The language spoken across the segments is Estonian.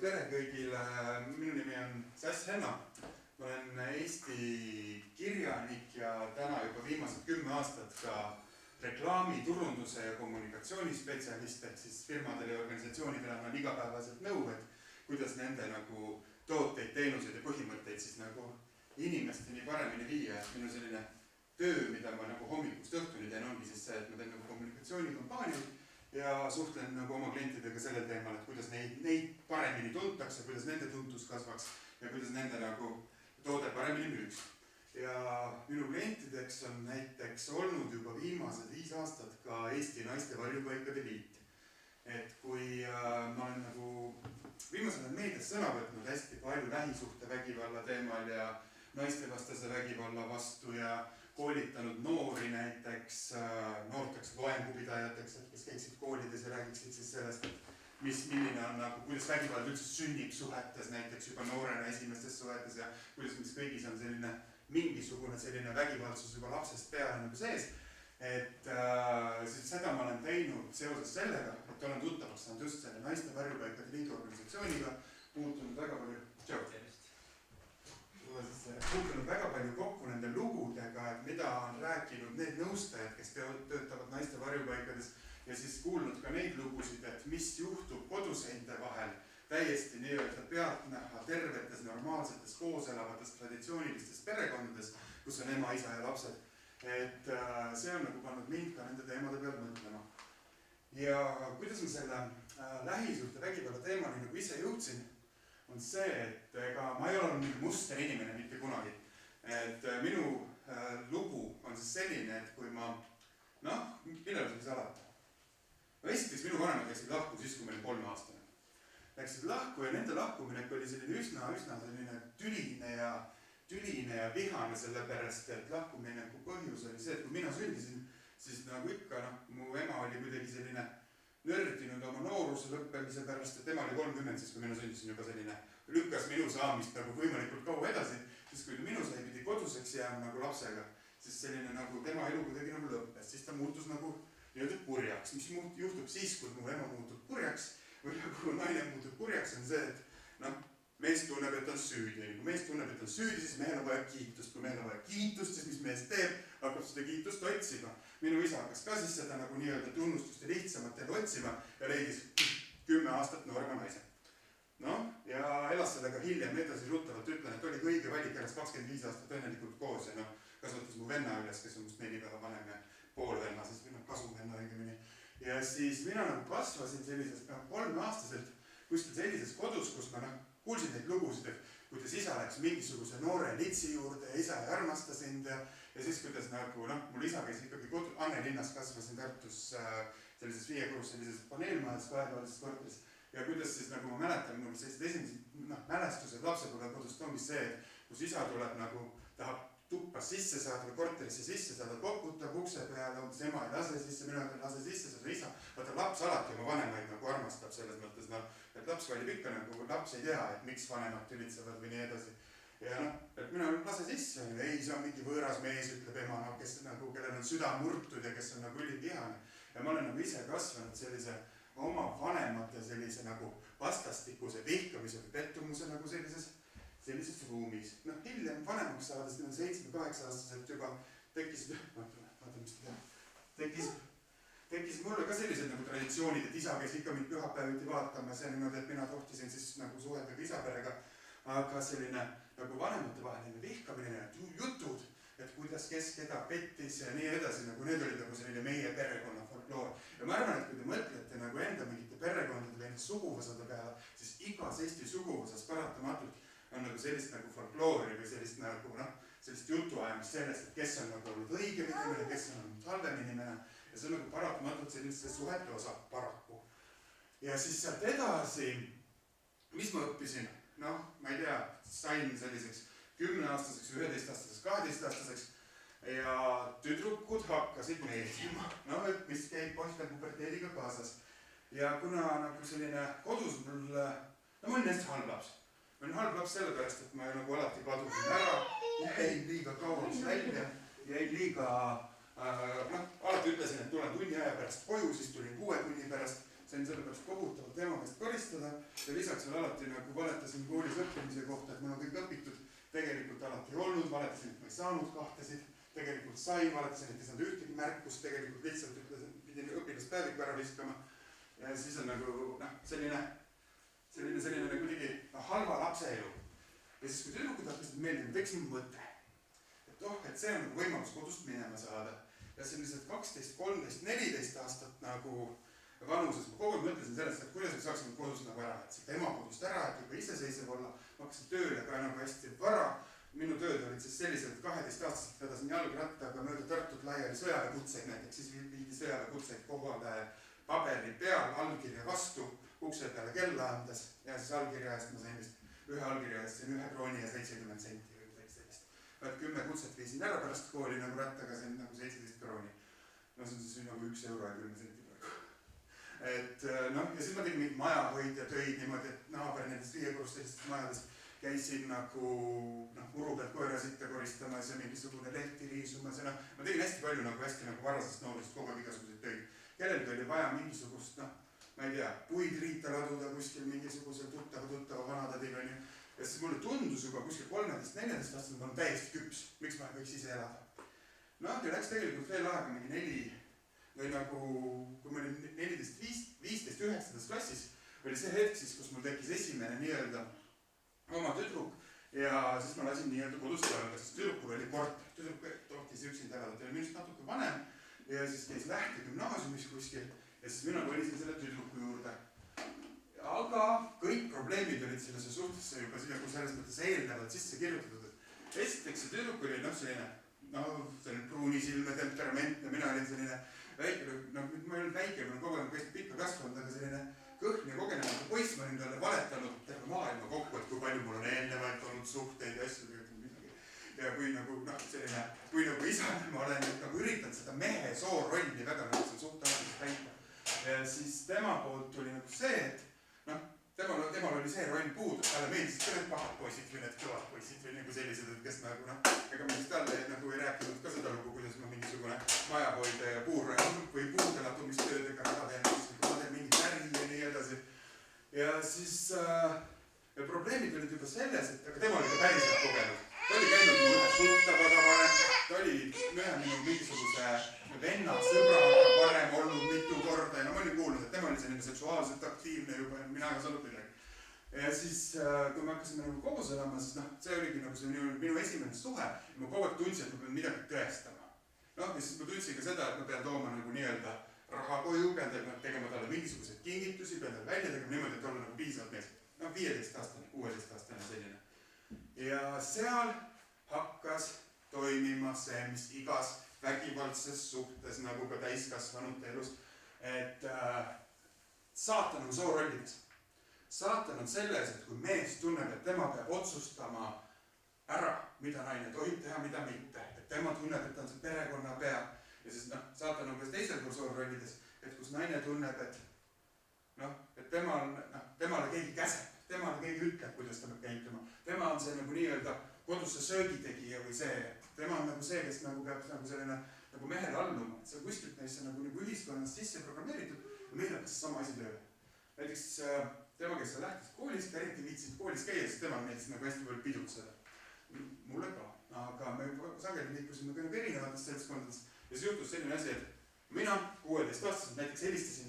tere kõigile, minu nimi on Sass Henna. Ma olen Eesti kirjanik ja täna juba viimased 10 aastat ka reklaami, turunduse ja kommunikatsioonispetsialist, ehk siis firmadele ja organisatsioonidele annan igapäevaselt nõu, et kuidas nende nagu tooteid, teenuseid ja põhimõtteid siis nagu inimesteni paremini viia. Minu selline töö, mida ma nagu hommikust õhtuni teen, ongi siis see, et ma teen nagu kommunikatsioonikampaaniaid ja suhtlen nagu oma klientidega sellel teemal, et kuidas neid paremini tuntakse, kuidas nende tuntus kasvaks ja kuidas nende nagu toode paremini müüks. Ja minu klientideks on näiteks olnud juba viimased 5 aastat ka Eesti Naiste Varjupaikade Liit. Et kui ma olen nagu viimasel meedias sõna võtnud hästi palju lähisuhtevägivalla teemal ja naistevastase vägivalla vastu ja koolitanud noori näiteks noorteks loengupidajateks, kes käiksid koolides ja räägiksid siis sellest, milline on nagu, kuidas vägivald üldse sünnib suhetes, näiteks juba noorena esimestes suhetes ja kuidas mis kõigis on selline mingisugune selline vägivaldsus juba lapsest peale nagu sees. Et siis seda ma olen teinud seoses sellega, et olen tuttavaks saanud just selle Naiste Varjupaikade Liidu organisatsiooniga, puutunud väga palju kokku nende lugudega, et mida on rääkinud need nõustajad, kes töötavad naiste varjupaikades ja siis kuulnud ka neid lugusid, et mis juhtub koduseinte vahel täiesti nii-öelda pealtnäha tervetes, normaalsetes, koos elavates, traditsioonilistes perekondades, kus on ema, isa ja lapsed. Et see on nagu pannud mind ka nende teemade peal mõtlema. Ja kuidas ma selle lähisuhte vägivalla teemani nagu ise jõudsin, on see, et ega ma ei ole mingi muster inimene mitte kunagi. Et minu lugu on siis selline, et kui ma, millal see võis alata? Esiteks minu vanemad läksid lahku siis, kui meil 3 aastane. Läksid lahku ja nende lahkumine oli selline üsna selline tüline ja vihane sellepärast, et lahkumine põhjus oli see, et kui mina sündisin, siis nagu ikka, mu ema oli kuidagi selline nördinud oma nooruse lõppemise pärast, et tema oli 30, siis kui minu sündisin juba selline lükkas minu saamist nagu võimalikult kaua edasi, siis kui minu sai pidi koduseks jääma nagu lapsega, siis selline nagu tema elu kuidagi nagu lõppes, siis ta muutus nagu nii-öelda kurjaks. Mis juhtub siis, kui mu ema muutub kurjaks või kui naine muutub kurjaks, on see, et mees tunneb, et on süüdi. Kui mees tunneb, et on süüdi, siis mehel on vaja kiitust. Kui mehel on vaja kiitust, siis mis mees teeb, hakkab seda kiitust otsima. Minu isa hakkas ka siis seda nagu nii-öelda tunnustust ja lihtsamatel otsima ja leidis 10 aastat noorema naise. Ja elas sellega hiljem edasi ruttavalt ütlen, et oli õige valik, elas 25 aastat õnnelikult koos ja kasvatas mu venna üles, kes on must 4 päeva vanem ja poolvenna, siis kasuvenna õigemini. Ja siis mina kasvasin sellises 3-aastaselt kuskil sellises kodus, kus ma kuulsin neid lugusid, et kuidas isa läks mingisuguse noore litsi juurde ja isa ei armasta sind ja siis kuidas nagu, mul isa käis ikkagi Anne linnas, kasvasin Tartus sellises 5-korrus sellises paneelmajas 2-toalises korteris ja kuidas siis nagu ma mäletan, mul sellised esimesed mälestused lapsepõlve kodust ongi see, et kus isa tuleb nagu, tahab tuppa sisse saada või korterisse sisse saada, koputab ukse peale, ema ei lase sisse, minu ei lase sisse, see on isa. Vaata, laps alati oma vanemaid nagu armastab selles mõttes, et laps valib ikka nagu, laps ei tea, et miks vanemad tülitsevad või nii edasi. Ja et mina lase sisse, ei, see on mingi võõras mees, ütleb ema, kes nagu, kellel on süda murtud ja kes on nagu ülivihane. Ja ma olen nagu ise kasvanud sellise oma vanemate sellise nagu vastastikuse vihkamise või pettumuse nagu sellises ruumis. Hiljem vanemaks saades, 7-8-aastaselt juba tekkis mulle ka sellised nagu traditsioonid, et isa käis ikka mind pühapäeviti vaatama, see niimoodi, et mina tohtisin siis nagu suhelda ka isaperega, aga selline nagu vanemate vaheline vihkamine ja jutud, et kuidas kes keda pettis ja nii edasi, nagu need olid nagu selline meie perekonna folkloor. Ja ma arvan, et kui te mõtlete nagu enda mingite perekondade või enda suguvõsade peale, siis igas Eesti suguvõsas paratamatult on nagu sellist nagu folkloori või sellist nagu, sellist jutuajamist sellest, et kes on nagu olnud õigem inimene, kes on olnud halvem inimene ja see on nagu paratamatult selliste suhete osa paraku. Ja siis sealt edasi, mis ma õppisin? Ma ei tea, sain selliseks 10-aastaseks, 11-aastaseks, 12-aastaseks ja tüdrukud hakkasid meeldima, et mis käib poistel puberteediga kaasas. Ja kuna nagu selline kodus mul, ma olin hästi halb laps. Ma olin halb laps sellepärast, et ma nagu alati kadusin ära, jäin liiga kauaks välja, jäin liiga, alati ütlesin, et tulen tunni aja pärast koju, siis tulin 6 tunni pärast, sain sellepärast kohutavalt ema käest koristada ja lisaks veel alati nagu valetasin koolis õppimise kohta, et mul on kõik õpitud, tegelikult alati ei olnud, valetasin, et ma ei saanud kahtesid, tegelikult sain, valetasin, et ei saanud ühtegi märkust, tegelikult lihtsalt ütlesin, pidin õpilaspäeviku ära viskama ja siis on nagu selline kuidagi halva lapse elu. Ja siis kui tüdrukud hakkasid meeldima, teeksin mõte, et see on võimalus kodust minema saada ja sellised 12, 13, 14 aastat nagu vanuses ma kogu aeg mõtlesin sellest, et kuidas me saaksime kodus nagu ära, et siit ema kodust ära, et juba iseseisev olla, ma hakkasin tööle ka nagu hästi vara. Minu tööd olid siis sellised, et 12-aastaselt vedasin jalgrattaga mööda Tartut laiali sõjaväekutseid näiteks, siis viidi sõjaväekutseid kohale paberi peal, allkirja vastu, ukse peale kella andes ja siis allkirja eest ma sain vist ühe allkirja eest sain 1 krooni ja 70 senti või midagi sellist. 10 kutset viisin ära pärast kooli nagu rattaga, sain nagu 17 krooni. No see on siis nagu 1 euro ja 10 senti praegu. Et ja siis ma tegin mingit majahoidja töid niimoodi, et naaber nendest 5-korruselistest majadest käisin nagu muru pealt koerasitte koristamas ja mingisugune lehti riisumas ja ma tegin hästi palju nagu hästi nagu varasest noorusest kogu aeg igasuguseid töid. Kellelgi oli vaja mingisugust, ma ei tea, puid riita laduda kuskil mingisugusel tuttava vanadadil on ju. Ja siis mulle tundus juba kuskil 13-14 aastal ma olen täiesti küps, miks ma võiks ise elada. Ja läks tegelikult veel aega mingi 4 või nagu, kui ma olin 14, 15, 9. klassis, oli see hetk siis, kus mul tekkis esimene nii-öelda oma tüdruk ja siis ma lasin nii-öelda kodust öelda, sest tüdrukul oli korter. Tüdruk tohtis üksinda elada, ta oli minust natuke vanem ja siis käis Lähte gümnaasiumis kuskil ja siis mina kolisin selle tüdruku juurde. Aga kõik probleemid olid sellesse suhtesse juba selles mõttes eelnevalt sisse kirjutatud. Esiteks see tüdruk oli selline pruunisilme temperamentne, mina olin selline väike, ma ei olnud väike, ma olen kogu aeg hästi pikka kasvanud, aga selline kõhn ja kogenemata poiss, ma olin talle valetanud terve maailma kokku, et kui palju mul on eelnevalt olnud suhteid ja asju midagi. Ja kui nagu isana ma olen nagu üritanud seda mehe soorolli väga nagu seal suhtealasest täita. Ja siis tema poolt tuli nagu see, et temal oli see roll puudu, talle meeldisid ka need pahad poisid või need kõvad poisid või nagu sellised, et kes nagu ega ma siis talle nagu ei rääkinud ka seda lugu, kuidas ma mingisugune majahoide ja või puudelatumistöödega ära teen, ma teen mingi päri ja nii edasi. Ja siis probleemid olid juba selles, et aga tema oli ka päriselt kogenud. Ta oli käinud mõne tuttavaga varem, ta oli minu mingisuguse venna sõbraga varem olnud mitu korda ja ma olin kuulnud, et tema oli selline seksuaalselt aktiivne juba ja mina ka saanud midagi. Ja siis, kui me hakkasime nagu koos elama, siis see oligi nagu see minu esimene suhe ja ma kogu aeg tundsin, et ma pean midagi tõestama. Ja siis ma tundsin ka seda, et ma pean tooma nagu nii-öelda raha koju, pean tegema talle mingisuguseid kingitusi, pean talle välja tegema niimoodi, et olla nagu piisavalt mees. 15-aastane, 16-aastane selline. Ja seal hakkas toimima see, mis igas vägivaldses suhtes nagu ka täiskasvanute elus, et saatan on soorollides. Saatan on selles, et kui mees tunneb, et tema peab otsustama ära, mida naine tohib teha, mida mitte, et tema tunneb, et ta on see perekonna pea ja siis saatan on ka teisel pool soorollides, et kus naine tunneb, et temale keegi käseb, temale keegi ütleb, kuidas ta peab käituma. Tema on see nagu nii-öelda kodusse söögitegija või see, tema on nagu see, kes nagu peab nagu selline nagu mehele alluma. See on kuskilt meisse nagu ühiskonnas sisse programmeeritud ja meil hakkas sama asi tööle. Näiteks tema, kes lähtis koolis, eriti viitsid koolis käia, sest temal meeldis nagu hästi palju pidutseda. Mulle ka, aga me sageli liikusime ka erinevatest seltskondadest ja siis juhtus selline asi, et mina 16-aastaselt näiteks helistasin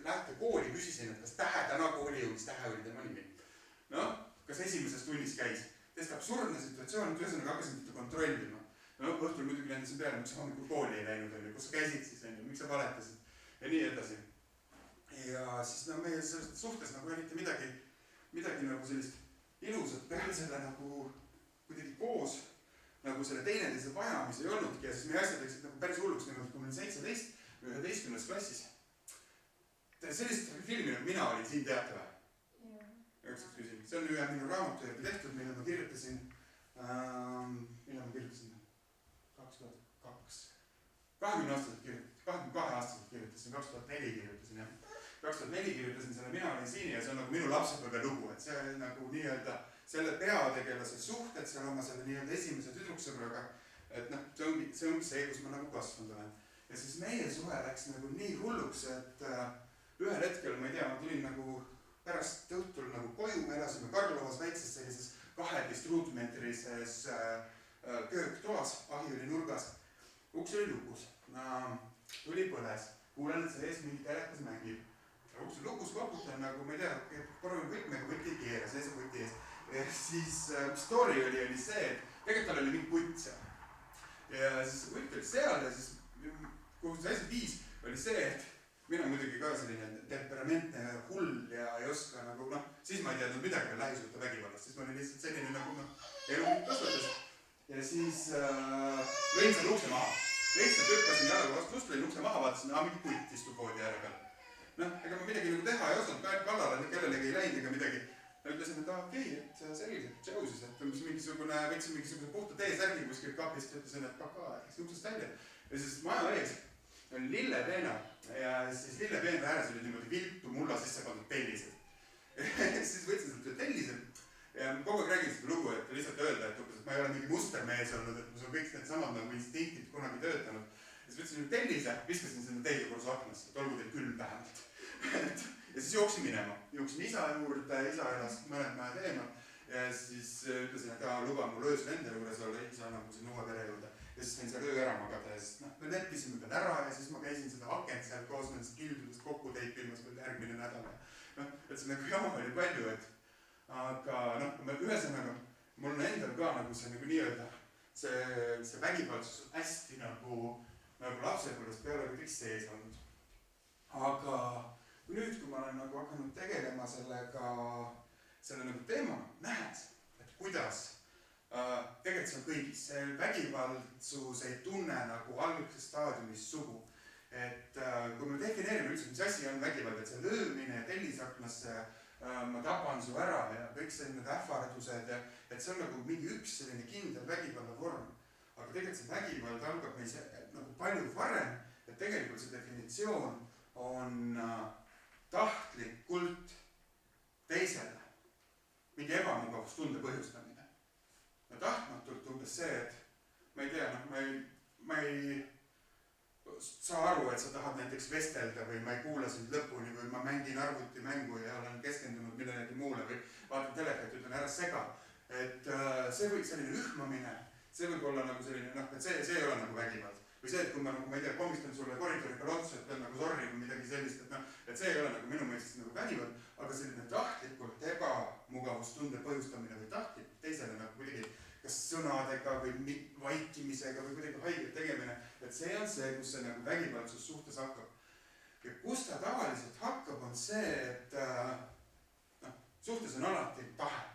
Lähte kooli, küsisin, et kas Tähe täna kooli jõudis, Tähe oli tema nimi. Kas esimeses tunnis käis? Täiesti absurdne situatsioon, et ühesõnaga hakkasin teda kontrollima. Õhtul muidugi lendasin peale, miks sa hommikul kooli ei läinud, kus sa käisid siis, miks sa valetasid ja nii edasi. Ja siis meie suhtes nagu eriti midagi nagu sellist ilusat peale selle nagu kuidagi koos nagu selle teineteise vajamis ei olnudki ja siis meie asjad läksid nagu päris hulluks niimoodi, kui ma olin 17 või 11. klassis. Sellist filmi nagu Mina olin siin teate või? See on ühe minu raamatu järgi tehtud, mille ma kirjutasin 2002. 22-aastaselt kirjutasin, 2004 kirjutasin jah. 2004 kirjutasin selle Mina olin siin ja see on nagu minu lapsepõlve lugu, et see on nagu nii-öelda selle peategelase suhted seal oma selle nii-öelda esimese tüdruksõbraga, et see ongi see, kus ma nagu kasvanud olen. Ja siis meie suhe läks nagu nii hulluks, et ühel hetkel, ma ei tea, ma tulin nagu pärast õhtul nagu koju, me elasime Karlovas väikses sellises 12 ruutmeetrises kööktoas, ahi oli nurgas, uks oli lukus, tuli põles, kuulen, et sees mingi telekas mängib. Uks oli lukus, koputan nagu, ma ei tea, proovin võtmega, võtti ei keera, sees on võtti ees. Ja siis story oli see, et tegelikult tal oli mingi putt seal. Ja siis võtt oli seal ja siis, kuhu see asi viis, oli see, et mina muidugi ka selline temperamentne hull ja ei oska nagu, siis ma ei teadnud midagi lähisuhte vägivallast, siis ma olin lihtsalt selline nagu, elu kasvatas. Ja siis lõin selle ukse maha. Lihtsalt hüppasin jalaga vastu ust, lõin ukse maha, vaatasin, mingi putt istub poodi ääre peal. Ega ma midagi nagu teha ei osanud, ka kallale kellelegi ei läinud ega midagi. Ma ütlesin, et okei, et sellised tšausis, et võtsin mingisuguse puhta T-särgi kuskil kapist ja ütlesin, et kaka, läks uksest välja. Ja siis maja ees oli lillepeena ja siis lillepeena ääres oli niimoodi viltu mulla sisse pandud tellised. Siis võtsin selle tellised ja kogu aeg räägin seda lugu, et lihtsalt öelda, et ma ei ole mingi mustermees olnud, et mul on kõik need samad nagu instinktid kunagi töötanud. Ja siis võtsin tellise, viskasin sinna teise korruse aknasse, et olgu teil külm vähemalt. Ja siis jooksin minema, jooksin isa juurde, isa elas mõned mäed eemal ja siis ütlesin, et luba mul öösel enda juures olla, isa nagu siin uue pere juurde. Ja siis võin seal öö ära magada ja siis me leppisime peal ära ja siis ma käisin seda akent seal koos nendest kildudest kokku teipimas veel järgmine nädal. Et see nagu jama oli palju, aga ühesõnaga, mul on endal ka nagu see nagu nii-öelda, see vägivaldsus on hästi nagu lapsepõlvest peale kõik sees olnud. Aga nüüd, kui ma olen nagu hakanud tegelema selle nagu teema, nähes, et kuidas tegelikult see on kõigis. See vägivaldsus ei tunne nagu algses staadiumis sugu. Et kui me defineerime üldse, mis asi on vägivald, et see löömine tellisaknasse, ma tapan su ära ja kõik selline ähvardused, et see on nagu mingi üks selline kindel vägivalla vorm. Aga tegelikult see vägivald algab meis nagu palju varem, et tegelikult see definitsioon on tahtlikult teisele mingi ebamugavustunde põhjustamine. Ja tahtmatult umbes see, et ma ei tea, ma ei saa aru, et sa tahad näiteks vestelda või ma ei kuula sind lõpuni või ma mängin arvutimängu ja olen keskendunud millegi muule või vaatan telekat ja ütlen ära sega. Et see võiks selline ühmamine, see võib olla nagu selline, et see ei ole nagu vägivald. Või see, et kui ma ei tea, komistan sulle koridori peal otsa, et nagu sorry või midagi sellist, et see ei ole nagu minu mõistes nagu vägivald, aga selline tahtlikult ebamugavustunde põhjustamine või tahtlikult teisele nagu kuidagi kas sõnadega või vaikimisega või kuidagi haiget tegemine, et see on see, kus see nagu vägivaldsus suhtes hakkab. Ja kus ta tavaliselt hakkab, on see, et suhtes on alati tahe.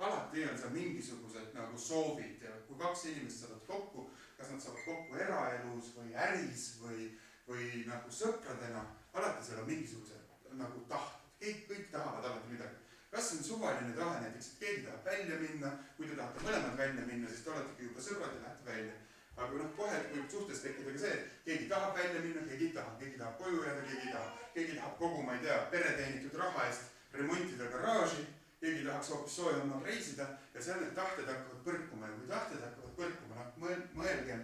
Alati on seal mingisugused nagu soovid ja kui kaks inimest saavad kokku, kas nad saavad kokku eraelus või äris või nagu sõpradena, alati seal on mingisugused nagu tahted. Kõik tahavad alati midagi. Kas on suvaline tahe näiteks, et keegi tahab välja minna, kui te tahate mõlemad välja minna, siis te oletegi juba sõbrad ja lähete välja. Aga kohe võib suhtes tekkida ka see, et keegi tahab välja minna, keegi tahab koju jääda, keegi tahab kogu, ma ei tea, pereteenitud raha eest remontida garaaži, keegi tahaks hoopis soojamaal reisida ja seal need tahted hakkavad põrkuma ja kui tahted hakkavad põrkuma, mõelgem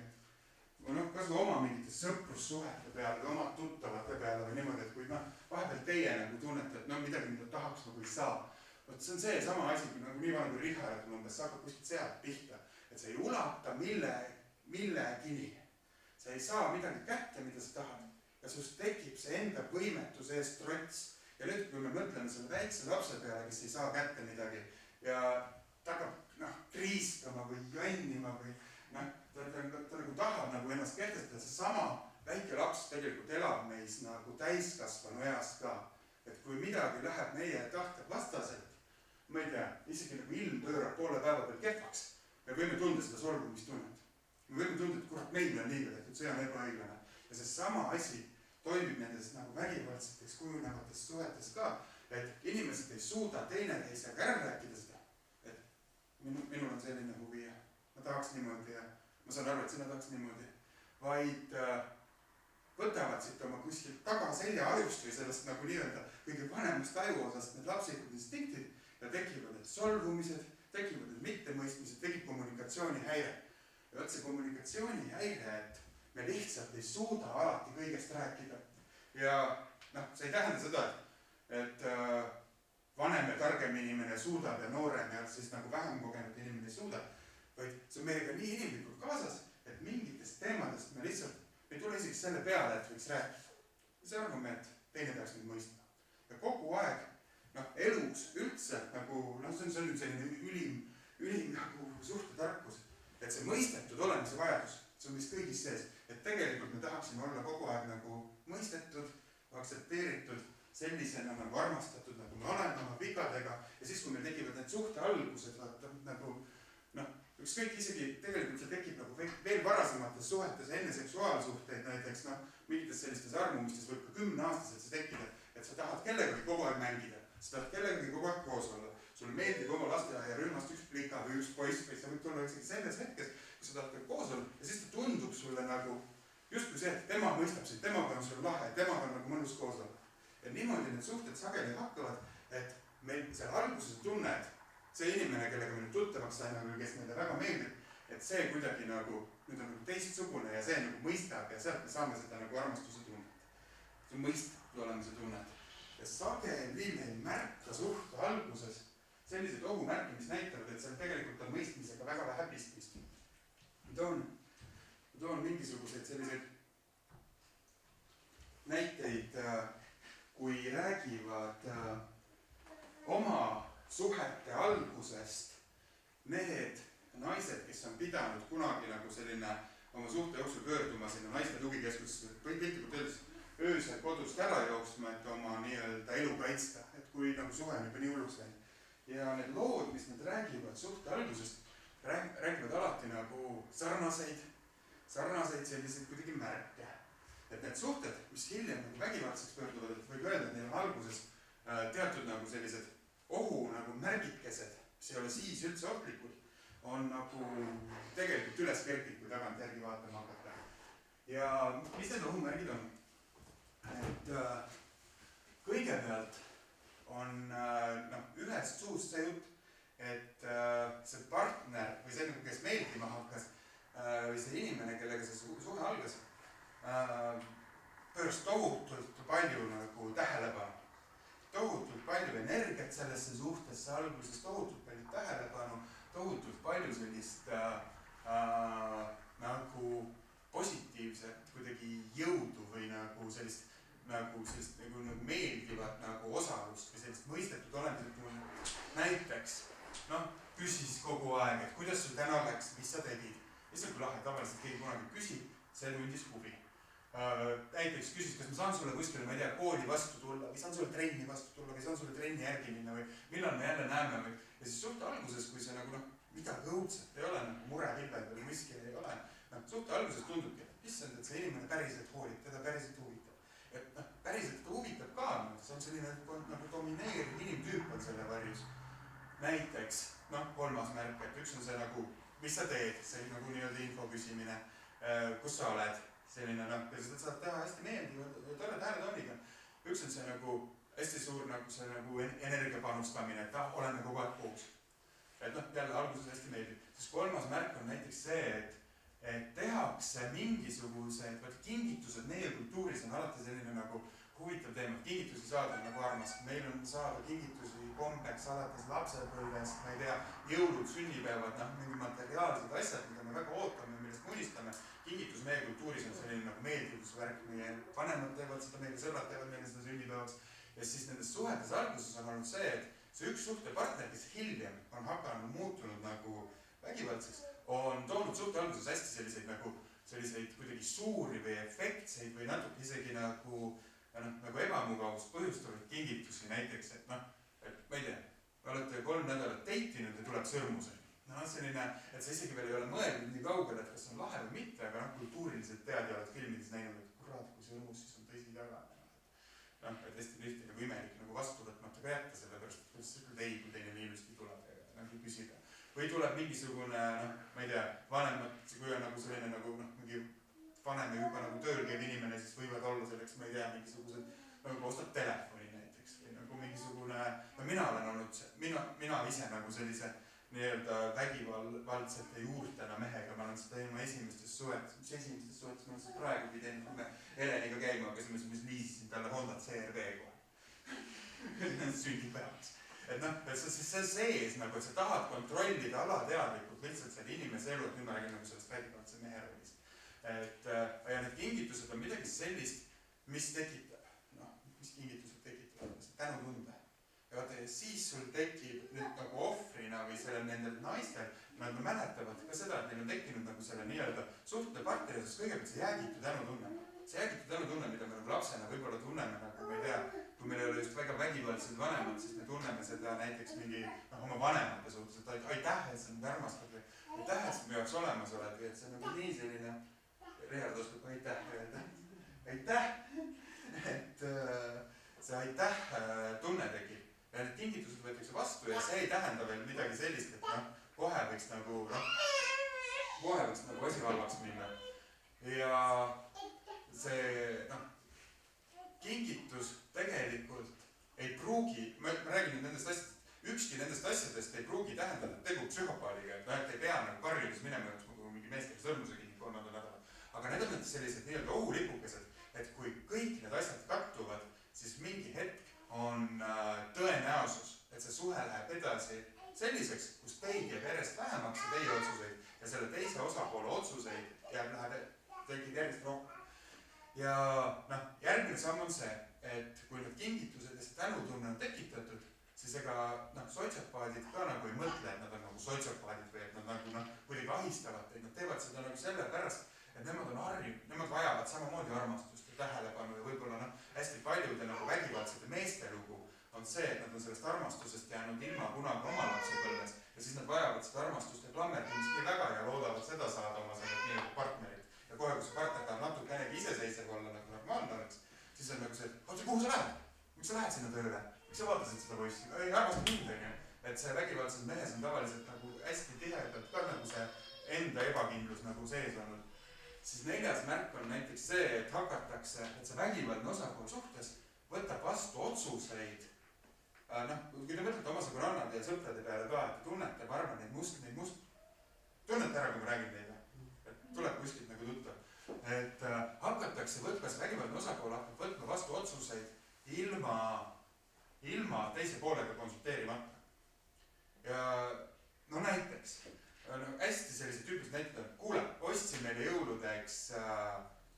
kas või oma mingite sõprussuhete peale või oma tuttavate peale või niimoodi, et kui vahepeal teie nagu tunnete, et midagi, mida tahaks nagu ei saa. See on see sama asi, nagu nii vana kui Richard umbes, sa hakkad kuskilt sealt pihta, et sa ei ulata millegini. Sa ei saa midagi kätte, mida sa tahad ja sust tekib see enda võimetuse eest trots. Ja nüüd, kui me mõtleme selle väikse lapse peale, kes ei saa kätte midagi ja ta hakkab kriiskama või jannima või ta nagu tahab nagu ennast kehtestada, see sama väike laps tegelikult elab meis nagu täiskasvanu eas ka. Et kui midagi läheb meie tahte vastaselt, ma ei tea, isegi nagu ilm pöörab poole päeva peal kehvaks, me võime tunda seda solvumistunnet. Me võime tunda, et kurat, meil on liiga tehtud, see on ebaõiglane. Ja see sama asi toimib nendes nagu vägivaldseteks kujunevates suhetes ka, et inimesed ei suuda teineteisega ära rääkida seda. Et minul on selline huvi ja ma tahaks niimoodi ja ma saan aru, et sina tahaks niimoodi. Vaid võtavad siit oma kuskilt taga selja ajust või sellest nagu nii-öelda kõige vanemast ajuosast need lapsikud instinktid ja tekivad need solvumised, tekivad need mittemõistmised, tekib kommunikatsioonihäire. Ja see kommunikatsioonihäire, et me lihtsalt ei suuda alati kõigest rääkida. Ja see ei tähenda seda, et suudab ja noorem ja siis nagu vähem kogenud inimene ei suuda, vaid see on meiega nii inimlikult kaasas, et mingitest teemadest me lihtsalt ei tule isegi selle peale, et võiks rääkida. See arvame, et teine peaks nüüd mõistma. Ja kogu aeg, elus üldse, nagu, see on nüüd selline ülim nagu suhtetarkus, et see mõistetud olemise vajadus, see on vist kõigis sees, et tegelikult me tahaksime olla kogu aeg nagu mõistetud, aktsepteeritud, sellisena nagu armastatud, nagu me oleme oma vigadega ja siis, kui meil tekivad need suhte algused, nagu, ükskõik isegi tegelikult see tekib nagu veel varasemates suhetes, enne seksuaalsuhteid näiteks, mingites sellistes armumistes võib ka 10-aastaselt see tekkida, et sa tahad kellegagi kogu aeg mängida, sa tahad kellegagi kogu aeg koos olla, sulle meeldib oma lasteaia rühmast üks plika või üks poiss või see võib tulla isegi selles hetkes, kui sa tahad koos olla ja siis ta tundub sulle nagu justkui see, et tema mõistab sind, temaga on sul lahe, temaga on nagu mõnus koos olla. Ja niimoodi need suhted sageli hakkavad, et meil seal alguses tunned, see inimene, kellega me nüüd tuttavaks saime või kes meile väga meeldib, et see kuidagi nagu, nüüd on nagu teistsugune ja see nagu mõistab ja sealt me saame seda nagu armastuse tunnet. See on mõistatud olemise tunnet. Ja sageli meil märka suhte alguses sellised ohumärki, mis näitavad, et seal tegelikult on mõistmisega väga vähe pistmist. Toon mingisuguseid selliseid näiteid, kui räägivad oma suhete algusest need naised, kes on pidanud kunagi nagu selline oma suhte jooksul pöörduma sinna naiste tugikeskusesse või piltlikult öeldes öösel kodust ära jooksma, et oma nii-öelda elu kaitsta, et kui nagu suhe on juba nii hulluks läinud. Ja need lood, mis nad räägivad suhte algusest, räägivad alati nagu sarnaseid selliseid kuidagi märke. Et need suhted, mis hiljem nagu vägivaldseks pöörduvad, et võib öelda, et neil on alguses teatud nagu sellised ohu nagu märgikesed, mis ei ole siis üldse ohtlikud, on nagu tegelikult üles kerkid, kui tagantjärgi vaatama hakata. Ja mis need ohumärgid on? Et kõigepealt on ühest suust see jutt, et see partner või see, kes meeldima hakkas, või see inimene, kellega see suhe algas, pööras tohutult palju nagu tähelepanu. Tohutult palju energiat sellesse suhtesse alguses, tohutult palju tähelepanu, tohutult palju sellist nagu positiivset kuidagi jõudu või nagu sellist meeldivat nagu osalust või sellist mõistetud olemised. Näiteks, küsis kogu aeg, et kuidas sul täna läks, mis sa tegid. Issand kui lahe, tavaliselt keegi kunagi küsib, see tundis huvi. Näiteks küsis, kas ma saan sulle kuskile, ma ei tea, kooli vastu tulla või saan sulle trenni vastu tulla või saan sulle trenni järgi minna või millal me jälle näeme või. Ja siis suhte alguses, kui see nagu midagi õudset ei ole, nagu murehilved või miski ei ole, suhte alguses tundubki, issand, et see inimene päriselt hoolib, teda päriselt huvitab. Et päriselt teda huvitab ka, see on selline nagu domineeriv inimtüüp on selle varjus. Näiteks, kolmas märk, et üks on see nagu mis sa teed, see nagu nii-öelda info küsimine, kus sa oled, selline ja seda saab teha hästi meeldiv, tore täheletooniga. Üks on see nagu hästi suur nagu see nagu energia panustamine, et oleme kogu aeg koos. Et jälle alguses hästi meeldib. Siis kolmas märk on näiteks see, et tehakse mingisugused kingitused, meie kultuuris on alati selline nagu huvitav teema, kingitusi saada nagu armas. Meil on saada kingitusi kombeks alates lapsepõlvest, ma ei tea, jõulud, sünnipäevad, mingi materiaalsed asjad, mida me väga ootame, millest munistame. Kingitus meie kultuuris on selline nagu meeldivusvärk, meie vanemad teevad seda, meie sõbrad teevad meile seda sünnipäevaks. Ja siis nendes suhetes alguses on olnud see, et see üks suhtepartner, kes hiljem on hakanud muutunud nagu vägivaldseks, on toonud suhte alguses hästi selliseid kuidagi suuri või efektseid või natuke isegi nagu ebamugavust põhjustavaid kingitusi näiteks, et ma ei tea, olete 3 nädalat teitinud ja tuleb sõrmuseni. Selline, et sa isegi veel ei ole mõelnud nii kaugele, et kas on lahe või mitte, aga kultuuriliselt tead ja oled filmides näinud, et kurat, kui sõrmus, siis on tõsi taga. Et hästi lihtne nagu imelik nagu vastu võtmata ka jätta, sellepärast, et kuidas sa ütled ei, kui teine liilusti tuleb ja nagu küsida. Või tuleb mingisugune, ma ei tea, vanemad, kui on nagu selline nagu mingi vanem ja juba nagu tööl käiv inimene, siis võivad olla selleks, ma ei tea, mingisugused, nagu ostad telefoni näiteks või nagu mingisugune, mina olen olnud, mina ise nagu sellise nii-öelda vägivaldsete juurtena mehega, ma olen seda ilma esimestes suhetes, mis esimestes suhetes ma olen seda praegugi teinud, kui me Heleniga käima hakkasime, siis liisisin talle Honda CR-V kohe. Sündipäevaks. et noh, et see sees nagu, et sa tahad kontrollida alateadlikult lihtsalt selle inimese elu, et nüüd ma räägin nagu sellest vägivaldse mehe rollist. Ja need kingitused on midagi sellist, mis tekitab, mis kingitused tekitavad, see tänutunde. Ja vaata, ja siis sul tekib nüüd nagu ohvrina või selle nendel naistel, nad mäletavad ka seda, et neil on tekkinud nagu selle nii-öelda suhtepartneri, sest kõigepealt see jäägitu tänutunne. See jäägitu tänutunne, mida me nagu lapsena võib-olla tunneme, nagu ma ei tea, kui meil ei ole just väga vägivaldsed vanemad, siis me tunneme seda näiteks mingi oma vanemate suhtes, et aitäh, et sa nüüd armastad või aitäh, et sa minu jaoks olemas oled või et see on nagu nii selline, Richard oskab aitäh öelda, aitäh, et see aitäh tunne tekib. Ja need kingitused võetakse vastu ja see ei tähenda veel midagi sellist, et kohe võiks nagu asi halvaks minna. Ja see kingitus tegelikult ei pruugi, ma räägin nüüd nendest asjadest, ükski nendest asjadest ei pruugi tähendada tegu psühhopaadiga, et ei pea nagu karjudes minema, kui mingi meestega sõrmuse kinni 3. nädala. Aga need on sellised nii-öelda ohulipukesed, et kui kõik need asjad kattuvad, siis mingi hetk on tõenäosus, et see suhe läheb edasi selliseks, kus teid jääb järjest vähemaks ja teie otsuseid ja selle teise osapoole otsuseid tekib järjest rohkem. Ja järgmine samm on see, et kui need kingitused ja see tänutunne on tekitatud, siis ega sotsiopaadid ka nagu ei mõtle, et nad on nagu sotsiopaadid või et nad nagu kuidagi ahistavad teid. Nad teevad seda nagu sellepärast, et nemad on harjunud, nemad vajavad samamoodi armastust ja tähelepanu ja võib-olla hästi paljude nagu vägivaldsete meeste lugu on see, et nad on sellest armastusest jäänud ilma kunagi oma lapsepõlves ja siis nad vajavad seda armastust ja klammerdamist nii väga ja loodavad seda saada oma sellelt nii-öelda partnerit. Ja kohe, kui see partner tahab natukenegi iseseisev olla nagu normaalne oleks, siis on nagu see, et oota, kuhu sa lähed? Miks sa lähed sinna tööle? Miks sa vaatasid seda poissi? Ei, armastad mind, on ju. Et see vägivaldses mehes on tavaliselt nagu hästi tihedalt ka nagu see enda ebakindlus nagu sees olnud. Siis 4. märk on näiteks see, et hakatakse, et see vägivaldne osapool suhtes võtab vastu otsuseid. Kui te mõtlete oma sõbrannade ja sõprade peale ka, et te tunnete, ma arvan, neid must, tunnete ära, kui ma räägin teile. Et tuleb kuskilt nagu tuttav. Et hakatakse võtma, see vägivaldne osapool hakkab võtma vastu otsuseid ilma teise poolega konsulteerimata. Ja näiteks, hästi sellised tüüpilised näited on, kuule, ostsin meile jõuludeks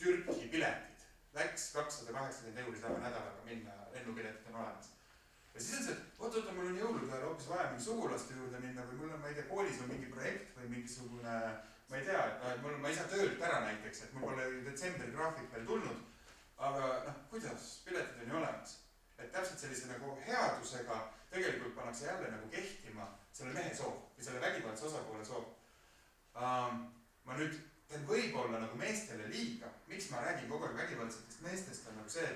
Türki piletid. Läks 280 € saame nädalaga minna, lennupiletid on olemas. Ja siis on see, et oot, mul on jõulude ajal hoopis vaja mingi sugulaste juurde minna või mul on, ma ei tea, koolis on mingi projekt või mingisugune, ma ei tea, et ma ei saa töölt ära näiteks, et mul pole detsembri graafik veel tulnud, aga kuidas, piletid on ju olemas. Et täpselt sellise nagu headusega tegelikult pannakse jälle nagu kehtima selle mehe soov või selle vägivaldse osapoole soov. Ma nüüd teen võib-olla nagu meestele liiga, miks ma räägin kogu aeg vägivaldsetest meestest on nagu see,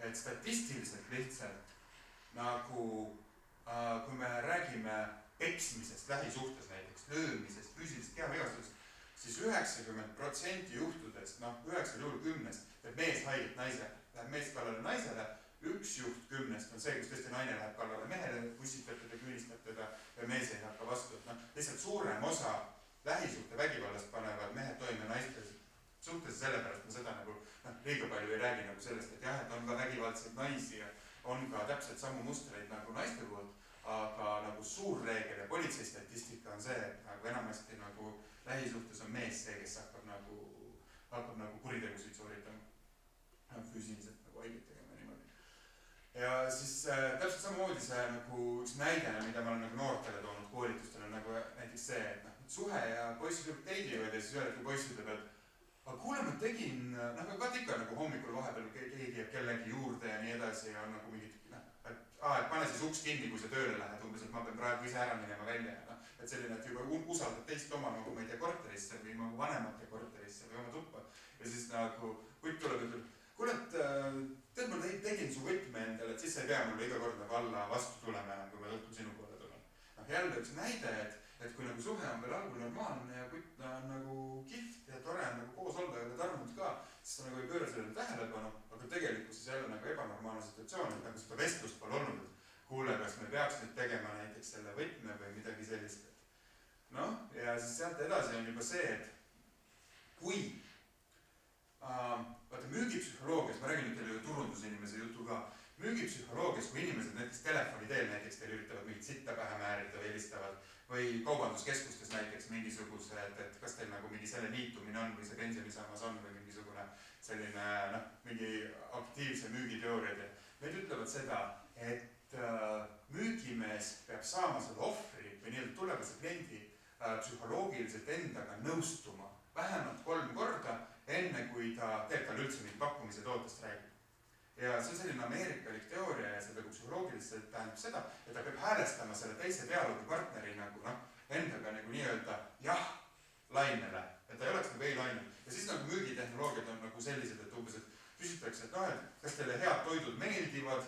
et statistiliselt lihtsalt nagu kui me räägime peksmisest lähisuhtes näiteks, löömisest, füüsilisest kehavigastusest, siis 90% juhtudest, 9 juhul 10 teeb mees haiget naisele, läheb mees kallale naisele, 1 juht 10 on see, kus tõesti naine läheb kallale mehele, pussitab teda, küünistab teda ja mees ei hakka vastu. Lihtsalt suurem osa lähisuhte vägivallast panevad mehed toime naiste suhtes, sellepärast ma seda nagu liiga palju ei räägi nagu sellest, et jah, et on ka vägivaldseid naisi ja on ka täpselt samu mustreid nagu naiste poolt, aga nagu suur reegel ja politsei statistika on see, et nagu enamasti nagu lähisuhtes on mees see, kes hakkab nagu kuritegusid sooritama füüsiliselt nagu haiget tegema niimoodi. Ja siis täpselt samamoodi see nagu üks näide, mida ma olen nagu noortele toonud koolitustel on nagu näiteks see, et suhe ja poissi tuleb teidivad ja siis öeldagi poissi ütleb, et aga kuule, ma tegin, ka ikka nagu hommikul vahepeal keegi jääb kellegi juurde ja nii edasi ja on nagu mingid, et pane siis uks kinni, kui sa tööle lähed, umbes, et ma pean praegu ise ära minema välja. Et selline, et juba usaldad teist oma, nagu ma ei tea, korterisse või oma vanemate korterisse või oma tuppa. Ja siis nagu kutt tuleb ja ütleb, kuule, et tead, ma tegin su võtme endale, et siis sa ei pea mulle iga kord nagu alla vastu tulema, kui ma õhtul sinu poole tulen. Jälle üks näide, et kui nagu suhe on veel algul normaalne ja kutt on nagu kihvt ja tore on nagu koos olla ja tarnud ka, siis ta nagu ei pööra sellele tähelepanu, aga tegelikult siis jälle nagu ebanormaalne situatsioon, et nagu seda vestlust pole olnud, et kuule, kas me peaks nüüd tegema näiteks selle võtme või midagi sellist. Ja siis sealt edasi on juba see, et kui vaata müügipsühholoogias, ma räägin nüüd teile turundusinimese jutu ka, müügipsühholoogias, kui inimesed näiteks telefoni teel näiteks teil üritavad mingit sitta pähe määrida või helistavad või kaubanduskeskustes näiteks mingisugused, et kas teil nagu mingi selle liitumine on või see pensionisammas on või mingisugune selline mingi aktiivse müügiteooriad. Need ütlevad seda, et müügimees peab saama selle ohvri või nii-öelda tulevase kliendi psühholoogiliselt endaga nõustuma vähemalt 3 korda, enne kui ta teeb talle üldse mingi pakkumise tootest räägib. Ja see on selline ameerikalik teooria ja seda kui psühholoogiliselt tähendab seda, et ta peab häälestama selle teise dialoogipartneri nagu endaga nagu nii-öelda jah lainele, et ta ei oleks nagu ei lainel. Ja siis nagu müügitehnoloogiad on nagu sellised, et umbes, et küsitakse, et et kas teile head toidud meeldivad,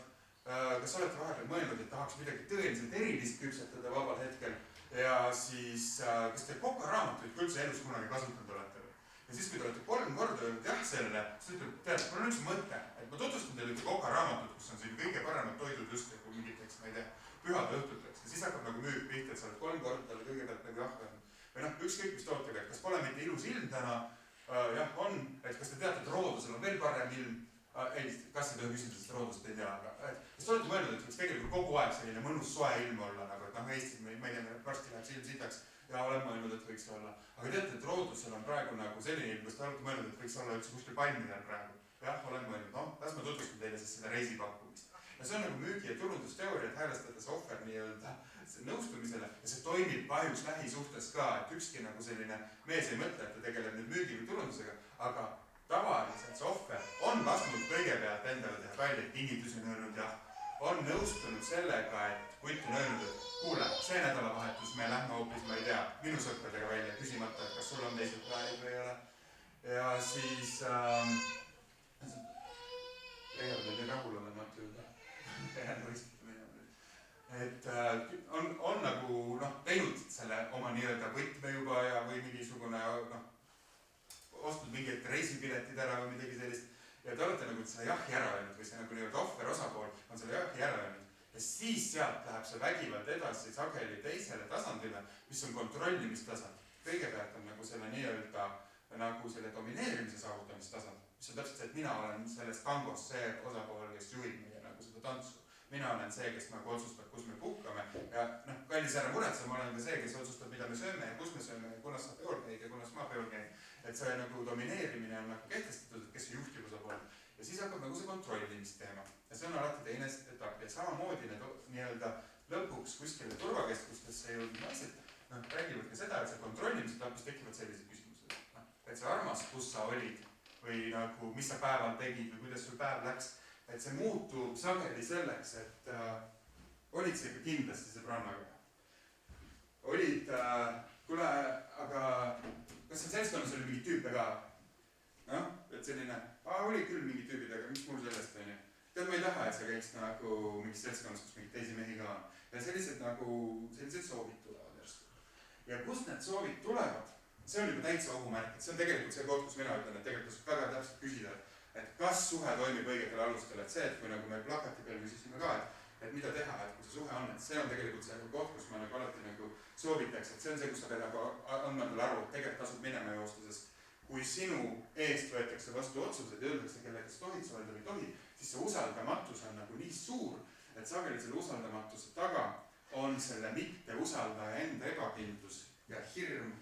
kas olete vahepeal mõelnud, et tahaks midagi tõeliselt erilist küpsetada vabal hetkel ja siis kas te kokaraamatuid kui üldse elus kunagi kasutanud olete või? Ja siis, kui te olete 3 korda öelnud jah sellele, siis ütleb, tead, mul on üks mõte, et ma tutvustan teile ühte kokaraamatut, kus on siin kõige paremad toidud just nagu mingiteks, ma ei tea, pühade õhtuteks. Ja siis hakkab nagu müük pihta, et sa oled 3 korda talle kõigepealt nagu jah öelnud. Või ükskõik mis tootega, et kas pole mitte ilus ilm täna, jah on, et kas te teate, et roodusel on veel parem ilm, ei, kas ei tohi küsida, sest roodust ei tea, aga kas te olete mõelnud, et võiks tegelikult kogu aeg selline mõnus soe ilm olla, nagu et Eestis, ma ei tea, varsti läheb silm sitaks ja olen mõelnud, et võiks olla. Aga teate, et roodusel on praegu nagu selline ilm, kas te olete mõelnud, et võiks olla üldse kuskil palmidel praegu? Jah, olen mõelnud, las ma tutvustan teile siis seda reisipakkumist. Ja see on nagu müügi- ja turundusteooria, et häälestada see ohver nii-öelda nõustumisele ja see toimib kahjuks lähisuhtes ka, et ükski nagu selline mees ei mõtle, et ta tegeleb nüüd müügi või turundusega, aga tavaliselt see ohver on lasknud kõigepealt endale teha kalleid kingitusi, on öelnud jah, on nõustunud sellega, et kutt on öelnud, et kuule, see nädalavahetus me lähme hoopis, ma ei tea, minu sõpradega välja küsimata, et kas sul on teised plaanid või ei ole. Ja siis leiab need nii rahulolematu juba. Et on nagu teinud selle oma nii-öelda võtme juba ja või mingisugune ostnud mingid reisipiletid ära või midagi sellist ja te olete nagu selle jahi ära öelnud või see nagu nii-öelda ohver osapool on selle jahi ära öelnud ja siis sealt läheb see vägivald edasi sageli teisele tasandile, mis on kontrollimistasand. Kõigepealt on nagu selle nii-öelda nagu selle domineerimise saavutamistasand, mis on täpselt see, et mina olen selles tangos see osapool, kes juhib meie nagu seda tantsu. Mina olen see, kes nagu otsustab, kus me puhkame ja kallis ära muretse, ma olen ka see, kes otsustab, mida me sööme ja kus me sööme ja kunas sa peol käid ja kunas ma peol käin. Et see nagu domineerimine on nagu kehtestatud, et kes on juhtiv osapool. Ja siis hakkab nagu see kontrollimisteema. Ja see on alati teine etapp ja samamoodi need nii-öelda lõpuks kuskile turvakeskustesse jõudnud naised räägivad ka seda, et see kontrollimisetapis tekivad sellised küsimused. Et see armas, kus sa olid või nagu mis sa päeval tegid või kuidas sul päev läks. Et see muutub sageli selleks, et olid sa ikka kindlasti sõbrannaga. Olid, kuule, aga kas seal seltskonnas oli mingi tüüpe ka? Et selline, oli küll mingi tüübidega, mis mul sellest on ju. Tead, ma ei taha, et sa käiks nagu mingis seltskonnas, kus mingi teisi mehi ka on. Ja sellised soovid tulevad järsku. Ja kust need soovid tulevad? See on juba täitsa ohumärk, et see on tegelikult see koht, kus mina ütlen, et tegelikult väga täpselt küsida, et kas suhe toimib õigetel alustel, et see, et kui nagu me plakati peal küsisime ka, et mida teha, et kui see suhe on, et see on tegelikult see koht, kus ma nagu alati nagu soovitaks, et see on see, kus sa pead nagu andma talle aru, et tegelikult tasub minema joosta, sest kui sinu eest võetakse vastu otsused ja öeldakse, kellega sa tohid suhelda või tohi, siis see usaldamatus on nagu nii suur, et sageli selle usaldamatuse taga on selle mitte usaldaja enda ebakindlus ja hirm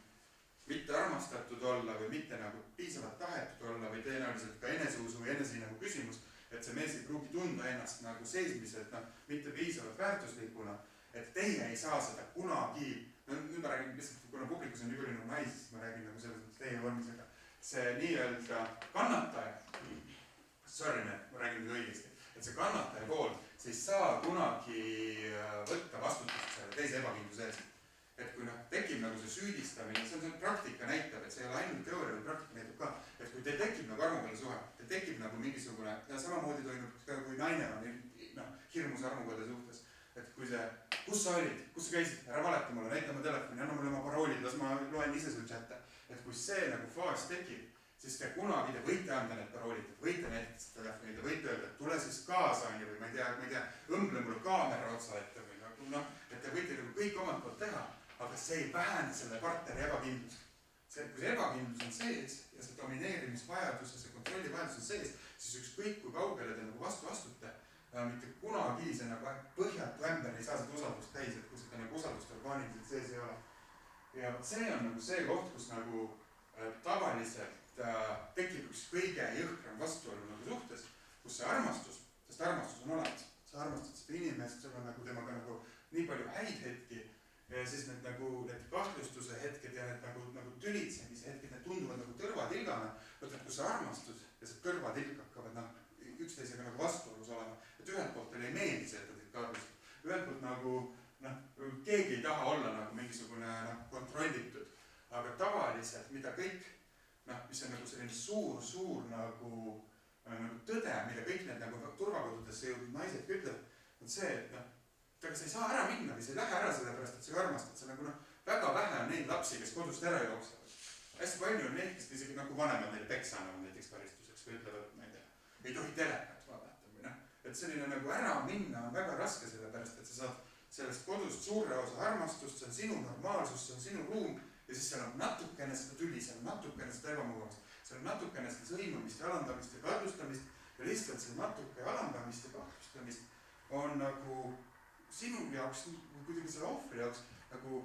mitte armastatud olla või mitte nagu piisavalt tahetud olla või tõenäoliselt ka eneseusu või enesehinnangu küsimus, et see mees ei pruugi tunda ennast nagu seismiselt mitte piisavalt väärtuslikuna, et teie ei saa seda kunagi, nüüd ma räägin lihtsalt, kuna publikus on nii palju nagu naisi, siis ma räägin nagu selles mõttes teie vormisega, see nii-öelda kannataja, ma räägin nüüd õigesti, et see kannataja pool, see ei saa kunagi võtta vastutust selle teise ebakindluse eest. Et kui tekib nagu see süüdistamine, see on see praktika näitab, et see ei ole ainult teooria, või praktika näitab ka, et kui teil tekib nagu armupeale suhe, teil tekib nagu mingisugune, ja samamoodi toimub ka, kui naine on hirmus armupeale suhtes, et kui see, kus sa olid, kus sa käisid, ära valeta mulle, näita oma telefoni, anna mulle oma paroolid, las ma loen ise sul chatte, et kui see nagu faas tekib, siis te kunagi te võite anda need paroolid, võite näidata seda telefoni, te võite öelda, et tule siis kaasa, või ma ei tea, õmble mulle kaamera otsa ette või nagu et te võite nagu kõik omalt poolt teha. Aga see ei vähenda selle partneri ebakindlust. Kui see ebakindlus on sees ja see domineerimisvajadus ja see kontrollivajadus on sees, siis ükskõik kui kaugele te nagu vastu astute, mitte kunagi see nagu põhjatu ämber ei saa seda usaldust täis, et kui seda nagu usaldust orgaaniliselt sees ei ole. Ja see on nagu see koht, kus nagu tavaliselt tekib üks kõige jõhkram vastuolu nagu suhtes, kus see armastus, sest armastus on olemas, sa armastad seda inimest, sul on nagu temaga nagu nii palju häid hetki ja siis need nagu need kahtlustuse hetked ja need nagu tülitsemise hetked, need tunduvad nagu tõrvatilgana, võtad, kus see armastus ja see kõrvatilk hakkavad üksteisega nagu vastuolus olema, et ühelt poolt teile ei meeldi see, et ta teid kaardustab, ühelt poolt nagu keegi ei taha olla nagu mingisugune kontrollitud, aga tavaliselt mida kõik, mis on nagu selline suur nagu tõde, mida kõik need nagu turvakodudesse jõudnud naised ütlevad, on see, et aga sa ei saa ära minna või sa ei lähe ära sellepärast, et sa ei armastad, sa nagu väga vähe on neid lapsi, kes kodust ära jooksevad. Hästi palju on neid, kes isegi nagu vanemad neile peksa annavad näiteks karistuseks või ütlevad, ma ei tea, ei tohi telekat vaadata või et selline nagu ära minna on väga raske, sellepärast, et sa saad sellest kodust suure osa armastust, see on sinu normaalsus, see on sinu ruum ja siis seal on natukene seda tüli, seal on natukene seda ebamugavust, seal on natukene seda sõimamist ja alandamist ja kahtlustamist ja lihtsalt see natuke alandamist ja kahtlustamist on nagu sinu jaoks, kuidagi selle ohvri jaoks, nagu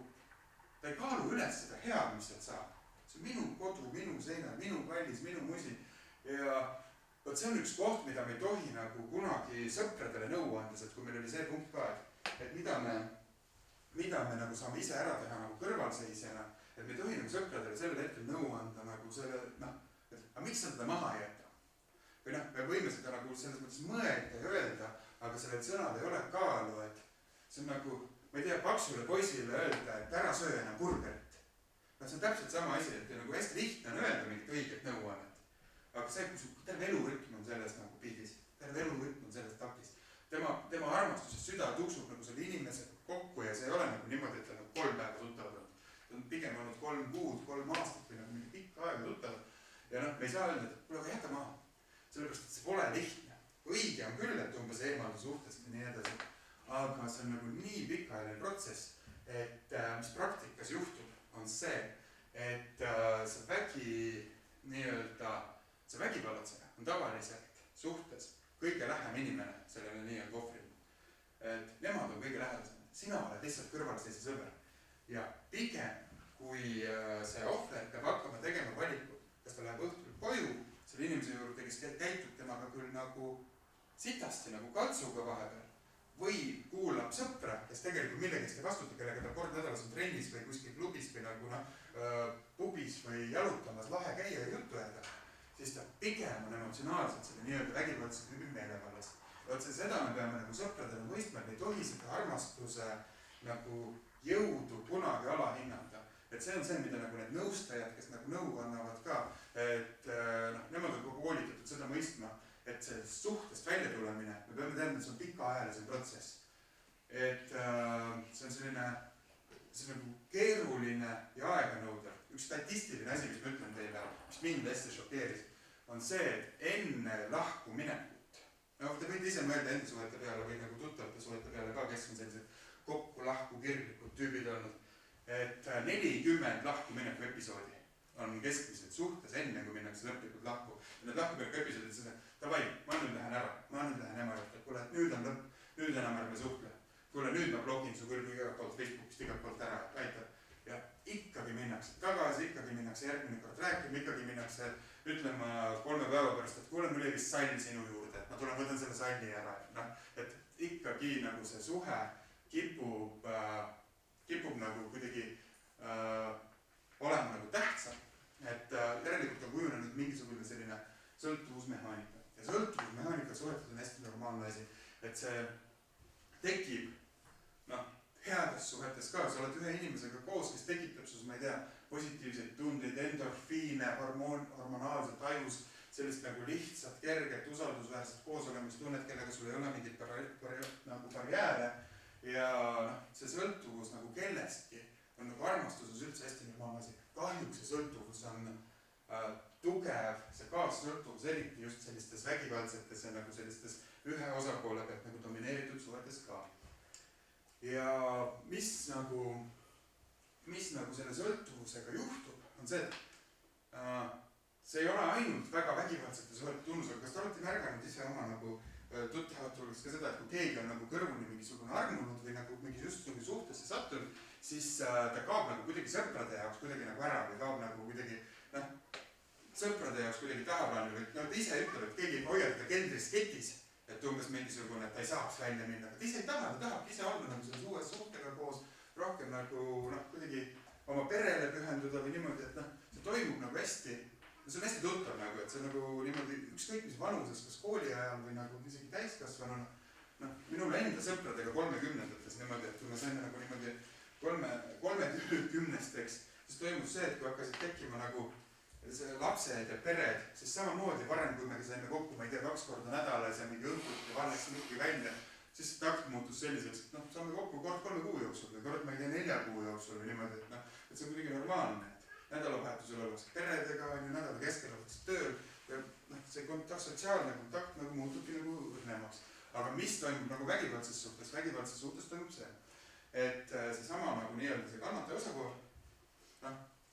ta ei kaalu üles seda head, mis sealt saab. See on minu kodu, minu seina, minu kallis, minu musi ja võt see on üks koht, mida me ei tohi nagu kunagi sõpradele nõu andes, et kui meil oli see punkt ka, et mida me nagu saame ise ära teha nagu kõrvalseisjana, et me ei tohi nagu sõpradele sellel hetkel nõu anda nagu selle, et aga miks sa teda maha ei jäta? Või me võime seda nagu selles mõttes mõelda ja öelda, aga sellel sõnal ei ole kaalu, et see on nagu, ma ei tea, paksule poisile öelda, et ära söö enam burgerit. See on täpselt sama asi, et nagu hästi lihtne on öelda mingit õiget nõuannet. Aga see, kui terve elurütm on selles nagu pildis, terve elurütm on selles takis. Tema armastuses süda tuksub nagu selle inimesega kokku ja see ei ole nagu niimoodi, et ta nagu 3 päeva tuttavad on. Ta on pigem olnud 3 kuud, 3 aastat või nagu mingi pikka aega tuttavad. Ja me ei saa öelda, et kuule, aga jäta maha. Sellepärast, et see pole lihtne. Õige on küll, et umbes eemalda suhtest ja nii edasi. Aga see on nagu nii pikaajaline protsess, et mis praktikas juhtub, on see, et see vägivallatseja on tavaliselt suhtes kõige lähem inimene sellele nii-öelda ohvrile. Et nemad on kõige lähedasemad. Sina oled lihtsalt kõrvalseise sõber. Ja pigem, kui see ohver peab hakkama tegema valikut, kas ta läheb õhtul koju selle inimese juurde, kes käitub temaga küll nagu sitasti, nagu katsuga vahepeal, või kuulab sõpra, kes tegelikult millegist ei vastuta, kellega ta kord nädalas on trennis või kuskil klubis või nagu pubis või jalutamas lahe käia ja juttu öelda, siis ta pigem on emotsionaalselt selle nii-öelda vägivaldse meelevallas. Seda me peame nagu sõpradele mõistma, et me ei tohi seda armastuse nagu jõudu kunagi alahinnata. Et see on see, mida nagu need nõustajad, kes nagu nõu annavad ka, et nemad on kogu koolitatud seda mõistma, et sellest suhtest välja tulemine, me peame teadma, et see on pikaajalise protsess. Et see on selline nagu keeruline ja aeganõudev. Üks statistiline asi, mis ma ütlen teile, mis mind hästi šokeeris, on see, et enne lahku minekut, te võite ise mõelda enda suhete peale või nagu tuttavate suhete peale ka, kes on sellised kokku lahku kirglikud tüübid olnud, et 40 lahku mineku episoodi on keskmiselt suhtes enne, kui minnakse lõplikult lahku. Ja need lahkumineku episoodid seda, davai, ma nüüd lähen ära, ma nüüd lähen ema juurde, kuule, et nüüd on lõpp, nüüd enam ärme suhtle. Kuule, nüüd ma blogin su küll igalt poolt Facebookist igalt poolt ära, aitab. Ja ikkagi minnakse tagasi, ikkagi minnakse järgmine kord rääkima, ikkagi minnakse ütlema 3 päeva pärast, et kuule, mul ei vist sall sinu juurde, et ma tulen võtan selle salli ära. Et ikkagi nagu see suhe kipub nagu kuidagi olema nagu tähtsam, et järelikult on kujunenud mingisugune selline sõltuvusmehaanika. Ja sõltuvusmehaanika suhetud on hästi normaalne asi, et see tekib heades suhetes ka, sa oled ühe inimesega koos, kes tekitab sus, ma ei tea, positiivseid tundeid, endorfiine, hormonaalset ajus, sellist nagu lihtsat, kerget, usaldusväärset koosolemistunnet, kellega sul ei ole mingit barjääre ja see sõltuvus nagu kellestki on nagu armastuses üldse hästi normaalne asi. Kahjuks see sõltuvus on tugev, see kaassõltuvus eriti just sellistes vägivaldsetes ja nagu sellistes ühe osapoole pealt nagu domineeritud suhetes ka. Ja mis nagu selle sõltuvusega juhtub, on see, et see ei ole ainult väga vägivaldsete suhete tunnus, aga kas te olete märganud ise oma nagu tuttavad tuleks ka seda, et kui keegi on nagu kõrvuni mingisugune armunud või nagu mingisugune suhtesse sattunud, siis ta kaob nagu kuidagi sõprade jaoks kuidagi nagu ära või kaob nagu kuidagi, sõprade jaoks kuidagi tahaplaanil või ta ise ütleb, et keegi hoiab ta keldris ketis, et umbes mingisugune, et ta ei saaks välja minna, aga ta ise ei taha, ta tahabki ise olla nagu selles uues suhtega koos rohkem nagu kuidagi oma perele pühenduda või niimoodi, et see toimub nagu hästi. See on hästi tuttav nagu, et see nagu niimoodi ükskõik mis vanuses, kas kooli ajal või nagu isegi täiskasvanuna. Minul enda sõpradega 30-ndates niimoodi, et kui me saime nagu niimoodi 30-steks, siis toimus see, et kui hakkasid tekkima nagu lapsed ja pered, siis samamoodi varem, kui me saime kokku, ma ei tea, 2 korda nädalas ja mingi õhtut ja valles mingi välja, siis takt muutus selliseks, et saame kokku kord 3 kuu jooksul või kord, ma ei tea, 4 kuu jooksul või niimoodi, et see on kuidagi normaalne. Nädalavahetusel ollakse peredega, nädala keskel ollakse tööl ja see sotsiaalne kontakt nagu muutubki nagu õrnemaks. Aga mis toimub nagu vägivaldses suhtes? Vägivaldses suhtes toimub see, et see sama nagu nii-öelda see kannataja osapool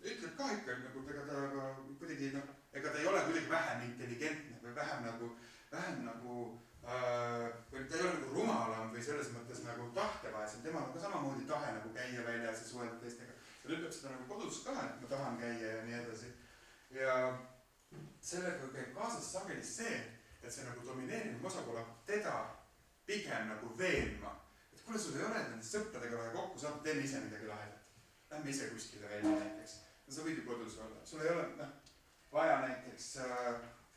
ütleb ka ikka, nagu ega ta kuidagi, ega ta ei ole kuidagi vähem intelligentne või vähem nagu või ta ei ole nagu rumalam või selles mõttes nagu tahtevaesem, temal on ka samamoodi tahe nagu käia väljas ja suhelda teistega. Ta ütleb seda nagu kodus ka, et ma tahan käia ja nii edasi. Ja sellega käib kaasas sageli see, et see nagu domineeriv osapool hakkab teda pigem nagu veenma. Et kuule, sul ei ole nendest sõpradega vaja kokku saada, teeme ise midagi lahedat. Lähme ise kuskile välja näiteks. Sa võid ju kodus olla. Sul ei ole vaja näiteks,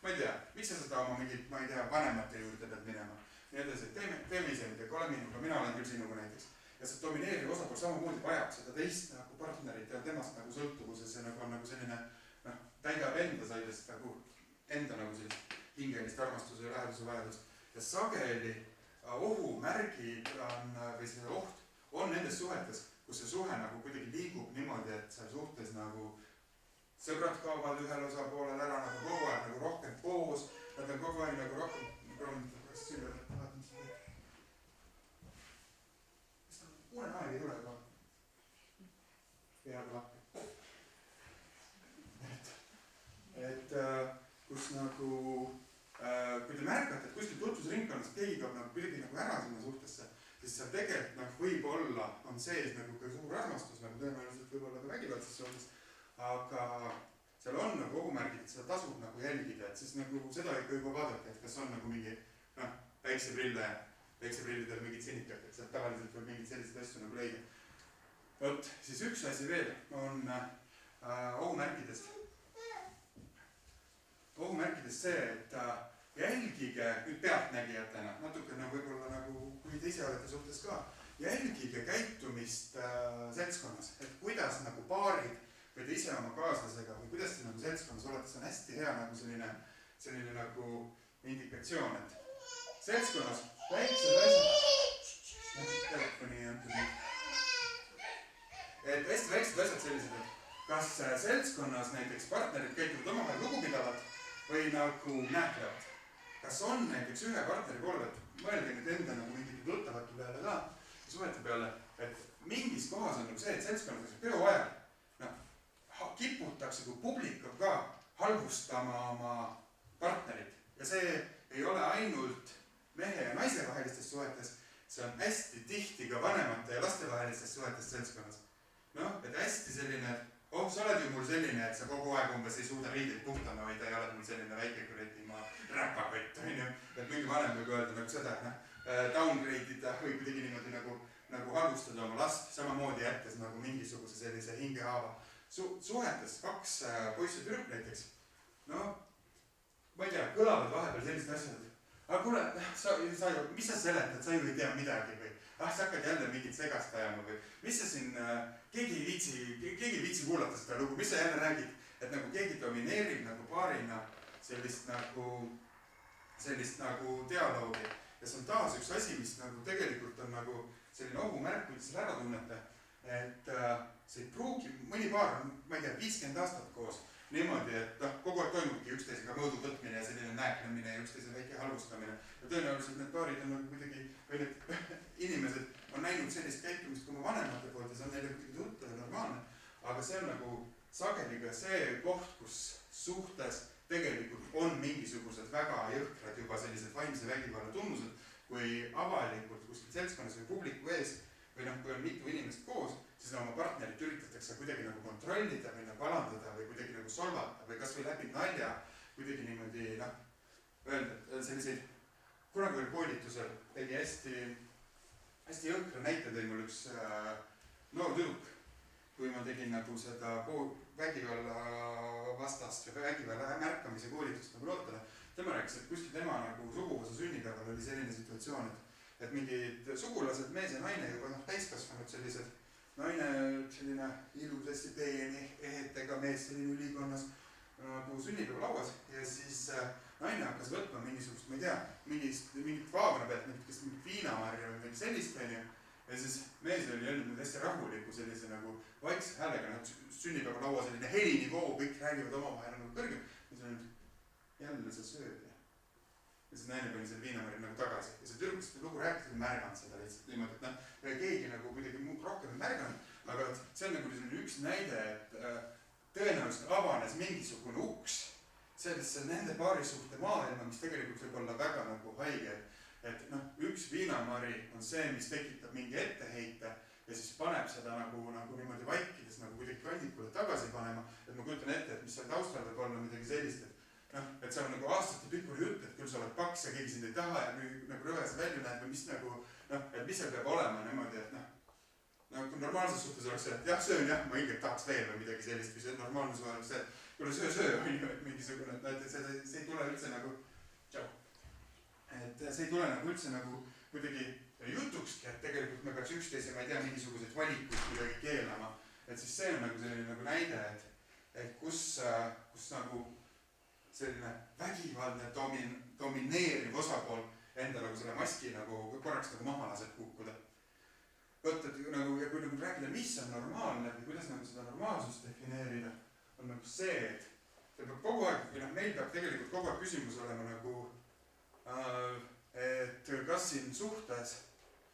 ma ei tea, miks sa seda oma mingit, ma ei tea, vanemate juurde pead minema. Nii edasi, teeme ise midagi, ole minuga, mina olen küll sinuga näiteks. Ja see domineeriv osapool samamoodi vajab seda teist nagu partnerit ja temast nagu sõltuvuses ja nagu on nagu selline, täidab enda saidest nagu enda nagu sellist hingelist armastuse ja läheduse vajadust. Ja sageli ohumärgid on, või see oht on nendes suhetes, kus see suhe nagu kuidagi liigub niimoodi, et seal suhtes nagu sõbrad kaovad ühel osapoolel ära nagu kogu aeg nagu rohkem koos, nad on kogu aeg nagu rohkem unen aeg ei tule ka. Peaaegu lahti. Et kus nagu, kui te märkate, et kuskil tutvusringkonnas keegi kaob nagu kuidagi nagu ära sinna suhtesse, siis seal tegelikult võib-olla on sees nagu ka suur armastus, nagu tõenäoliselt võib-olla ka vägivaldses suhtes, aga seal on nagu ohumärgid, et seda tasub nagu jälgida, et siis nagu seda ikka juba vaadata, et kas on nagu mingi päikseprillidel mingid sinikad, et sealt tavaliselt võib mingid sellised asju nagu leida. Võt, siis üks asi veel on ohumärkidest. Ohumärkidest see, et jälgige nüüd pealtnägijatena, natukene võib-olla nagu, kui te ise olete suhtes ka, jälgige käitumist seltskonnas, et kuidas nagu paarid või te ise oma kaaslasega või kuidas te nagu seltskonnas olete, see on hästi hea nagu selline nagu indikatsioon, et seltskonnas väiksed asjad, telefoni antud nüüd, et hästi väiksed asjad sellised, et kas seltskonnas näiteks partnerid käituvad omavahel lugupidavalt või nagu nähtlevad. Kas on näiteks ühe partneri poole, et mõelge nüüd enda nagu mingite tuttavate peale ka, suhete peale, et mingis kohas on nagu see, et seltskonnas peo ajal kiputakse kui publikum ka halvustama oma partnerit. Ja see ei ole ainult mehe ja naise vahelistes suhetes, see on hästi tihti ka vanemate ja laste vahelistes suhetes seltskonnas. Et hästi selline, et sa oled ju mul selline, et sa kogu aeg umbes ei suuda riidid puhtana hoida ja oled mul selline väike kuretimaa räpakott, et mingi vanem võib öelda nagu seda, et downgrade'ida või kuidagi niimoodi nagu halvustada oma last, samamoodi jättes nagu mingisuguse sellise hingehaava. Suhetes 2 poissi tüdruk näiteks, ma ei tea, kõlavad vahepeal sellised asjad, aga kuule, mis sa seletad, sa ju ei tea midagi või sa hakkad jälle mingit segast ajama või mis sa siin, keegi ei viitsi kuulata seda lugu, mis sa jälle räägid, et nagu keegi domineerib nagu paarina sellist nagu dialoogi ja see on taas üks asi, mis nagu tegelikult on nagu selline ohumärk, kui te selle ära tunnete, et see ei pruugi, mõni paar on, ma ei tea, 50 aastat koos niimoodi, et kogu aeg toimubki üksteisega mõõdu võtmine ja selline nääklemine ja üksteise väike halvustamine. Ja tõenäoliselt need paarid on nagu kuidagi, või need inimesed on näinud sellist käitumist kui oma vanemate poolt ja see on neile kuidagi tuttav ja normaalne. Aga see on nagu sageli ka see koht, kus suhtes tegelikult on mingisugused väga jõhkrad juba sellised vaimse vägivalla tunnused, kui avalikult kuskil seltskonnas või publiku ees või kui on mitu inimest koos, siis oma partnerit üritatakse kuidagi nagu kontrollida või nagu alandada või kuidagi nagu solvata või kas või läbi nalja kuidagi niimoodi öelda selliseid. Kunagi oli koolitusel, tegi hästi jõhkra näite, tõi mul üks noor tüdruk, kui ma tegin nagu seda vägivalla vastast või vägivalla märkamise koolitust nagu noortele. Tema rääkis, et kuskil tema nagu suguvõsa sünnipäeval oli selline situatsioon, et mingid sugulased, mees ja naine juba täiskasvanud sellised, naine selline ilus, hästi peeni, ehetega mees selline ülikonnas nagu sünnipäeva lauas ja siis naine hakkas võtma mingisugust, ma ei tea, mingit vaagna pealt, mingit viinamarja või mingi sellist venju. Ja siis mees oli öelnud hästi rahuliku sellise nagu vaikse häälega, sünnipäeva laua selline helinivoo, kõik räägivad omavahel nagu kõrgem. Ja see on jälle sa sööd. Ja siis naine pani selle viinamarja nagu tagasi. Ja see tüdruk, kes lugu rääkis, oli märganud seda lihtsalt niimoodi, et keegi nagu kuidagi rohkem ei märganud. Aga see on nagu selline üks näide, et tõenäoliselt avanes mingisugune uks sellesse nende paarisuhte maailma, mis tegelikult võib olla väga nagu haige. Et üks viinamari on see, mis tekitab mingi etteheite ja siis paneb seda nagu niimoodi vaikides nagu kuidagi kandikule tagasi panema. Et ma kujutan ette, et mis seal taustal võib olla midagi sellist, et seal on nagu aastate pikkuri jutt, et küll sa oled paks ja keegi sind ei taha ja nagu rõves välja näed või mis nagu, et mis seal peab olema niimoodi, et kui normaalses suhtes oleks see, et jah, söön jah, ma ilgelt tahaks veel või midagi sellist, või see normaalne suhe oleks see, et kuule söö on ju, et mingisugune, et see ei tule üldse nagu, et see ei tule nagu üldse nagu kuidagi jutukski, et tegelikult me peaks üksteise, ma ei tea, mingisuguseid valikuid kuidagi keelama. Et siis see on nagu selline nagu näide, et kus nagu selline vägivaldne domineeriv osapool enda nagu selle maski nagu korraks nagu maha laseb kukkuda. Võt, et nagu, ja kui nagu rääkida, mis on normaalne või kuidas nagu seda normaalsust defineerida, on nagu see, et peab kogu aeg, või meil peab tegelikult kogu aeg küsimus olema nagu, et kas siin suhtes,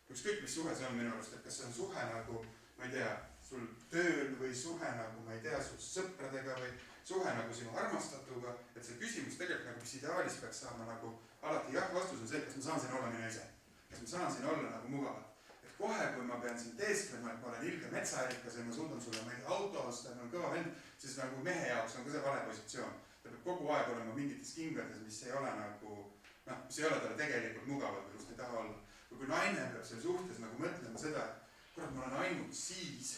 ükskõik mis suhe see on minu arust, et kas see on suhe nagu, ma ei tea, sul tööl või suhe nagu, ma ei tea, sul sõpradega või suhe nagu sinu armastatuga, et see küsimus tegelikult nagu, mis ideaalis peaks saama nagu alati jah, vastus on see, kas ma saan siin olla minu ise, kas ma saan siin olla nagu mugavalt. Kohe, kui ma pean siin teesklema, et ma olen ilge metsaärikas ja ma suudan sulle meid auto osta, ma olen kõva vend, siis nagu mehe jaoks on ka see vale positsioon. Ta peab kogu aeg olema mingites kingades, mis ei ole nagu, mis ei ole talle tegelikult mugavad või kust ei taha olla. Või kui naine peab selle suhtes nagu mõtlema seda, et kurat, ma olen ainult siis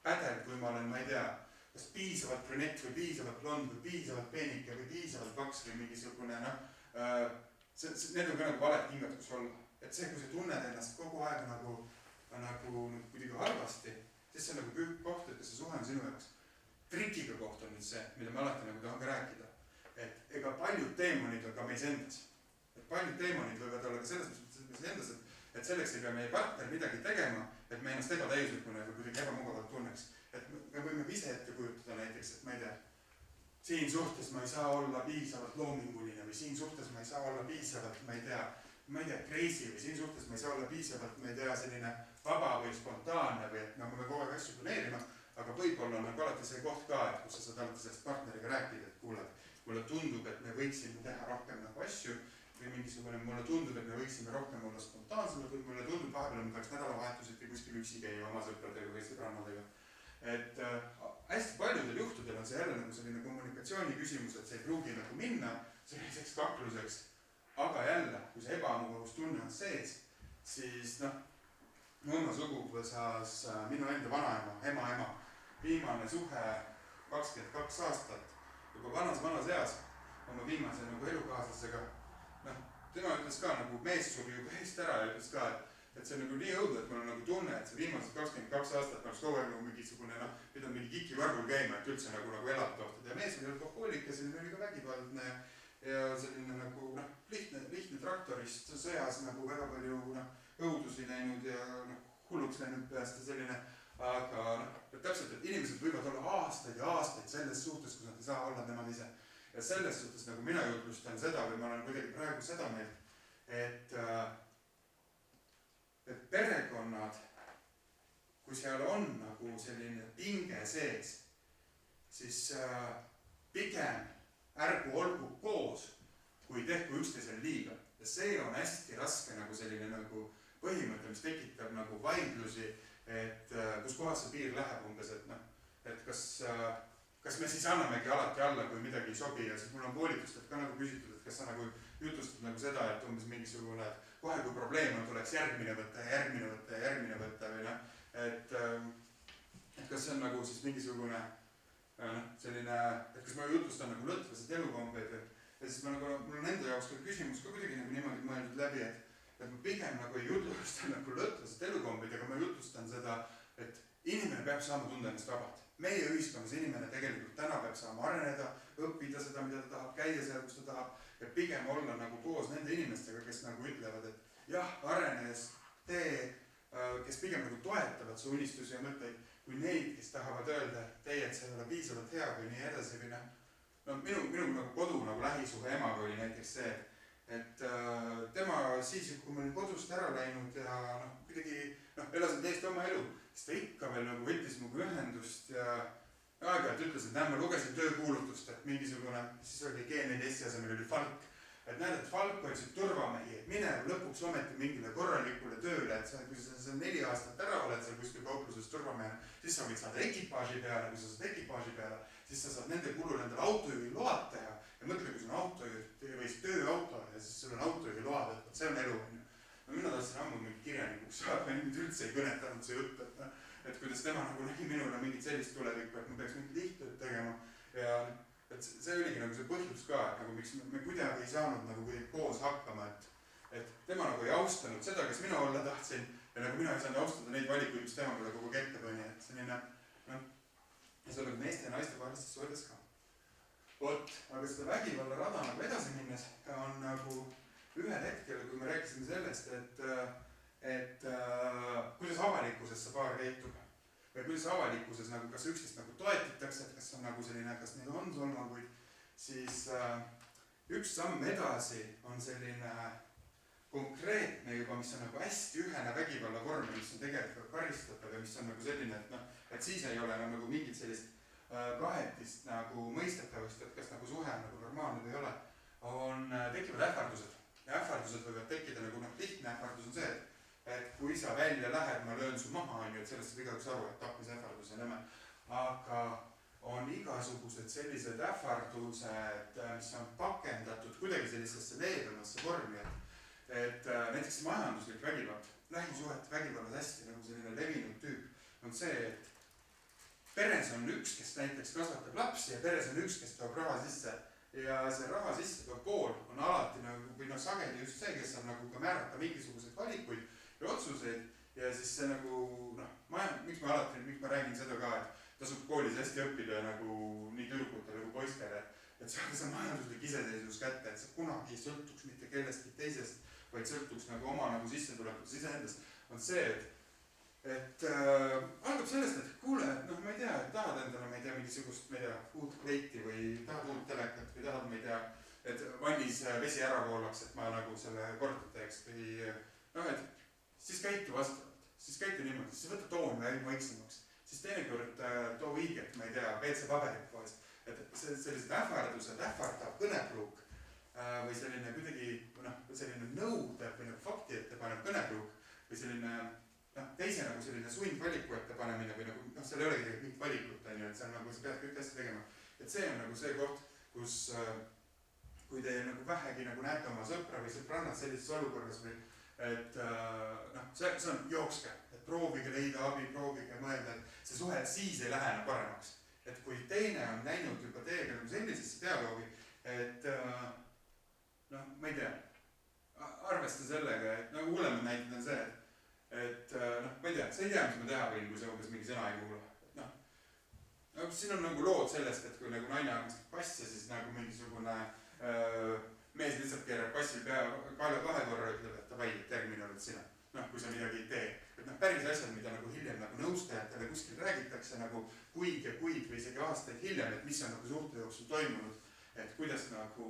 pädev, kui ma olen, ma ei tea, kas piisavalt brünett või piisavalt blond või piisavalt peenike või piisavalt paks või mingisugune, need on ka nagu valed kingad, kus olla. Et see, kui sa tunned ennast kogu aeg nagu kuidagi halvasti, siis see on nagu püük koht, et see suhe on sinu jaoks. Trikiga koht on nüüd see, mida ma alati nagu tahan ka rääkida. Et ega paljud teemonid on ka meis endas. Et paljud teemonid võivad olla ka selles meis endas, et selleks ei pea meie partner midagi tegema, et me ennast ebatäislikuna või kuidagi ebamugavalt tunneks. Et me võime ise ette kujutada näiteks, et ma ei tea, siin suhtes ma ei saa olla piisavalt loominguline või siin suhtes ma ei saa olla piisavalt, ma ei tea, crazy või siin suhtes ma ei saa olla piisavalt, ma ei tea, selline vaba või spontaanne või et nagu me kogu aeg asju planeerima, aga võib-olla on nagu alati see koht ka, et kus sa saad alati sellest partneriga rääkida, et kuule, mulle tundub, et me võiksime teha rohkem nagu asju või mingisugune, mulle tundub, et me võiksime rohkem olla spontaansemad või mulle tundub, vahepeal me peaks nädalavahetusid või kuskil üksi käia oma sõpradega või sõbrannadega. Et hästi paljudel juhtudel on see jälle nagu selline kommunikatsiooni küsimus, et see ei pruugi nagu minna selliseks kakluseks. Aga jälle, kui see ebamugavustunne on sees, siis mu suguvõsas minu enda vanaema, ema, viimane suhe 22 aastat, juba vanas eas, oma viimase nagu elukaaslasega, tema ütles ka nagu mees suri juba eest ära ja ütles ka, et see on nagu nii õudne, et mul on nagu tunne, et see viimased 22 aastat ma oleks kogu aeg nagu mingisugune, pidanud mingi kikivargul käima, et üldse nagu elada tohtida. Ja mees oli alkohoolik ja selline oli ka vägivaldne ja selline nagu lihtne traktorist sõjas nagu väga palju õudusi näinud ja hulluks läinud peast ja selline, aga täpselt, et inimesed võivad olla aastaid ja aastaid selles suhtes, kus nad ei saa olla nemad ise. Ja selles suhtes nagu mina jutlustan seda või ma olen kuidagi praegu seda meelt, et perekonnad, kui seal on nagu selline pinge sees, siis pigem ärgu olgu koos, kui tehku üksteisele liiga. Ja see on hästi raske nagu selline nagu põhimõte, mis tekitab nagu vaidlusi, et kus kohas see piir läheb umbes, et noh, et kas me siis annamegi alati alla, kui midagi ei sobi ja siis mul on koolitustelt ka nagu küsitud, et kas sa nagu jutustad nagu seda, et umbes mingisugune, et kohe kui probleem on, tuleks järgmine võtta või noh, et kas see on nagu siis mingisugune selline, et kas ma jutustan nagu lõtvasid elukombeid ja siis ma nagu, mul on enda jaoks ka küsimus ka kuidagi nagu niimoodi mõeldud läbi, et ma pigem nagu ei jutustan nagu lõtvasid elukombeid, aga ma jutustan seda, et inimene peab saama tunda ennast vabalt. Meie ühiskonnas inimene tegelikult täna peab saama areneda, õppida seda, mida ta tahab, käia seal, kus ta tahab ja pigem olla nagu koos nende inimestega, kes nagu ütlevad, et jah, arenes tee, kes pigem nagu toetavad su unistusi ja mõtteid, kui neid, kes tahavad öelda, et teie, et see ei ole piisavalt hea või nii edasi või noh. No minu nagu kodu nagu lähisuhe emaga oli näiteks see, et tema siis, kui ma olin kodust ära läinud ja noh, kuidagi elasin täiesti oma elu, siis ta ikka veel nagu võttis minuga ühendust ja aeg-ajalt ütles, et ma lugesin töökuulutust, et mingisugune, siis oli G4S asemel oli Falk, et näed, et Falk otsib turvamehi, et mine lõpuks ometi mingile korralikule tööle, et kui sa 4 aastat ära oled seal kuskil kaupluses turvamehena, siis sa võid saada ekipaaži peale, kui sa saad ekipaaži peale, siis sa saad nende kulul endale autojuhi load teha ja mõtle, kui sul on autojuht või siis tööauto ja siis sul on autojuhi load, et see on elu. No mina tahtsin ammu mingi kirjanikuks saada, mind üldse ei kõnetanud see jutt, et kuidas tema nagu nägi minule mingit sellist tulevikku, et ma peaks mingit lihttööd tegema ja et see oligi nagu see põhjus ka, et nagu miks me kuidagi ei saanud nagu kuidagi koos hakkama, et tema nagu ei austanud seda, kes mina olla tahtsin ja nagu mina ei saanud austada neid valikuid, mis tema mulle kogu ette pani, et selline ja see oli meeste ja naiste vahelistes suhetes ka. Vot, aga seda vägivalla rada nagu edasi minnes on nagu ühel hetkel, kui me rääkisime sellest, et kuidas avalikkuses see paar käitub või kuidas avalikkuses nagu, kas üksteist nagu toetitakse, et kas on nagu selline, kas neil on solvanguid, siis üks samm edasi on selline konkreetne juba, mis on nagu hästi ühene vägivalla vorm, mis on tegelikult karistatav ja mis on nagu selline, et noh, et siis ei ole nagu mingit sellist kahetist nagu mõistetavust, et kas nagu suhe on nagu normaalne või ei ole, on tekivad ähvardused. Ja ähvardused võivad tekkida nagu lihtne ähvardus on see, et kui sa välja lähed, ma löön su maha, et sellest saab igaüks aru, et tapmise ähvardus ja nõme. Aga on igasugused sellised ähvardused, mis on pakendatud kuidagi sellisesse leebemasse vormi, et näiteks majanduslik vägivald, lähisuhete vägivallas hästi nagu selline levinud tüüp on see, et peres on üks, kes näiteks kasvatab lapsi ja peres on üks, kes toob raha sisse ja see raha sisse toob pool on alati nagu, või sageli just see, kes saab nagu ka määrata mingisuguseid valikuid ja otsuseid ja siis see nagu, miks ma räägin seda ka, et tasub koolis hästi õppida nagu nii tüdrukutele kui poistele, et saada see majanduslik iseseisvus kätte, et sa kunagi ei sõltuks mitte kellestki teisest, vaid sõltuks nagu oma nagu sissetulekutes iseendast, on see, et algab sellest, et kuule, ma ei tea, et tahad endale, ma ei tea, mingisugust, ma ei tea, uut kleiti või tahad uut telekat või tahad, ma ei tea, et vannis vesi ära voolaks, et ma nagu selle korda teeks või et siis käitu vastavalt, siis käitu niimoodi, siis võta toon vaiksemaks, siis teinekord too õiget, ma ei tea, WC paberit poest, et sellised ähvardused, ähvardav kõnepruuk või selline kuidagi, selline nõudev või fakti ette panev kõnepruuk või selline teise nagu selline sundvaliku ette panemine või nagu, seal ei olegi mingit valikut, et see on nagu, sa pead kõik hästi tegema. Et see on nagu see koht, kus kui te nagu vähegi nagu näete oma sõpra või sõbrannad sellises olukorras või et see on jookske, et proovige leida abi, proovige mõelda, et see suhe siis ei lähe enam paremaks. Et kui teine on näinud juba teiega nagu sellisesse dialoogi, et ma ei tea, arvesta sellega, et nagu hullem näited on see, et ma ei tea, sa ei tea, mis ma teha võin, kui sa umbes mingi sõna ei kuulu. Siin on nagu lood sellest, et kui nagu naine armastab passi, siis nagu mingisugune mees lihtsalt keerab passil kaela 2 korra ütleb, et davai, et järgmine oled sina. Kui sa midagi ei tee. Et päris asjad, mida nagu hiljem nagu nõustajatele kuskil räägitakse nagu kuid ja kuid või isegi aastaid hiljem, et mis on nagu suhte jooksul toimunud, et kuidas nagu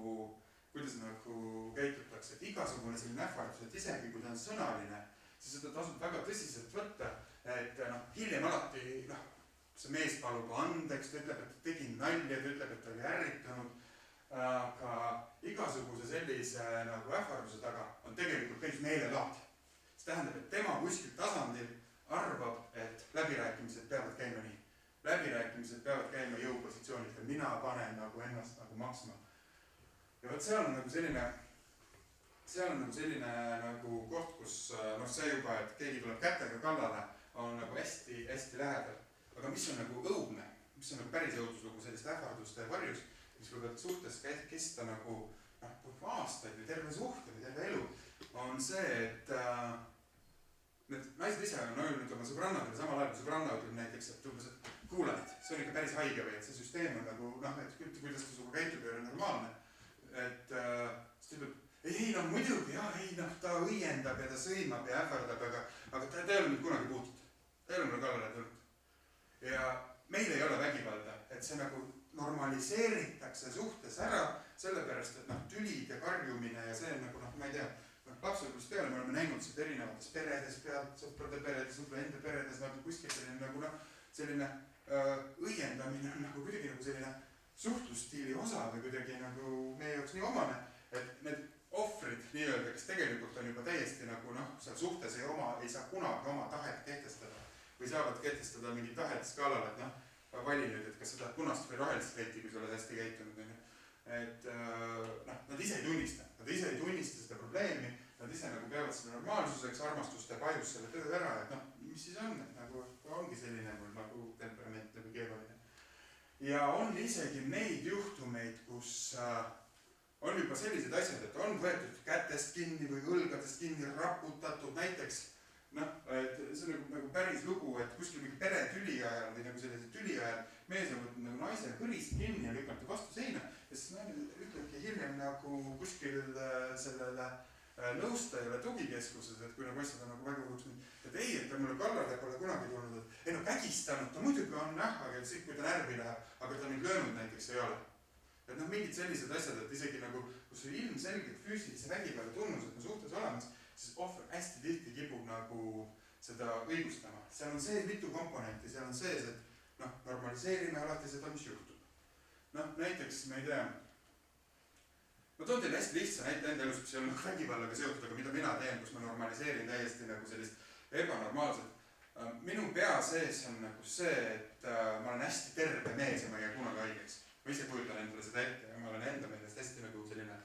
käitutakse. Et igasugune selline ähvardus, et isegi kui ta on sõnaline, siis seda tasub väga tõsiselt võtta, et hiljem alati, see mees palub andeks, ta ütleb, et ta tegi nalja, ta ütleb, et ta oli ärritunud, aga igasuguse sellise nagu ähvarduse taga on tegelikult päris meelelaad. See tähendab, et tema kuskil tasandil arvab, et läbirääkimised peavad käima nii. Läbirääkimised peavad käima jõupositsioonilt ja mina panen nagu ennast nagu maksma. Ja võt seal on nagu selline nagu koht, kus see juba, et keegi tuleb kätega kallale, on nagu hästi, hästi lähedal. Aga mis on nagu õudne, mis on nagu päris õuduslugu sellist ähvarduste varjus, mis võivad suhtes kesta nagu aastaid või terve suhte või terve elu, on see, et need naised ise on öelnud oma sõbrannadele, samal ajal kui sõbranna ütleb näiteks, et umbes, et kuule, et see on ikka päris haige või et see süsteem on nagu, et kuidas ta suga käitub ei ole normaalne. Et siis ta ütleb, ei, muidugi, ta õiendab ja ta sõimab ja ähvardab, aga ta ei ole nüüd kunagi puutud. Ta ei ole mulle kallale tulnud. Ja meil ei ole vägivalda, et see nagu normaliseeritakse suhtes ära, sellepärast, et tülid ja karjumine ja see on nagu, ma ei tea, lapsepõlvest peale me oleme näinud seda erinevates peredes, sõprade peredes, enda peredes, kuskil selline õiendamine on nagu kuidagi nagu selline suhtlusstiili osa või kuidagi nagu meie jaoks nii omane, et need ohvrid nii-öelda, kes tegelikult on juba täiesti nagu seal suhtes ei saa kunagi oma tahet kehtestada või saavad kehtestada mingi tahet skaalal, et vali nüüd, et kas sa tahad punast või rohelist leiti, kui sa oled hästi käitunud. Et nad ise ei tunnista seda probleemi, nad ise nagu peavad seda normaalsuseks, armastuste pajus selle töö ära, et mis siis on, et nagu ongi selline mul nagu temperament nagu keeruline. Ja on isegi neid juhtumeid, kus on juba sellised asjad, et on võetud kätest kinni või õlgadest kinni, raputatud näiteks, et see on nagu päris lugu, et kuskil mingi peretüli ajal või nagu sellise tüli ajal mees on võtnud nagu naise kõrist kinni ja lükanud vastu seina ja siis naine ütlebki hiljem nagu kuskil sellele nõustajale tugikeskuses, et kui nagu asjad on nagu väga hulluks nii, et ei, et ta mulle kallale pole kunagi tulnud, et ei kägistanud, ta muidugi on aga siis kui ta närvi läheb, aga ta mind löönud näiteks ei ole. Et mingid sellised asjad, et isegi nagu, kus on ilmselgelt füüsilise vägivalla tunnused suhtes olemas, siis ohver hästi tihti kipub nagu seda õigustama. Seal on sees mitu komponenti, seal on sees, et normaliseerime alati seda, mis juhtub. Näiteks, ma ei tea, ma toon teile hästi lihtsa näite enda elus, mis ei ole nagu vägivallaga seotud, aga mida mina teen, kus ma normaliseerin täiesti nagu sellist ebanormaalset. Minu pea sees on nagu see, et ma olen hästi terve mees ja ma ei jää kunagi haigeks. Ma ise kujutan endale seda ette ja ma olen enda meelest hästi nagu selline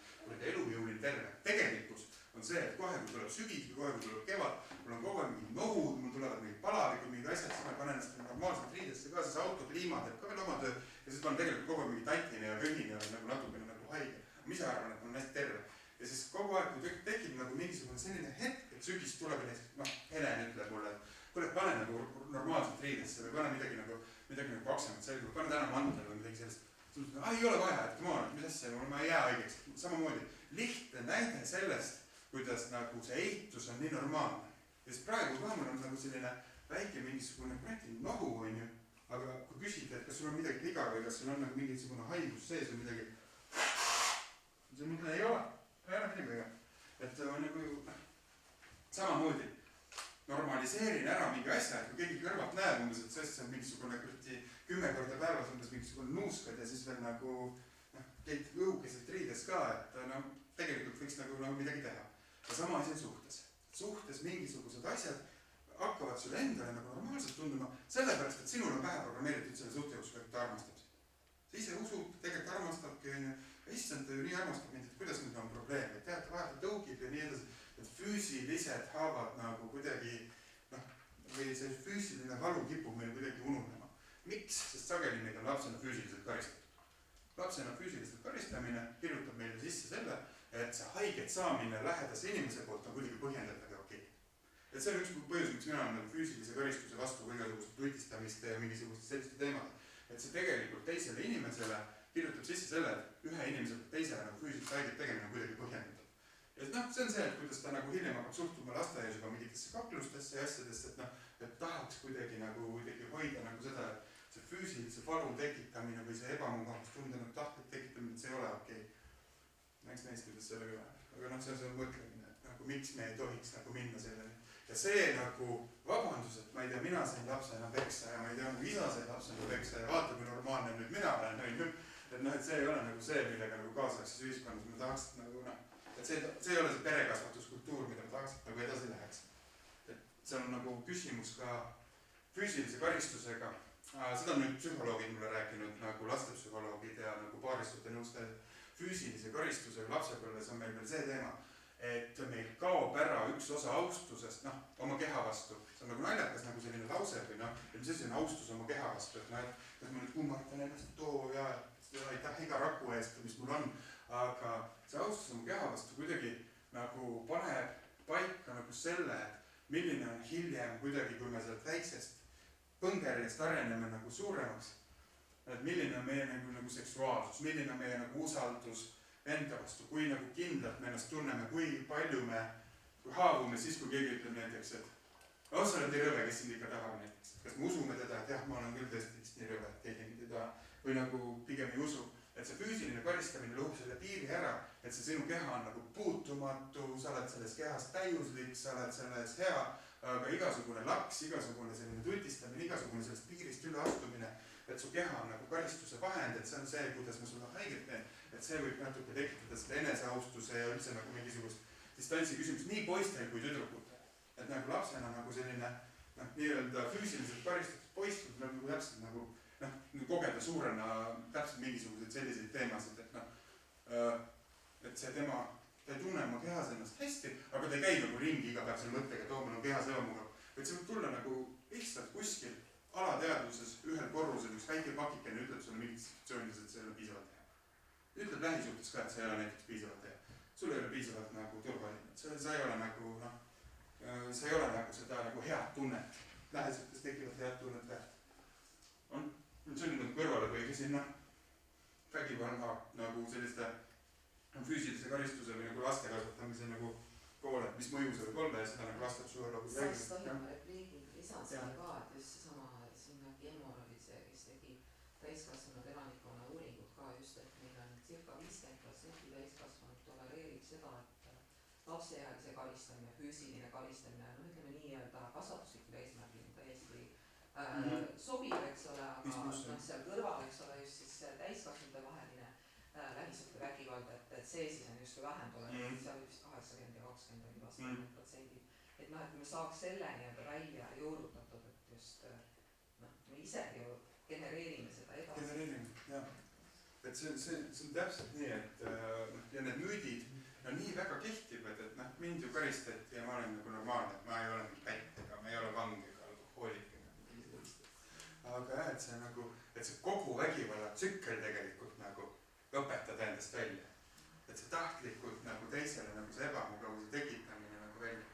elujõuline terve. Tegelikkus on see, et kohe kui tuleb sügis või kohe kui tuleb kevad, mul on kogu aeg mingid nohud, mul tulevad mingid palavikud, mingid asjad, siis ma panen ennast normaalselt riidesse ka, siis autokliima teeb ka veel oma töö ja siis ma olen tegelikult kogu aeg mingi tatine ja köhine ja nagu natukene nagu haige. Ma ise arvan, et ma olen hästi terve. Ja siis kogu aeg, kui tekib nagu mingisugune selline hetk, et sügis tuleb ja näiteks, Helen ütleb mulle, et kuule, pane nagu normaalselt riidesse või pane midagi nagu paksemat selga, pane täna mantel või midagi sellist. Ei ole vaja, et come on, mis asja, ma ei jää haigeks. Samamoodi lihtne näide sellest, kuidas nagu see eitus on nii normaalne. Ja siis praegu ka mul on nagu selline väike mingisugune nohu, aga kui küsida, et kas sul on midagi viga või kas sul on nagu mingisugune haigus sees või midagi, see mõtle ei ole midagi. Et on nagu samamoodi normaliseerin ära mingi asja, et kui keegi kõrvalt näeb umbes, et see on mingisugune 10 korda päevas umbes mingisugune nuuskad ja siis veel nagu keit õukeselt riides ka, et tegelikult võiks nagu midagi teha. Ja sama asi on suhtes. Suhtes mingisugused asjad hakkavad sulle endale nagu normaalselt tunduma, sellepärast, et sinul on pähe programmeeritud selle suhtejõusega, et ta armastab sind. Sa ise usud, tegelikult armastabki, ja issand, ta ju nii armastab mind, et kuidas nüüd on probleem, et tead, vahepeal tõugib ja nii edasi, et füüsilised haavad nagu kuidagi, või see füüsiline valu kipub meil kuidagi ununema. Miks? Sest sageli meid on lapsena füüsiliselt karistatud. Lapsena füüsiliselt karistamine kirjutab meile sisse selle, et see haiget saamine lähedase inimese poolt on kuidagi põhjendatud ja okei. Et see on üks põhjus, miks mina olen füüsilise karistuse vastu või igasugust tutistamist ja mingisugust selliste teemad. Et see tegelikult teisele inimesele kirjutab sisse selle, et ühe inimesele teisele nagu füüsilist haiget tegemine on kuidagi põhjendatud. Ja see on see, et kuidas ta nagu hiljem hakkab suhtuma lasteaias juba mingitesse kaklustesse ja asjadesse, et tahaks kuidagi hoida nagu seda, et see füüsilise valu tekitamine või see ebamugavust tundenud tahtlik tekitamine, et see ei ole okei. Näeks näis, kuidas sellega läheb. Aga see on see mõtlemine, et nagu miks me ei tohiks nagu minna selleni. Ja see nagu vabandus, et ma ei tea, mina sain lapsena peksa ja ma ei tea, mu isa sain lapsena peksa ja vaata, kui normaalne nüüd mina olen. et noh, et see ei ole nagu see, millega nagu kaasaegses ühiskonnas me tahaks nagu noh, et see ei ole see perekasvatuskultuur, mida me tahaks nagu edasi läheks. Et see on nagu küsimus ka füüsilise karistusega. Seda on nüüd psühholoogid mulle rääkinud, nagu lastepsühholoogid ja nagu paaristute nõustajad. Füüsilise karistusega lapsepõlves on meil veel see teema, et meil kaob ära üks osa austusest, noh, oma keha vastu. See on nagu naljakas nagu selline lause või noh, et mis asi on austus oma keha vastu, et noh, et kas ma nüüd kummartan ennast too ja aitäh iga raku eest, mis mul on, aga see austus oma keha vastu kuidagi nagu paneb paika nagu selle, et milline on hiljem kuidagi, kui me sealt väiksest põngerjast areneme nagu suuremaks, et milline on meie nagu seksuaalsus, milline on meie nagu usaldus enda vastu, kui nagu kindlalt me ennast tunneme, kui palju me, kui haavume siis, kui keegi ütleb näiteks, et no sa oled nii rõve, kes sind ikka tahab näiteks. Kas me usume teda, et jah, ma olen küll tõesti vist nii rõve, et keegi mind ei taha, või nagu pigem ei usu, et see füüsiline karistamine lõhub selle piiri ära, et see sinu keha on nagu puutumatu, sa oled selles kehas täiuslik, sa oled selles hea, aga igasugune laks, igasugune selline tutistamine, igasugune sellest piirist üle astumine, et su keha on nagu karistuse vahend, et see on see, kuidas ma sulle haiget teen, et see võib natuke tekitada seda eneseaustuse ja üldse nagu mingisugust distantsi küsimus nii poistel kui tüdrukutel. Et nagu lapsena nagu selline nii-öelda füüsiliselt karistatud poiss nagu täpselt nagu kogeda suurena täpselt mingisuguseid selliseid teemasid, et see tema, ta ei tunne oma kehas ennast hästi, aga ta ei käi nagu ringi iga päev selle mõttega, et mul on kehas ebamugav. Et see võib tulla nagu lihtsalt kuskil alateadvuses ühel korrusel üks väike pakikene ütleb sulle mingit situatsioonis, et see ei ole piisavalt hea. Ütleb lähisuhtes ka, et see ei ole näiteks piisavalt hea. Sul ei ole piisavalt nagu turvaline. Sa ei ole nagu, sa ei ole nagu seda nagu head tunnet. Lähesuhtes tekivad head tunnet väärt. On sündinud kõrvale kõige sinna vägivalla nagu selliste füüsilise karistuse või nagu laste kasvatamise nagu poole, mis mõju see võib olla ja seda nagu lastepsühholoogid räägivad. Saaks tohima repliigi lisan seda ka, et just seesama siin Jemmor oli see, kes tegi täiskasvanud elanikkonna uuringut ka just, et meil on circa 50% täiskasvanud tolereerib seda, et lapseealise karistamine, füüsiline karistamine, ütleme nii-öelda kasvatuslikul eesmärgil täiesti sobib, eks ole, aga seal kõrval, eks ole, just siis täiskasvanute vaheline lähisuhte vägivald, et see siis on just vähem tolereerib, seal vist 80 ja 20 oli vastavalt protsendid. Et kui me saaks selle nii-öelda välja juurutatud, et just me ise ju genereerime seda edasi. Genereerime, jah. Et see on täpselt nii, et ja need müüdid nii väga kehtivad, et mind ju karistati ja ma olen nagu normaalne, et ma ei ole mingi pätt ega ma ei ole vang ega alkohoolik ega midagi sellist. Aga jah, et see kogu vägivalla tsükkel tegelikult nagu õpetada endast välja. Et see tahtlikult nagu teisele nagu see ebamugavuse tekitamine nagu välja.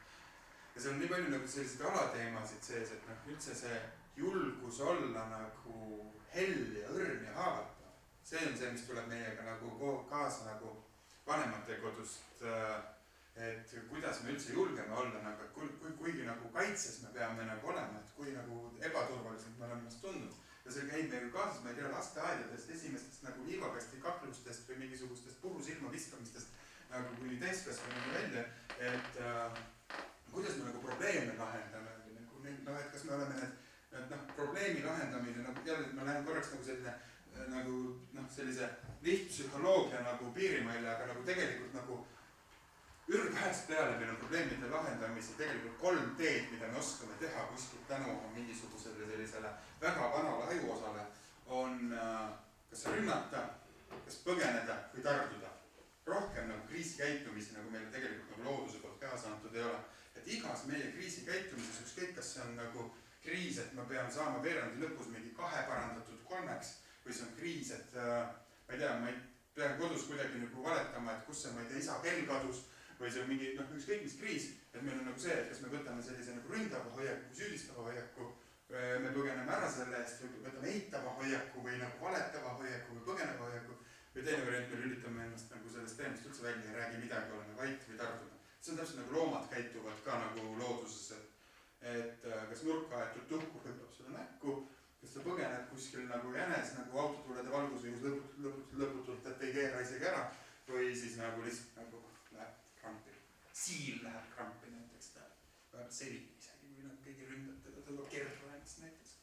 Ja see on nii palju nagu selliseid alateemasid sees, et üldse see julgus olla nagu hell ja õrn ja haavatav. See on see, mis tuleb meiega nagu kaasa nagu vanemate kodust, et kuidas me üldse julgeme olla, nagu, et kuigi nagu kaitses me peame nagu olema, et kui nagu ebaturvaliselt me oleme ennast tundnud. Ja see käib meil kaasas, ma ei tea, lasteaedadest, esimestest nagu liivakasti kaklustest või mingisugustest purusilma viskamistest nagu kuni täiskasvanud välja, et kuidas me nagu probleeme lahendame, et kas me oleme need probleemi lahendamine, nagu jälle ma lähen korraks nagu selline sellise lihtpsühholoogia nagu piirimälja, aga nagu tegelikult nagu ürgvähest peale meil on probleemide lahendamisi tegelikult 3 teed, mida me oskame teha kuskilt tänu mingisugusele sellisele väga vanale ajuosale, on kas rünnata, kas põgeneda või tarduda. Rohkem nagu kriisikäitumisi, nagu meile tegelikult nagu looduse poolt kaasa antud ei ole. Et igas meie kriisikäitumises, ükskõik kas see on nagu kriis, et ma pean saama veerandi lõpus mingi 2 parandatud 3, või see on kriis, et ma ei tea, ma ei pean kodus kuidagi nagu valetama, et kus see, ma ei tea, isa kell kadus, või see on mingi, ükskõik mis kriis, et meil on nagu see, et kas me võtame sellise nagu ründava hoiaku, süüdistava hoiaku, me põgeneme ära selle eest, või võtame eitava hoiaku või nagu valetava hoiaku või põgeneva hoiaku, või teine variant, me lülitame ennast nagu sellest teemast üldse välja ja räägi midagi, oleme vait või tardume. See on täpselt nagu loomad käituvad ka nagu looduses, et kas nurka aetud tuhku hüppab sulle näkku, kas ta põgeneb kuskil nagu jänes nagu autotulede valgusvõimus lõputult, et ei keera isegi ära, või siis nagu lihtsalt nagu läheb krampi. Siil läheb krampi näiteks, ta selline isegi, kui nagu keegi ründab teda, tõmbab kerra ennast näiteks.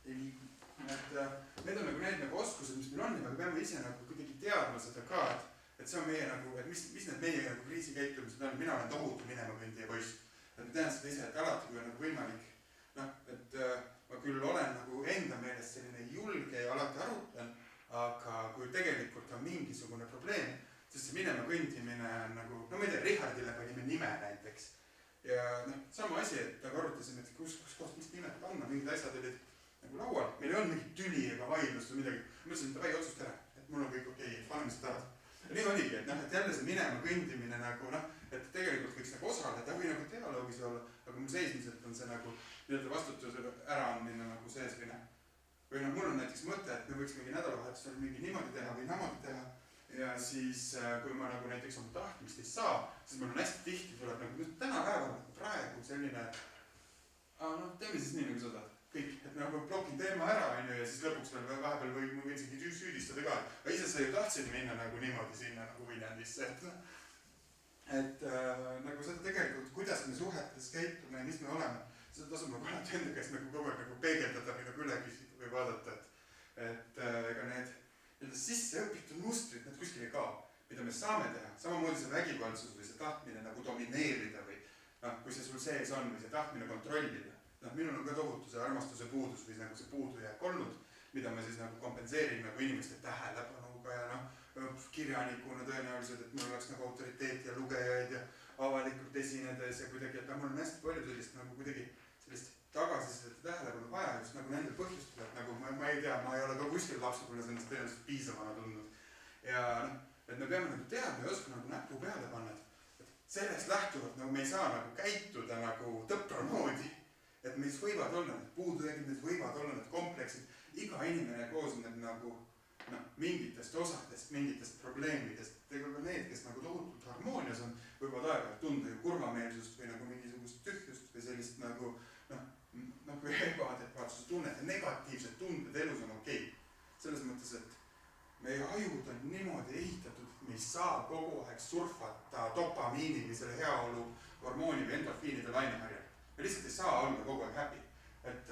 Ei liigu. Et need on nagu need nagu oskused, mis meil on ja me peame ise nagu kuidagi teadma seda ka, et see on meie nagu, et mis need meie nagu kriisikäitumised on, mina olen tohutu minema kõndija poiss. Et ma tean seda ise, et alati kui on nagu võimalik, et ma küll olen nagu enda meelest selline julge ja alati arutan, aga kui tegelikult on mingisugune probleem, siis see minema kõndimine on nagu, ma ei tea, Richardile panime nime näiteks. Ja sama asi, et nagu arutasime, et kus koht mis nimed panna, mingid asjad olid nagu laual. Meil ei olnud mingit tüli ega vaidlust või midagi. Ma ütlesin, et davai otsusta ära, et mul on kõik okei, paneme seda tahad. Ja nii oligi, et jälle see minema kõndimine nagu, et tegelikult võiks nagu osaleda või nagu dialoogis olla, aga mul seismiselt on see nagu vastutuse äraandmine nagu sees või mul on näiteks mõte, et me võiks mingi nädalavahetusel mingi niimoodi teha või namoodi teha ja siis kui ma nagu näiteks oma tahtmist ei saa, siis mul on hästi tihti tuleb nagu tänapäeval praegu selline, teeme siis nii nagu seda kõik, et nagu blokin teema ära ja siis lõpuks veel vahepeal võin isegi süüdistada ka, aga ise sa ju tahtsid minna nagu niimoodi sinna nagu Viljandisse, et nagu seda tegelikult, kuidas me suhetes käitume ja mis me oleme, seda tasub nagu alati enda käest nagu kogu aeg nagu peegeldada või nagu üle küsida või vaadata, et ega need sisseõpitud mustrid, need kuskil ei kao, mida me saame teha, samamoodi see vägivaldsus või see tahtmine nagu domineerida või kui see sul sees on või see tahtmine kontrollida. Minul on ka tohutu see armastuse puudus või nagu see puudujääk olnud, mida ma siis nagu kompenseerin nagu inimeste tähelepanuga ja kirjanikuna tõenäoliselt, et mul oleks nagu autoriteet ja lugejaid ja avalikult esinedes ja kuidagi, et mul on hästi palju sellist nagu kuidagi sellist tagasisidet ja tähelepanu vaja just nagu nendel põhjustel, et nagu ma ei tea, ma ei ole ka kuskil lapsepõlves ennast tõenäoliselt piisavana tundnud. Ja et me peame nagu teadma ja oskama nagu näpu peale panna, et sellest lähtuvalt nagu me ei saa nagu käituda nagu tõpra moodi. Et meis võivad olla need puudujäägid, meis võivad olla need kompleksid. Iga inimene koosneb nagu mingitest osadest, mingitest probleemidest. Tegelikult need, kes nagu tohutult harmoonias on, võivad aeg-ajalt tunda ju kurvameelsust või nagu mingisugust tühjust või sellist nagu ebaadekvaatsuse tunnet ja negatiivsed tunded elus on okei. Selles mõttes, et meie ajud on niimoodi ehitatud, et me ei saa kogu aeg surfata dopamiini või selle heaolu hormooni või endorfiinide laineharjal. Me lihtsalt ei saa olla kogu aeg happy. Et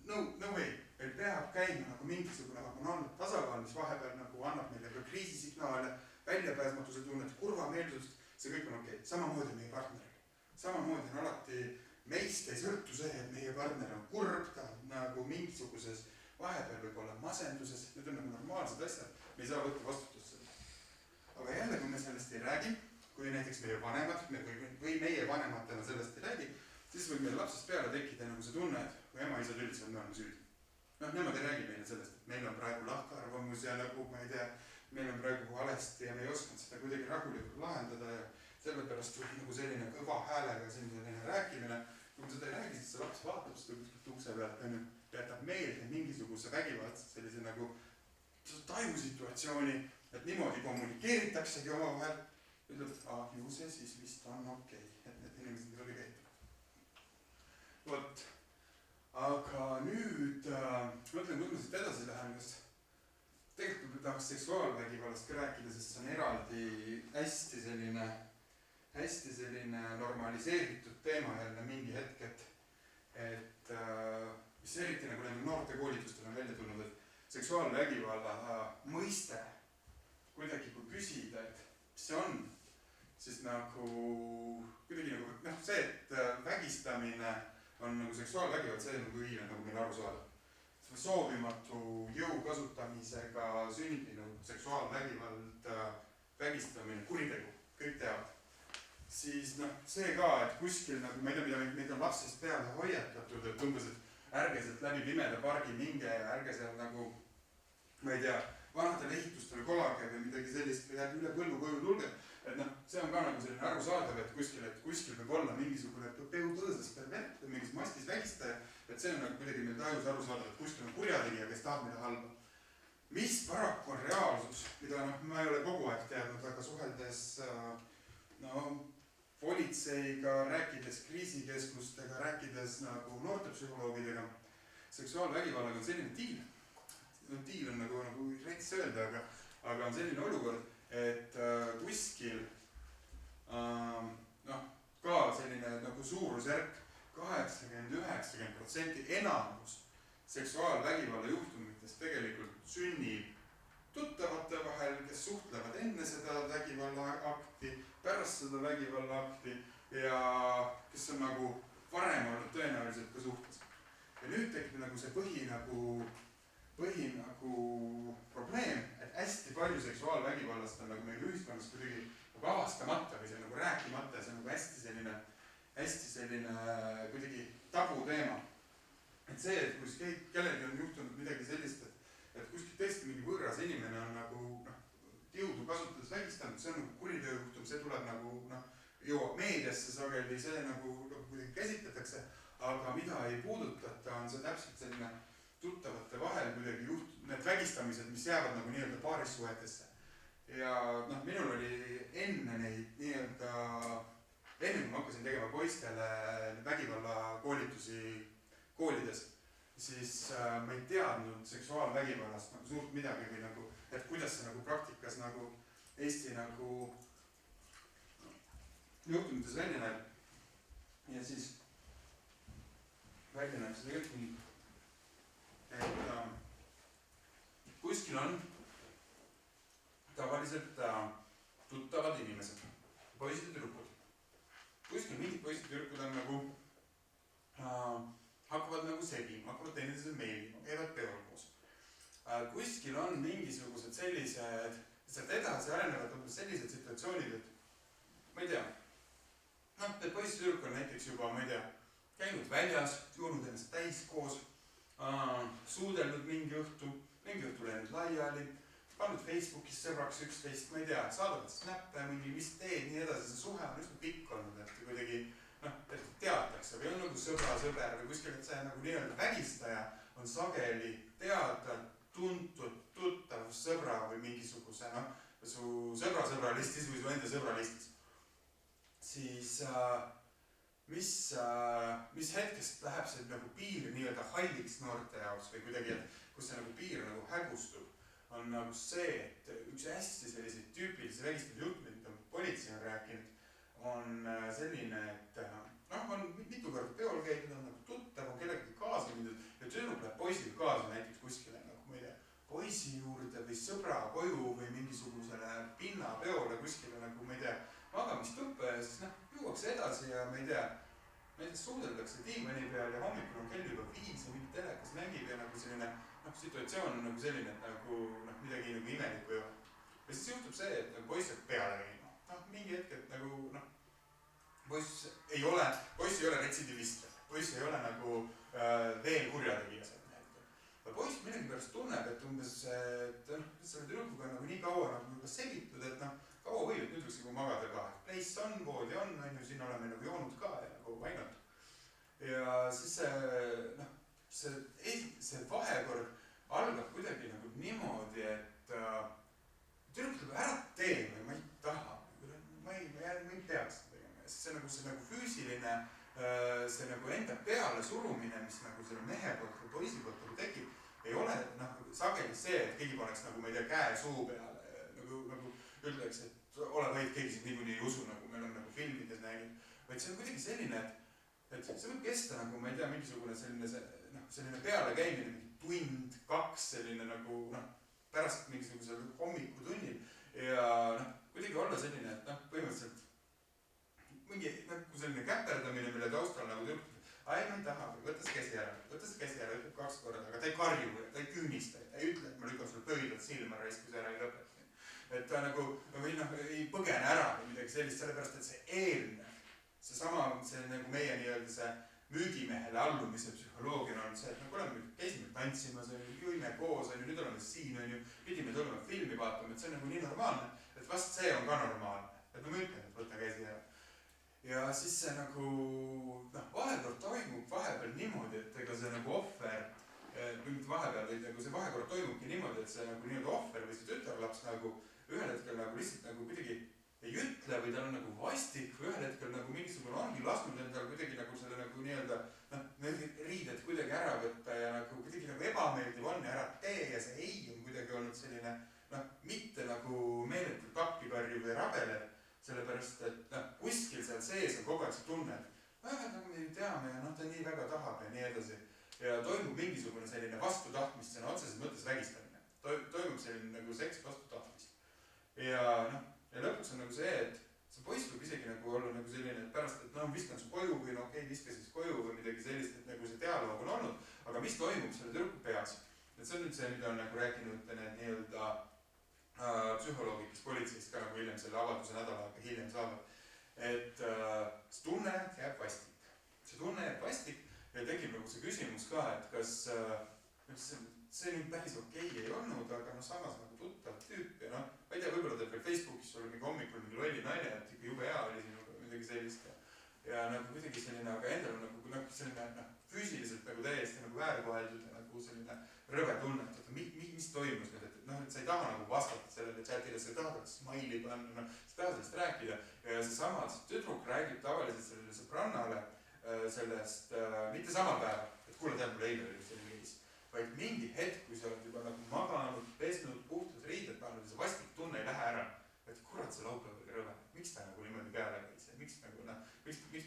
no way, meil peab käima nagu mingisugune hormonaalne tasakaal, mis vahepeal nagu annab meile ka kriisisignaale, väljapääsmatuse tunnet, kurvameelsust, see kõik on okei. Samamoodi meie partneril. Samamoodi on alati meist ei sõltu see, et meie partner on kurb, ta on nagu mingisuguses vahepeal võib olla masenduses, need on nagu normaalsed asjad, me ei saa võtta vastutust selle. Aga jälle, kui me sellest ei räägi, kui näiteks meie vanemad või meie vanematena sellest ei räägi, siis võib meil lapsest peale tekkida nagu see tunne, et kui ema isad üldiselt me oleme süüdi. Nemad ei räägi meile sellest, et meil on praegu lahkarvamus ja nagu, ma ei tea, meil on praegu valesti ja me ei osanud seda kuidagi rahulikult lahendada ja sellepärast või nagu selline kõva häälega selline rääkimine. Kui me seda ei räägi, siis see laps vaatab seda kuskilt ukse pealt, jätab meelde mingisuguse vägivaldse sellise nagu tajusituatsiooni, et niimoodi kommunikeeritaksegi omavahel. Ütleb, et ju see siis vist on okei, et need inimesed niimoodi käituvad. Vot, aga nüüd mõtlen, kuidas ma siit edasi lähen, kas tegelikult me tahaks seksuaalvägivallast ka rääkida, sest see on eraldi hästi selline normaliseeritud teema jälle mingi hetk, et mis eriti nagu nende noorte koolitustel on välja tulnud, et seksuaalvägivalla mõiste kuidagi kui küsida, et mis see on, siis nagu kuidagi nagu see, et vägistamine on nagu seksuaalvägivald, see on nagu õige nagu meil aru saada. Soovimatu jõu kasutamisega sündinud seksuaalvägivald, vägistamine, kuritegu, kõik teavad. Siis see ka, et kuskil nagu, ma ei tea, mida meid on lapsest peale hoiatatud, et umbes, et ärge sealt läbi pimeda pargi minge ja ärge seal nagu, ma ei tea, vanadele ehitustele kolage või midagi sellist või üle põllu koju tulge. Et see on ka nagu selline arusaadav, et kuskil võib olla mingisugune peutõõsas pervert või mingis mastis vägistaja, et see on nagu kuidagi meil tajus arusaadav, et kuskil on kurjategija, kes tahab mida halba. Mis paraku on reaalsus, mida ma ei ole kogu aeg teadnud, aga suheldes politseiga, rääkides kriisikeskustega, rääkides nagu noortepsühholoogidega, seksuaalvägivallaga on selline diil. Diil on nagu rets öelda, aga on selline olukord, et kuskil ka selline nagu suurusjärk 80-90% enamus seksuaalvägivalla juhtumitest tegelikult sünnib tuttavate vahel, kes suhtlevad enne seda vägivallaakti, pärast seda vägivallaakti ja kes on nagu varem olnud tõenäoliselt ka suhtes. Ja nüüd tekib nagu see põhi probleem, et hästi palju seksuaalvägivallast on nagu meil ühiskonnas kuidagi nagu avastamata või see on nagu rääkimata ja see on nagu hästi selline kuidagi tabu teema. Et see, et kui kellelgi on juhtunud midagi sellist, et kuskil tõesti mingi võõras inimene on nagu jõudu kasutades vägistanud, see on nagu kuritööjuhtum, see tuleb nagu jõuab meediasse sageli, see nagu kuidagi käsitletakse, aga mida ei puudutata, on see täpselt selline tuttavate vahel kuidagi need vägistamised, mis jäävad nagu nii-öelda paarissuhetesse. Ja minul oli enne neid nii-öelda, enne kui ma hakkasin tegema poistele vägivallakoolitusi koolides, siis ma ei teadnud seksuaalvägivallast nagu suurt midagi või nagu, et kuidas see nagu praktikas nagu Eesti nagu juhtumites välja näeb. Ja siis välja näeb seda kõik nii, et kuskil on tavaliselt tuttavad inimesed, poisid ja tüdrukud. Kuskil mingid poisid ja tüdrukud on nagu hakkavad nagu segima, hakkavad teineteisele meeldima, käivad peol koos. Kuskil on mingisugused sellised, sealt edasi arenevad sellised situatsioonid, et ma ei tea, et poiss ja tüdruk on näiteks juba, ma ei tea, käinud väljas, joonud ennast täis koos, suudelnud mingi õhtu läinud laiali, pannud Facebookis sõbraks üksteist, ma ei tea, saadavad snappe, mingi mis teed, nii edasi, see suhe on üsna pikk olnud, et kuidagi et teatakse või on nagu sõber või kuskil, et see nagu nii-öelda vägistaja on sageli teada, tuntud, tuttav, sõbra või mingisuguse, su sõbra-sõbralistis või su enda sõbralistis. Siis mis hetkest läheb see nagu piir nii-öelda halliks noorte jaoks või kuidagi, et kus see nagu piir nagu hägustub, on nagu see, et üks hästi selliseid tüüpilisi vägistamise juhtumeid, mida politsei on rääkinud, on selline, et on mitu korda peol käidud, on nagu tuttav, on kellegagi kaasa mindud ja tüdruk läheb poisiga kaasa näiteks kuskile nagu, ma ei tea, poisi juurde või sõbra koju või mingisugusele pinnapeole kuskile nagu, ma ei tea, magamistuppa ja siis juuakse edasi ja ma ei tea, näiteks suudeldakse diivani peal ja hommikul on kell juba 5 ja mingi telekas mängib ja nagu selline situatsioon on nagu selline, et nagu midagi nagu imelikku ei ole. Ja siis juhtub see, et nagu poiss saab peale käima. Mingi hetk, et nagu poiss ei ole retsidivist, poiss ei ole nagu veel kurjategija seal hetkel. Poiss millegipärast tunneb, et umbes, et selle tüdrukuga on nagu nii kaua nagu juba segitud, et kaua võib, et nüüd võiks nagu magada ka. Place on, voodi on, siin oleme nagu joonud ka ja nagu vainat. Ja siis see vahekord algab kuidagi nagu niimoodi, et tüdruk tuleb ära tee või ma ei taha. Ma ei peaks seda tegema. See nagu füüsiline, see nagu enda peale surumine, mis nagu selle mehe poolt või poisi poolt nagu tekib, ei ole sageli see, et keegi paneks nagu, ma ei tea, käe suu peale, nagu ütleks, et ole vaid, keegi siin niikuinii ei usu, nagu meil on nagu filmides näinud, vaid see on kuidagi selline, et see võib kesta nagu, ma ei tea, mingisugune selline peale käimine, tund, 2, selline nagu pärast mingisugusel hommikutunnil ja kuidagi olla selline, et põhimõtteliselt mingi selline käperdamine, mille taustal nagu tüdruk, ma ei taha, võtta see käsi ära, ütleb 2 korda, aga ta ei karju, ta ei küünista, ta ei ütle, et ma lükan sulle pöidlalt silma raisku, see ära ei lõpeta. Et ta nagu ei põgene ära või midagi sellist, sellepärast, et see eelne, see nagu meie nii-öelda see müügimehele allumise psühholoogiana on see, et oleme käisime tantsimas, jõime koos, nüüd oleme siin, pidime tulema filmi vaatama, et see on nagu nii normaalne, et vast see on ka normaalne, et ma ütlen, et võtta käsi ära. Ja siis see nagu, vahekord toimub vahepeal niimoodi, et ega see nagu ohver, see vahekord toimubki niimoodi, et see nagu nii-öelda ohver või see tütarlaps nagu ühel hetkel nagu lihtsalt nagu kuidagi ei ütle või tal on nagu vastik või ühel hetkel nagu mingisugune ongi lasknud endal kuidagi nagu selle nagu nii-öelda riided kuidagi ära võtta ja nagu kuidagi nagu ebameeldiv on ja ära tee ja see ei on kuidagi olnud selline mitte nagu meeletult appikarju või rabelev, sellepärast et kuskil seal sees on kogu aeg see tunne, et nagu me teame ja ta nii väga tahab ja nii edasi ja toimub mingisugune selline vastutahtmist, see on otseses mõttes vägistamine. Toimub selline nagu et see on nüüd see, mida on nagu rääkinud need nii-öelda psühholoogid, kes politseist ka nagu hiljem selle avalduse nädala aega hiljem saavad, et see tunne jääb vastik. See tunne jääb vastik ja tekib nagu see küsimus ka, et kas see nüüd päris okei ei olnud, aga samas nagu tuttav tüüp ja ma ei tea, võib-olla teeb veel Facebookis oli mingi hommikul mingi lolli nalja, et ikka jube hea oli sinuga midagi sellist ja nagu kuidagi selline, aga endal on nagu selline füüsiliselt nagu täiesti nagu väärkoheldud ja nagu selline rõve tunne, et mis toimus nüüd, et sa ei taha nagu vastata sellele chatile, sa ei taha smile'i panna, sa ei taha sellest rääkida ja seesama tüdruk räägib tavaliselt sellele sõbrannale sellest, mitte samal päeval, et kuule tead, mul eile oli selline viis, vaid mingi hetk, kui sa oled juba nagu maganud, pesnud, puhtad riided pannud ja see vastik tunne ei lähe ära, et kurat see laupäev oli rõve, miks ta nagu niimoodi peale käis ja miks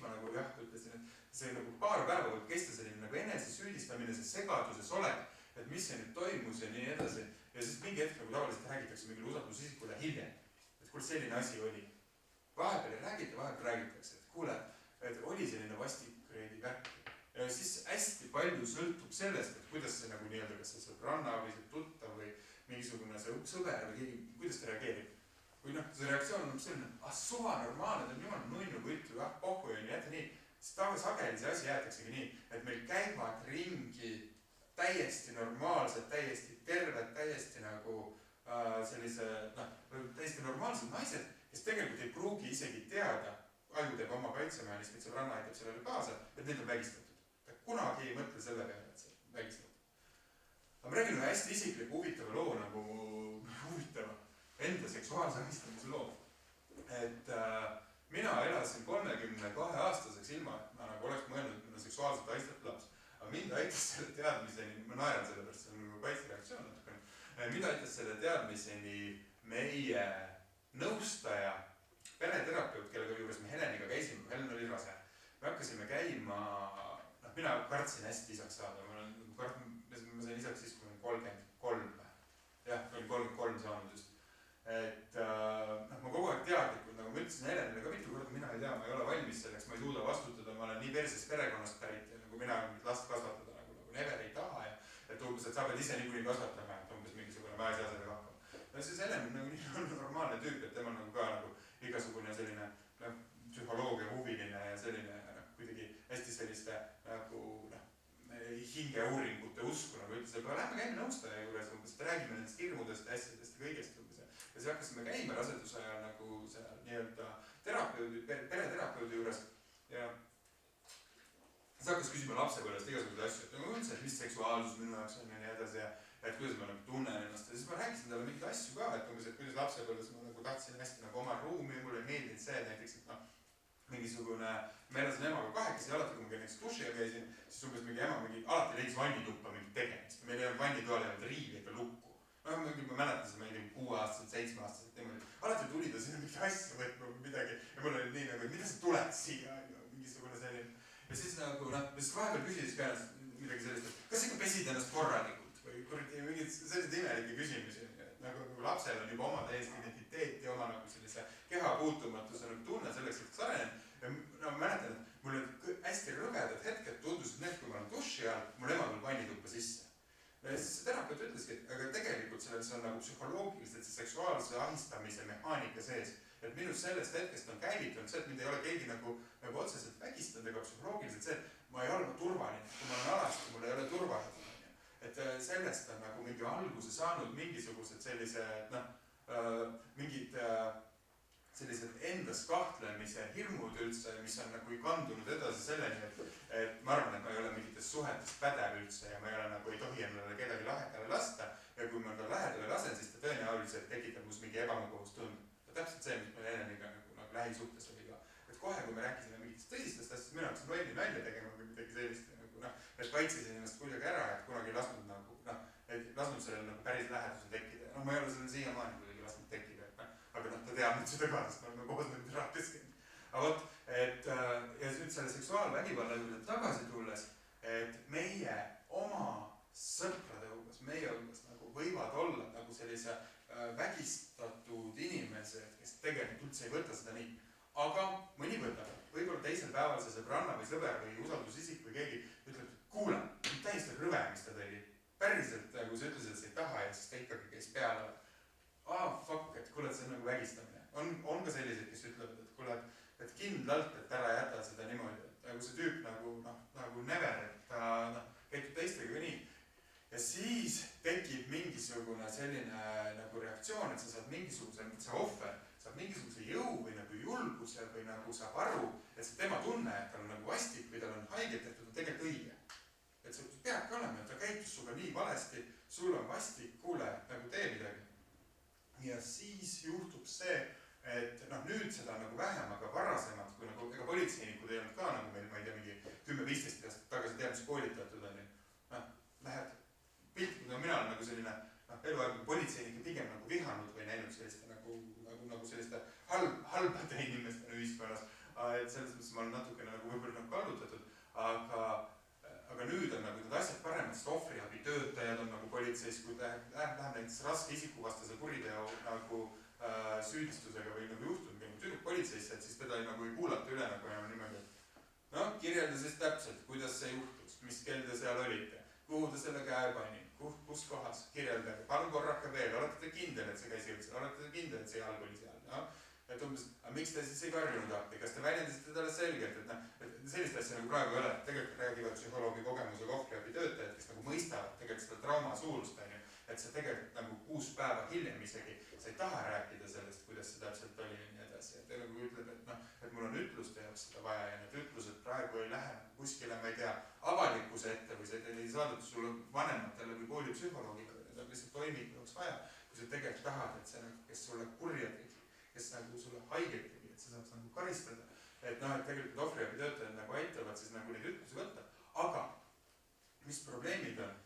ma nagu jah, ütlesin, et see nagu paar päeva võib kesta selline nagu enesesüüdistamine, see segaduses olek, et mis see nüüd toimus ja nii edasi ja siis mingi hetk nagu tavaliselt räägitakse mingile usaldusisikule hiljem, et kuule selline asi oli. Vahepeal ei räägita, vahepeal räägitakse, et kuule, et oli selline vastikreedi värk ja siis hästi palju sõltub sellest, et kuidas see nagu nii-öelda, kas see sõbranna või see tuttav või mingisugune see sõber või keegi, kuidas ta reageerib. Kui see reaktsioon on selline, suva normaalne, ta on jumal nunnu võitu, pohhu ja nii, jätta nii, siis sageli see asi jäetaksegi nii, et meil käivad ringi täiesti normaalsed, täiesti terved, täiesti nagu sellise, täiesti normaalsed naised, kes tegelikult ei pruugi isegi teada, aju teeb oma kaitsemehhanismid, sõbranna aitab sellele kaasa, et neid on vägistatud. Ta kunagi ei mõtle selle peale, et see on vägistatud. Aga ma räägin ühe hästi isikliku huvitava loo, nagu huvitava enda seksuaalse ahistamise loo. Et mina elasin 32-aastaseks ilma, et ma nagu oleks mõelnud, et mul on seksuaalselt ahistatud laps. Aga mind aitas selle teadmiseni, ma naeran selle pärast, see on nagu kaitsereaktsioon natukene. Mind aitas selle teadmiseni meie nõustaja, pereterapeut, kellega juures me Heleniga käisime, Helen oli rase. Me hakkasime käima, mina kartsin hästi isaks saada, ma sain isaks siis, kui olin 33. Jah, olin 33 saanud just. Et ma kogu aeg teadlikult, nagu ma ütlesin Helenile ka mitu korda, mina ei tea, ma ei ole valmis selleks, ma ei suuda vastutada, ma olen nii persest perekonnast pärit ja nagu mina last kasvatada nagu never ei taha ja et umbes, et sa pead ise niikuinii kasvatama, et umbes mingisugune ma ei saa sellega hakkama. Ja siis Helen on nagu nii normaalne tüüp, et tema nagu ka nagu igasugune selline psühholoogia huviline ja selline kuidagi hästi selliste nagu hingeuuringute usku, nagu ütles, et lähme käime nõustaja juures, umbes, et räägime nendest hirmudest, asjadest ja kõigest umbes. Ja siis hakkasime käima raseduse ajal nagu seal nii-öelda pereterapeudi juures ja siis hakkas küsima lapsepõlvest igasuguseid asju, et nagu üldse, et mis seksuaalsus minu jaoks on ja nii edasi ja et kuidas ma nagu tunnen ennast ja siis ma rääkisin talle mingeid asju ka, et umbes, et kuidas lapsepõlves ma nagu tahtsin hästi nagu oma ruumi ja mulle ei meeldinud see, et näiteks, et mingisugune, ma elasin emaga kahekesi ja alati, kui ma näiteks dušiga käisin, siis umbes mingi ema alati leidis vannituppa mingi tegemist. Meil ei olnud vannitoale jäänud riiviga lukku. Ma mäletan seda mingi 6-aastaselt, 7-aastaselt niimoodi. Alati tuli ta sinna mingi asja võtma või midagi ja mul oli nii nagu, et mida sa tuled siia mingisugune selline. Ja siis nagu, siis vahepeal küsis ka ennast midagi sellist, et kas ikka pesid ennast korralikult või kuradi mingid sellised imelike küsimusi. Nagu lapsel on juba oma täiesti identiteet ja oma nagu sellise keha puutumatuse nagu tunne selleks, et sarenen. Ja ma mäletan, et mul olid hästi rõvedad hetked tundusid need, kui ma olen duši all, mul ema tuleb vannituppa sisse. Ja siis see terapeut ütleski, et aga tegelikult selles on nagu psühholoogiliselt see seksuaalse ahistamise mehaanika sees. Et minust sellest hetkest on käivitunud see, et mind ei ole keegi nagu otseselt vägistanud ega psühholoogiliselt see, et ma ei ole turvaline. Kui ma olen alasti, mul ei ole turvaline. Et sellest on nagu mingi alguse saanud mingisugused sellised, mingid sellised endas kahtlemise hirmud üldse, mis on nagu kandunud edasi selleni, et ma arvan, et ma ei ole mingites suhetes pädev üldse ja ma ei ole nagu ei tohi endale kedagi lähedale lasta ja kui ma ka lähedale lasen, siis ta tõenäoliselt tekitab must mingi ebamugavustunde. Täpselt see, mis meil Heleniga nagu lähisuhtes oli ka. Et kohe, kui me rääkisime mingitest tõsistest asjast, minu hakkasin lolli nalja tegema või midagi sellist nagu, et kaitsesin ennast kuidagi ära, et kunagi ei lasnud nagu, et lasnud sellel nagu päris lähedusel tekkida. Ma ei ole sellel siiamaani kuidagi lasnud tekkida, aga ta teab nüüd seda ka, sest ma olen koos nüüd teraapias käinud. Aga vot, et ja nüüd selle seksuaalvägivalla juurde tagasi tulles, et meie oma sõprade hulgas, meie hulgas nagu võivad olla nagu sellise vägistatud inimesed, kes tegelikult üldse ei võta seda nii. Aga mõni võtab, võib-olla teisel päeval see sõbranna või sõber või usaldusisik või keegi ütleb, kuule, täiesti rõve, mis ta tegi. Päriselt nagu sa ütlesid, et sa ei taha ja siis ta ikkagi käis peale. Fuck, et kuule, see on nagu vägistamine. On ka selliseid, kes ütlevad, et kuule, et kindlalt, et ära jäta seda niimoodi, et nagu see tüüp nagu never, et ta käitub teistega nii. Ja siis tekib mingisugune selline nagu reaktsioon, et sa saad mingisuguse, see ohver saab mingisuguse jõu või nagu julguse või nagu saab aru, et see tema tunne, et tal on nagu vastik või tal on haiget tehtud, on tegelikult õige. Et see peabki olema, et ta käitus suga nii valesti, sul on vastik, kuule, nagu tee midagi. Ja siis juhtub see, et nüüd seda nagu vähem, aga varasemalt, kui nagu, ega politseinikud ei olnud ka nagu meil, ma ei tea, mingi 10-15 aastat tagasi teadmiskoolitatud on ju. Lähed piltlikult, mina olen nagu selline eluaeg politseinikke pigem nagu vihanud või näinud selliste nagu selliste halbade inimestena ühiskonnas. Et selles mõttes ma olen natukene nagu võib-olla nagu kallutatud, aga nüüd on nagu need asjad paremad, sest ohvriabi töötajad on nagu politseis, kui läheb näiteks raske isikuvastase kuriteo nagu süüdistusega või nagu juhtum nagu tüdruk politseisse, et siis teda nagu ei kuulata üle nagu enam niimoodi. Kirjelda siis täpselt, kuidas see juhtus, mis kell te seal olite, kuhu te selle käe pani, kus kohas, kirjeldage, palun korrake veel, olete te kindel, et see käis jõudsil, olete te kindel, et see jalg oli seal, et umbes, miks te siis ei karjunud appi, kas te väljendasite talle selgelt, et sellist asja nagu praegu ei ole, tegelikult räägivad psühholoogi kogemusega ohvriabi töötajad, kes nagu mõistavad tegelikult seda trauma suurust, et sa tegelikult nagu 6 päeva hiljem isegi, sa ei taha rääkida sellest, kuidas see täpselt oli ja nii edasi, et ta nagu ütleb, et mul on ütluste jaoks seda vaja ja need ütlused praegu ei lähe kuskile, ma ei tea, avalikkuse ette või see ei saadeta sulle vanematele või koolipsühholoogile, need on lihtsalt toimikuks vaja, kui sa tegelikult tahad, et see, kes sulle kurja tegi, kes nagu sulle haiget tegi, et sa saaks nagu karistada, et tegelikult ohvriabi töötajad nagu aitavad siis nagu neid ütlusi võtta, aga mis probleemid on?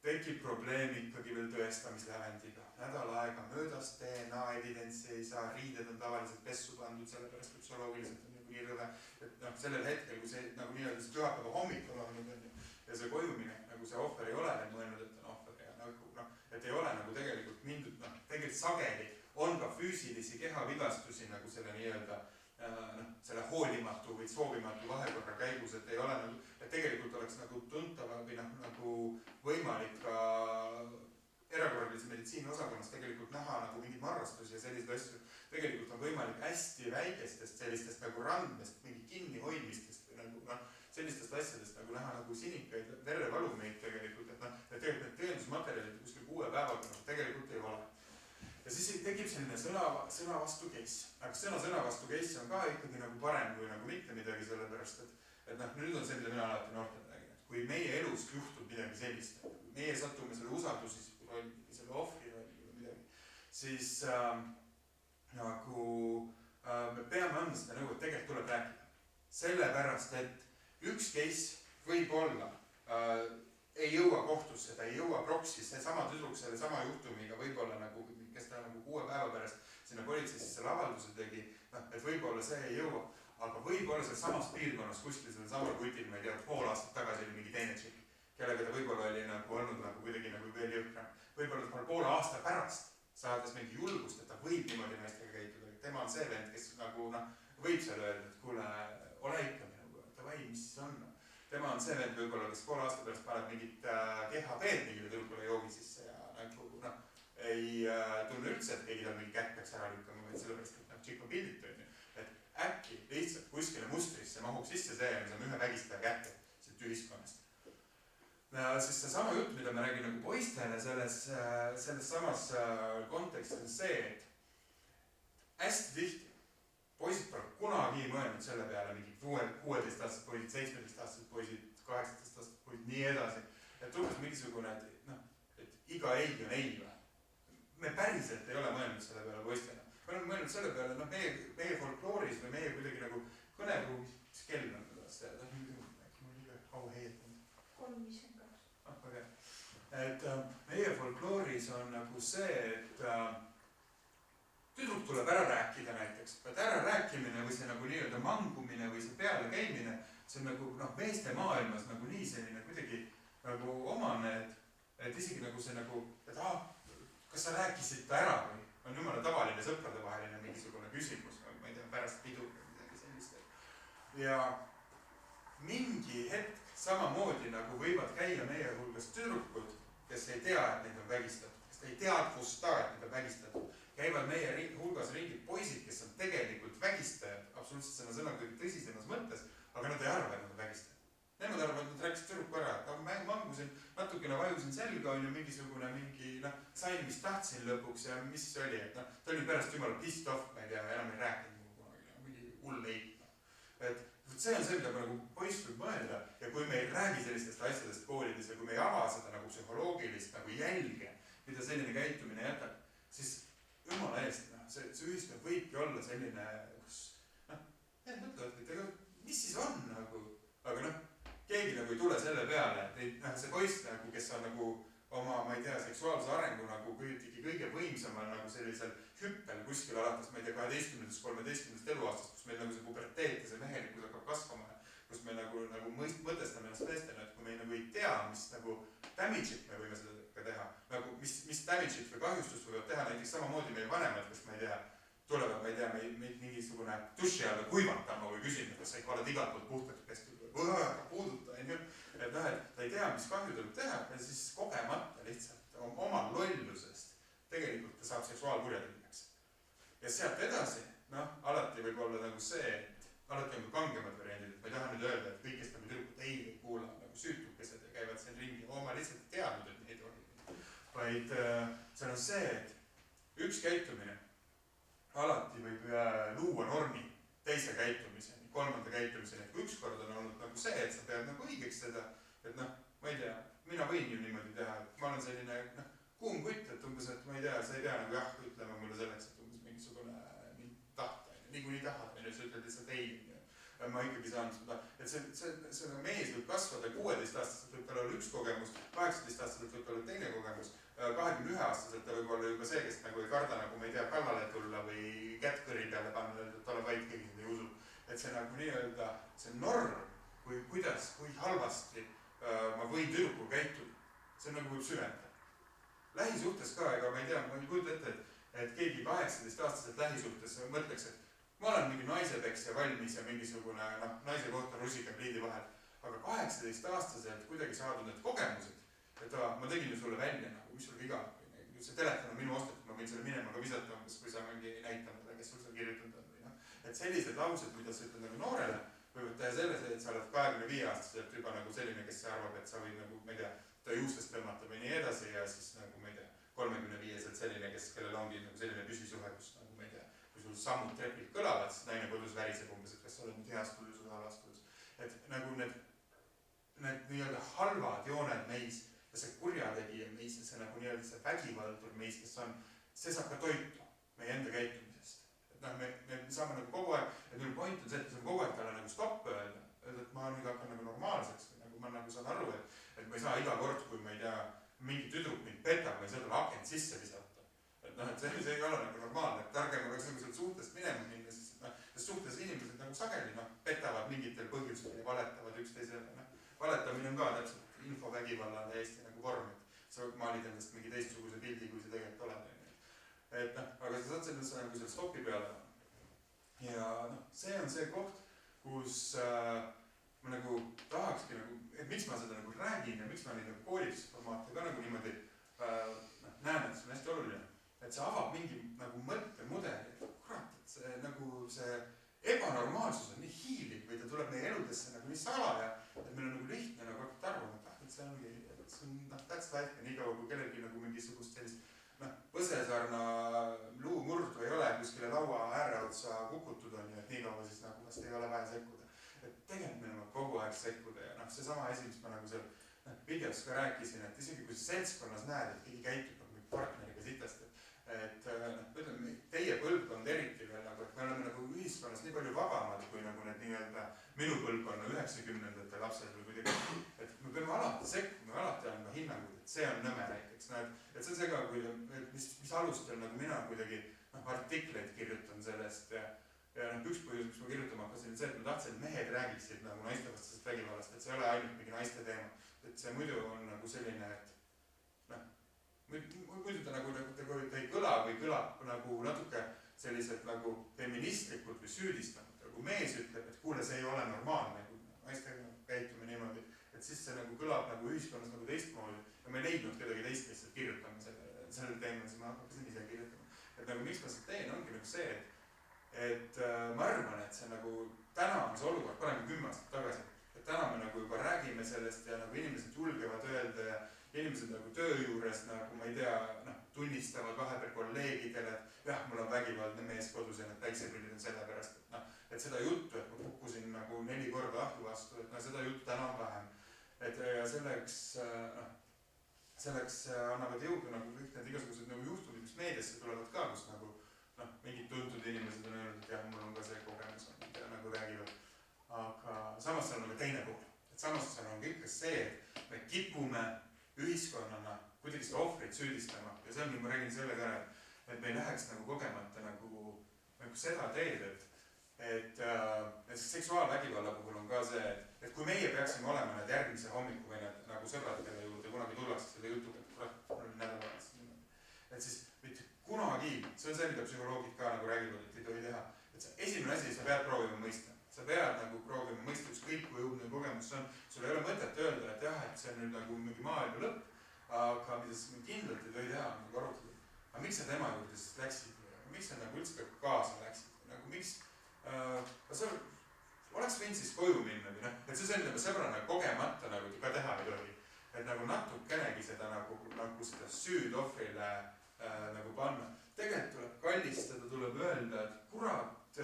Tekib probleem ikkagi veel tõestamislävendiga. Nädal aega möödas DNA evidentsi ei saa, riided on tavaliselt pessu pandud, sellepärast et psühholoogiliselt on nagu nii rõve, et sellel hetkel, kui see nagu nii-öelda see pühapäeva hommikul olnud on ja see kojumine, nagu see ohver ei ole mõelnud, et on ohver ja nagu et ei ole nagu tegelikult mindud, tegelikult sageli on ka füüsilisi kehavigastusi nagu selle nii-öelda selle hoolimatu või soovimatu vahekorra käigus, et ei ole nagu, et tegelikult oleks nagu tuntava või nagu võimalik ka erakorralise meditsiini osakonnas tegelikult näha nagu mingeid marrastusi ja selliseid asju. Tegelikult on võimalik hästi väikestest sellistest nagu randmest, mingi kinnihoidmistest või nagu sellistest asjadest nagu näha nagu sinikaid verevalumeid tegelikult, et tegelikult need tõendusmaterjalid kuskil 6 päevaga tegelikult ei ole. Ja siis tekib selline sõna vastu case. Aga sõna vastu case on ka ikkagi nagu parem kui nagu mitte midagi, sellepärast, et nüüd on see, mida mina alati noortele räägin, et kui meie elus juhtub midagi sellist, meie satume selle usaldusisiku rolli, selle ohvri rolli või midagi, siis nagu me peame andma seda nõu, et tegelikult tuleb rääkida. Sellepärast, et üks case võib olla ei jõua kohtusse, ta ei jõua proksi, see sama tüdruk selle sama juhtumiga võib-olla nagu, kes ta nagu 6 päeva pärast sinna politseisse selle avalduse tegi, et võib-olla see ei jõua, aga võib-olla seal samas piirkonnas kuskil selle samal kutil, ma ei tea, pool aastat tagasi oli mingi teine tšikk, kellega ta võib-olla oli nagu olnud nagu kuidagi nagu veel jõukram. Võib-olla ta poole aasta pärast saades mingi julgust, et ta võib niimoodi naistega käituda, tema on see vend, kes nagu võib seal öelda, et kuule, ole ikka minuga, davai, mis siis on. Tema on see vend võib-olla, kes poole aasta pärast paneb mingit GHB-d mingile tülgule joogi sisse ja nagu ei tunne üldse, et keegi tal mingi kätt peaks ära lükkama, vaid sellepärast, et tšikk on pildit on ju. Et äkki lihtsalt kuskile mustrisse mahub sisse see, mis on ühe vägistaja kätte siit ühiskonnast. Siis see sama jutt, mida ma räägin nagu poistele selles samas kontekstis on see, et hästi tihti poisid pole kunagi mõelnud selle peale, mingi 16-aastased poisid, 17-aastased poisid, 18-aastased poisid, nii edasi. Et umbes mingisugune, et iga ei on ei või. Me päriselt ei ole mõelnud selle peale poistena. Me oleme mõelnud selle peale, meie folklooris või meie kuidagi nagu kõneruumis, mis kell on kuidas see, äkki mul liiga kaua heietanud. 3.52. Väga. Et meie folklooris on nagu see, et tüdruk tuleb ära rääkida näiteks, et ära rääkimine või see nagu nii-öelda mangumine või see peale käimine, see on nagu meeste maailmas nagu nii selline kuidagi nagu omane, et isegi nagu see nagu, et kas sa rääkisid ta ära või on jumala tavaline sõpradevaheline mingisugune küsimus, ma ei tea, pärast pidu või midagi sellist. Ja mingi hetk samamoodi nagu võivad käia meie hulgas tüdrukud, kes ei tea, et neid on vägistatud, kes ei teadvusta, et neid on vägistatud, käivad meie hulgas ringid poisid, kes on tegelikult vägistajad, absoluutselt sõna kõige tõsisemas mõttes, aga nad ei arva, et nad on vägistajad. Nemad arvavad, et nad rääkisid tüdruku ära, et mangusin, natukene vajusin selga, on ju mingisugune sain, mis tahtsin lõpuks ja mis see oli, et ta oli pärast jumala pissed off, ma ei tea, enam ei rääkinud kunagi, mingi hull leid. Et see on see, mida nagu poiss võib mõelda ja kui me ei räägi sellistest asjadest koolides ja kui me ei ava seda nagu psühholoogilist nagu jälge, mida selline käitumine jätab, siis jumala eest, see ühiskond võibki olla selline, kus need mõtlevad, et mis siis on nagu, aga keegi nagu ei tule selle peale, et see poiss nagu, kes on nagu oma, ma ei tea, seksuaalse arengu nagu kõige võimsamal nagu sellisel hüppel kuskil alates, ma ei tea, 12-13 eluaastast, kus meil nagu see puberteet ja see mehelikkus hakkab kasvama, kus me nagu mõtestame ennast meestena, et kui me nagu ei tea, mis nagu damage'it me võime seda ka teha, nagu mis damage'it või kahjustust võivad teha näiteks samamoodi meie vanemad, kes ma ei tea, tulevad, ma ei tea, meid mingisugune duši alla kuivatama või küsima, kas sa ikka oled igalt poolt puhtaks pestud või puuduta, on ju. Et ta ei tea, mis kahju tuleb teha ja siis kogemata lihtsalt oma lollusest tegelikult ta saab seksuaalkurjategijaks. Ja sealt edasi, alati võib olla nagu see, et alati on ka kangemad variandid, et ma ei taha nüüd öelda, et kõigest nagu tüdrukud ei kuula nagu süütukesed ja käivad siin ringi, ma lihtsalt ei teadnud, et neid oli. Vaid see on see, et üks käitumine alati võib luua normi teise käitumiseni, kolmanda käitumiseni, et kui ükskord on olnud nagu see, et sa pead nagu õigeks seda, et ma ei tea, mina võin ju niimoodi teha, et ma olen selline kuum kutt, et umbes, et ma ei tea, sa ei pea nagu jah ütlema mulle selleks, et umbes mingisugune tahta, niikuinii tahad, sa ütled lihtsalt ei, ma ikkagi saan seda, et see mees võib kasvada 16-aastaselt võib tal olla üks kogemus, 18-aastaselt võib tal olla teine kogemus, 21-aastaselt ta võib olla juba see, kes nagu ei karda nagu, ma ei tea, kallale tulla või kätt kõri peale panna, et ole vaid, keegi seda ei usu. Et see nagu nii-öelda, see norm, kui halvasti ma võin tüdruku käituda, see nagu võib süvendada. Lähisuhtes ka, ega ma ei tea, ma ei kujuta ette, et keegi 18-aastaselt lähisuhtes mõtleks, et ma olen mingi naisepeksja valmis ja mingisugune naise kohta rusika pliidi vahel, aga 18-aastaselt kuidagi saadud need kogemused, et ma tegin ju sulle välja, nagu, mis sul viga, see telefon on minu ostetud, ma võin selle minema ka visata, kui sa mingi näitama, kes sul seal kirjutanud on. Et sellised laused, mida sa ütled nagu noorele, võivad teha selles, et sa oled 25-aastaselt juba nagu selline, kes arvab, et sa võid nagu, ma ei tea, ta juustest tõmmata või nii edasi ja siis nagu, ma ei tea, 35-selt selline, kellel ongi nagu selline püsisuhe, kus nagu, ma ei tea, kui sul sammud trepilt kõlavad, siis naine kodus väriseb umbes, et kas sa oled nüüd heas tudus või halvas tudus. Et nagu need nii-öelda halvad jooned meis ja see kurjategija meis ja see nagu nii-öelda see vägivaldur meis, kes on, see saab ka toitu meie enda käitumisest. Me saame nagu kogu aeg, et meil point on see, et me saame kogu aeg talle nagu stopp öelda, et ma nüüd hakkan nagu normaalseks või nagu ma nagu saan aru, et ma ei saa iga kord, kui ma ei tea, mingi tüdruk mind petab, ma ei saa talle akent sisse visata. Et see ei ole nagu normaalne, et targem oleks nagu sealt suhtest minema minna, sest suhtes inimesed nagu sageli petavad mingitel põhjusel ja valetavad üksteisele. Valetamine on ka täpselt infovägivalla täiesti nagu vorm, et sa maalid endast mingi teistsuguse pildi, kui see tegelikult oled. Et aga sa saad sellest nagu selle stopi peale. Ja see on see koht, kus ma nagu tahakski nagu, et miks ma seda nagu räägin ja miks ma neid nagu koolitusformaate ka nagu niimoodi näen, et see on hästi oluline. Et see avab mingi nagu mõttemudeli, et kurat, et see nagu see ebanormaalsus on nii hiiliv või ta tuleb meie eludesse nagu nii salaja, et meil on nagu lihtne nagu hakata arvama, et see ongi, et see on that's life ja nii kaua, kui kellelgi nagu mingisugust sellist Põsesarna luumurdu ei ole kuskile laua ääre otsa kukutud on ja et nii kaua siis nagu vast ei ole vaja sekkuda. Et tegelikult meil on kogu aeg sekkuda ja seesama asi, mis ma nagu seal videos ka rääkisin, et isegi kui seltskonnas näed, et keegi käitub nagu partneriga sitast, et ütleme, teie põlvkond eriti veel nagu, et me oleme nagu ühiskonnas nii palju vabamad kui nagu need nii-öelda minu põlvkonna 90-ndate lapsed või kuidagi, et me peame alati sekkuma, alati andma hinnanguid, et see on nõme näiteks, et see on see ka, mis alustel nagu mina kuidagi artikleid kirjutan sellest ja üks põhjus, miks ma kirjutama hakkasin, see, et ma tahtsin, et mehed räägiksid nagu naistevastasest vägivallast, et see ei ole ainult mingi naiste teema, et see muidu on nagu selline, et muidu ta nagu ei kõla või kõlab nagu natuke sellised nagu feministlikult või süüdistanud, kui mees ütleb, et kuule, see ei ole normaalne, kui naistega käitume niimoodi, et siis see nagu kõlab nagu ühiskonnas nagu teistmoodi ja ma ei leidnud kedagi teist, kes kirjutama sellel teemal, siis ma hakkasin ise kirjutama. Et nagu miks ma seda teen, ongi nagu see, et ma arvan, et see nagu täna on see olukord parem kui 10 aastat tagasi. Et täna me nagu juba räägime sellest ja nagu inimesed julgevad öelda ja inimesed nagu töö juures nagu ma ei tea, tunnistavad vahepeal kolleegidele, et jah, mul on vägivaldne mees kodus ja need päikseprillid on sellepärast, et seda juttu, et ma kukkusin nagu 4 korda ahju vastu, et seda juttu täna on vähem. Et ja selleks annavad jõudu nagu kõik need igasugused nagu juhtumid, mis meediasse tulevad ka, kus nagu mingid tuntud inimesed on öelnud, et jah, mul on ka see kogemus, ja nagu räägivad. Aga samas seal on nagu teine pool. Et samas seal on ikka see, et me kipume ühiskonnana kuidagi seda ohvrit süüdistama ja see on, ma räägin selle ka, et me ei läheks nagu kogemata nagu seda teed, et seksuaalvägivalla puhul on ka see, et kui meie peaksime olema need järgmise hommiku või need nagu sõbrad, kelle juurde kunagi tullakse selle jutuga, et kurat, mul oli nädalavahetus. Et siis mitte kunagi, see on see, mida psühholoogid ka nagu räägivad, et ei tohi teha, et esimene asi, sa pead proovima mõista. Sa pead nagu proovima mõista, ükskõik kui õudne kogemus see on. Sul ei ole mõtet öelda, et jah, et see on nüüd nagu mingi maailma lõpp, aga mida sa kindlalt ei tohi teha, nagu arutada. Aga miks sa tema juurde siis läksid? Miks sa nagu üldse kaasa läksid? Nagu miks? Sa oleks võinud siis koju minna või et see on nagu sõbrana kogemata nagu ka teha ei tohi. Et nagu natukenegi seda nagu seda süüd ohvrile nagu panna. Tegelikult tuleb kallistada, tuleb öelda, et kurat,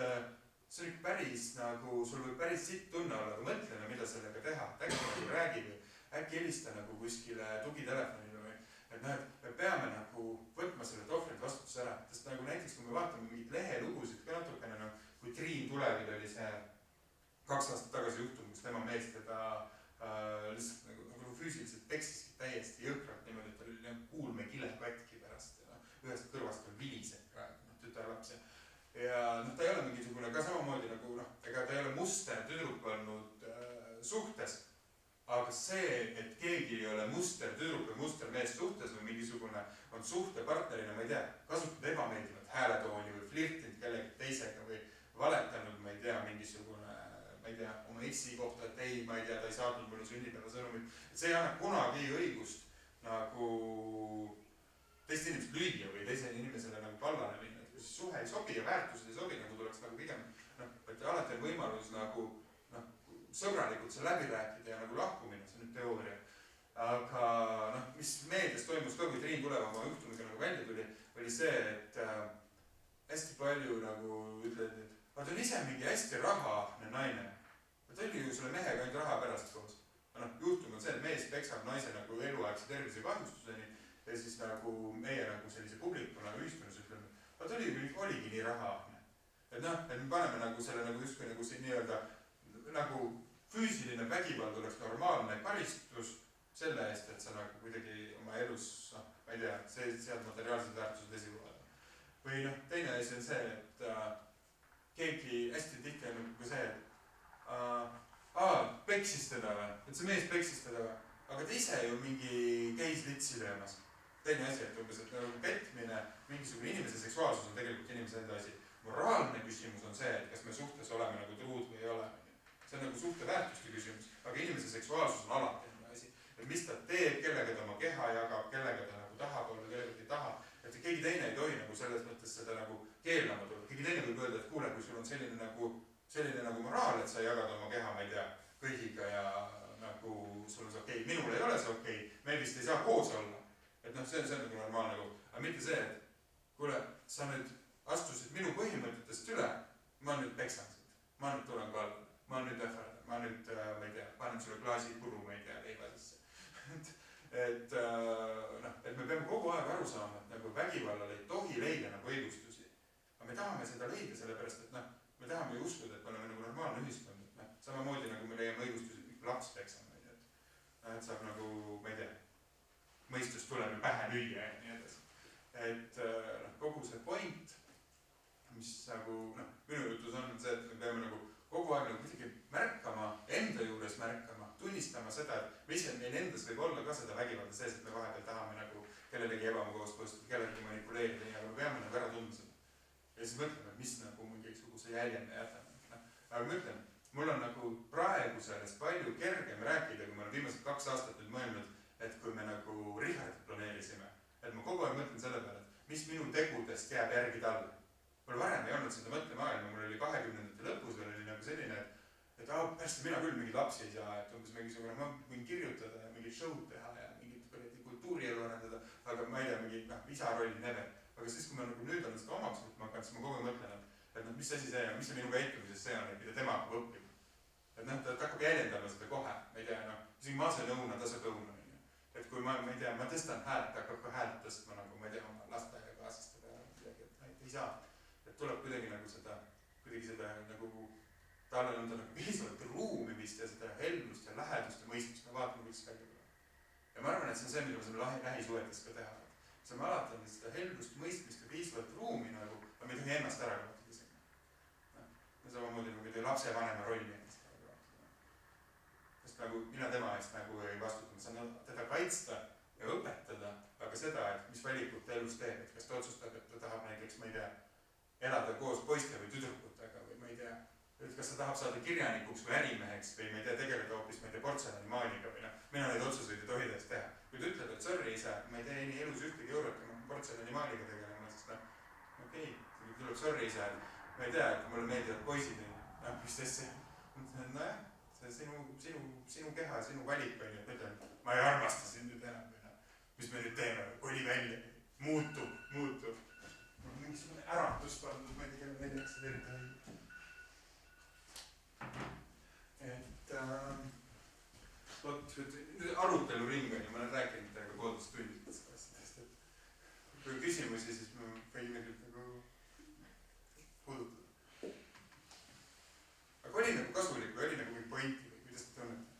see on ikka päris nagu, sul võib päris sitt tunne olla, aga mõtleme, mida sellega teha. Äkki nagu räägib, äkki helista nagu kuskile tugitelefonile või. Et me peame nagu võtma selle ohvrit vastutuse ära. Sest nagu näiteks, kui me vaatame mingid lehelugusid ka natukene, kui Triin Tulevil oli see 2 aastat tagasi juhtum, kus tema mees teda lihtsalt nagu füüsiliselt peksiski täiesti jõhkralt niimoodi, et ta oli kuulmekile katki pärast ja ühest kõrvast on vilised praegu, tütarlaps ja ta ei ole mingisugune ka samamoodi nagu ega ta ei ole muster tüdruk olnud suhtes, aga see, et keegi ei ole muster tüdruk või muster mees suhtes või mingisugune on suhtepartnerina, ma ei tea, kasutanud ebameeldivat hääletooni või flirtinud kellegi teisega või valetanud, ma ei tea, mingisugune, ma ei tea, oma eksi kohta, et ei, ma ei tea, ta ei saatnud mulle sünnipäeva sõnumit. See ei anna kunagi õigust nagu teist inimest lüüa või teise inimesele nagu kallale minna. Kui siis suhe ei sobi ja väärtused ei sobi, nagu tuleks nagu pigem, et alati on võimalus nagu sõbralikult see läbi rääkida ja nagu lahkumine, see on nüüd teooria. Aga mis meedias toimus ka, kui Triin Tulev oma juhtumiga nagu välja tuli, oli see, et hästi palju nagu ütled, et ta on ise mingi hästi rahane naine. Ta oli ju selle mehega ainult raha pärast koos. Juhtum on see, et mees peksab naise nagu eluaegse tervise kahjustuseni ja siis nagu meie nagu sellise publiku nagu ühiskonnas ütleme, ta oligi nii rahane. Et me paneme nagu selle nagu justkui nagu siin nii-öelda nagu füüsiline vägivald oleks normaalne karistus selle eest, et sa nagu kuidagi oma elus, ma ei tea, sead materiaalsed väärtused esikohale. Või teine asi on see, et keegi hästi tihti on nagu see, et peksis teda või, et see mees peksis teda või, aga ta ise ju mingi käis litsi löömas. Teine asi, et umbes, et nagu petmine, mingisugune inimese seksuaalsus on tegelikult inimese enda asi. Moraalne küsimus on see, et kas me suhtes oleme nagu truud või ei ole. See on nagu suhteväärtuste küsimus, aga inimese seksuaalsus on alati enda asi. Et mis ta teeb, kellega ta oma keha jagab, kellega ta nagu tahab olla, kellega ta ei taha. Et keegi teine ei tohi nagu selles mõttes seda nagu keelama tulla. Keegi teine võib öelda, et kuule, kui sul on selline nagu moraal, et sa jagad oma keha, ma ei tea, kõigiga ja nagu sul on see okei. Minul ei ole see okei, meil vist ei saa koos olla. Et see on nagu normaalne nagu, aga mitte see, et kuule, sa nüüd astusid minu põhimõtetest üle, ma nüüd peksan sind, ma nüüd tulen ka alla, ma nüüd ähvardan, ma nüüd, ma ei tea, panen sulle klaasi puru, ma ei tea, leiva sisse. et me peame kogu aeg aru saama, et nagu vägivallal ei tohi leida nagu õigustusi. Aga me tahame seda leida sellepärast, et me tahame ju uskuda, et me oleme nagu normaalne ühiskond. Samamoodi nagu me leiame õigustusi, et laps peksame, et saab nagu, ma ei tea, mõistus tuleb ju pähe lüüa ja nii edasi. Et kogu see point, mis nagu, minu jutus on see, et me peame nagu kogu aeg nagu kuidagi märkama, enda juures märkama, tunnistama seda, et mis meil endas võib olla ka seda vägivalda sees, et me vahepeal tahame nagu kellelegi ebamugavust põhjustada, kellelegi manipuleerida, aga me peame nagu ära tundma seda. Ja siis mõtleme, mis nagu mingisuguse jälje me jätame. Aga ma ütlen, mul on nagu praegu sellest palju kergem rääkida, kui ma olen viimased 2 aastat nüüd mõelnud, et kui me nagu Richardit planeerisime, et ma kogu aeg mõtlen selle peale, et mis minu tegudest jääb järgi talle. Mul varem ei olnud seda mõttemaailma, mul oli 20. lõpus veel oli nagu selline, et pärast mina küll mingeid lapsi ei saa, et umbes mingisugune, ma võin kirjutada ja mingit show'd teha ja mingit kultuurielu arendada, aga ma ei tea, mingi isa rolli never. Aga siis, kui ma nagu nüüd olen seda omaks võtma hakanud, siis ma kogu aeg mõtlen, et mis asi see on, mis see minu käitumises see on, et mida tema hakkab õppima. Et ta hakkab jäljendama seda kohe, ma ei tea, isegi maasenõuna tasub õuna. Et kui ma ei tea, ma tõstan häält, hakkab ka häält tõstma nagu, ma ei tea, oma lasteaiakaaslaste peale midagi, et ei saa. Et tuleb kuidagi seda nagu talle on ta nagu piisavalt ruumimist ja seda helmust ja lähedust ja mõistmist, ma vaatan, kuidas välja tuleb. Ja ma arvan, et see on see, mida me saame lähisuhetes ka teha. Saame alati seda helmust, mõistmist ja piisavalt ruumi nagu, aga me ei tohi ennast ära kaotada sinna. Ja samamoodi nagu ei tohi lapsevanema rolli ennast ära kaotada. Sest nagu mina tema eest nagu ei vastuta, ma saan teda kaitsta ja õpetada, aga seda, et mis valikut ta elus teeb, et kas ta otsustab, et ta tahab näiteks, ma ei tea, elada koos poiste või tüdrukutega või ma ei tea, et kas ta tahab saada kirjanikuks või ärimeheks või ma ei tea, tegeleda hoopis, ma ei tea, portselanimaaliga või mina neid otsuseid ei tohi teha. Kui ta ütleb, et sorry isa, ma ei tee nii elus ühtegi eurot ja ma portselanimaaliga tegelema, siis okei, tuleb sorry isa, et ma ei tea, et mulle meeldivad poisid ja mis tõesti, nojah, see sinu keha, sinu valik on ju, et ütlen, ma ei armasta sind nüüd enam või mis me nüüd teeme, koli välja, muutu. Mingisugune äratus pandud, ma ei tea, kelle neljaks see eriti õige. Aruteluring on ju, ma olen rääkinud teiega poolteist tundidest asjadest, et kui küsimusi, siis ma võin nagu puudutada. Aga oli nagu kasulik või oli nagu mingi pointi või kuidas te tunnete?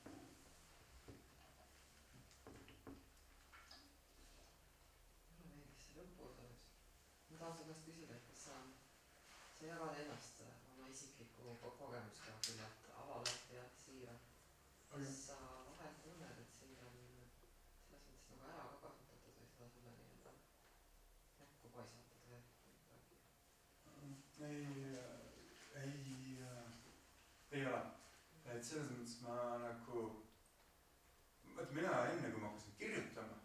Mulle meeldis see lõpuosalus. Ma tahan su käest küsida, et kas sa jagad ennast oma isikliku kogemusega küllalt avalalt ja siiralt. Kas sa vahel tunned, et sind on selles mõttes nagu ära ka kasutatud või seda sulle nii-öelda näkku paisatud või midagi? Ei ole. Et selles mõttes ma nagu, mina enne, kui ma hakkasin kirjutama,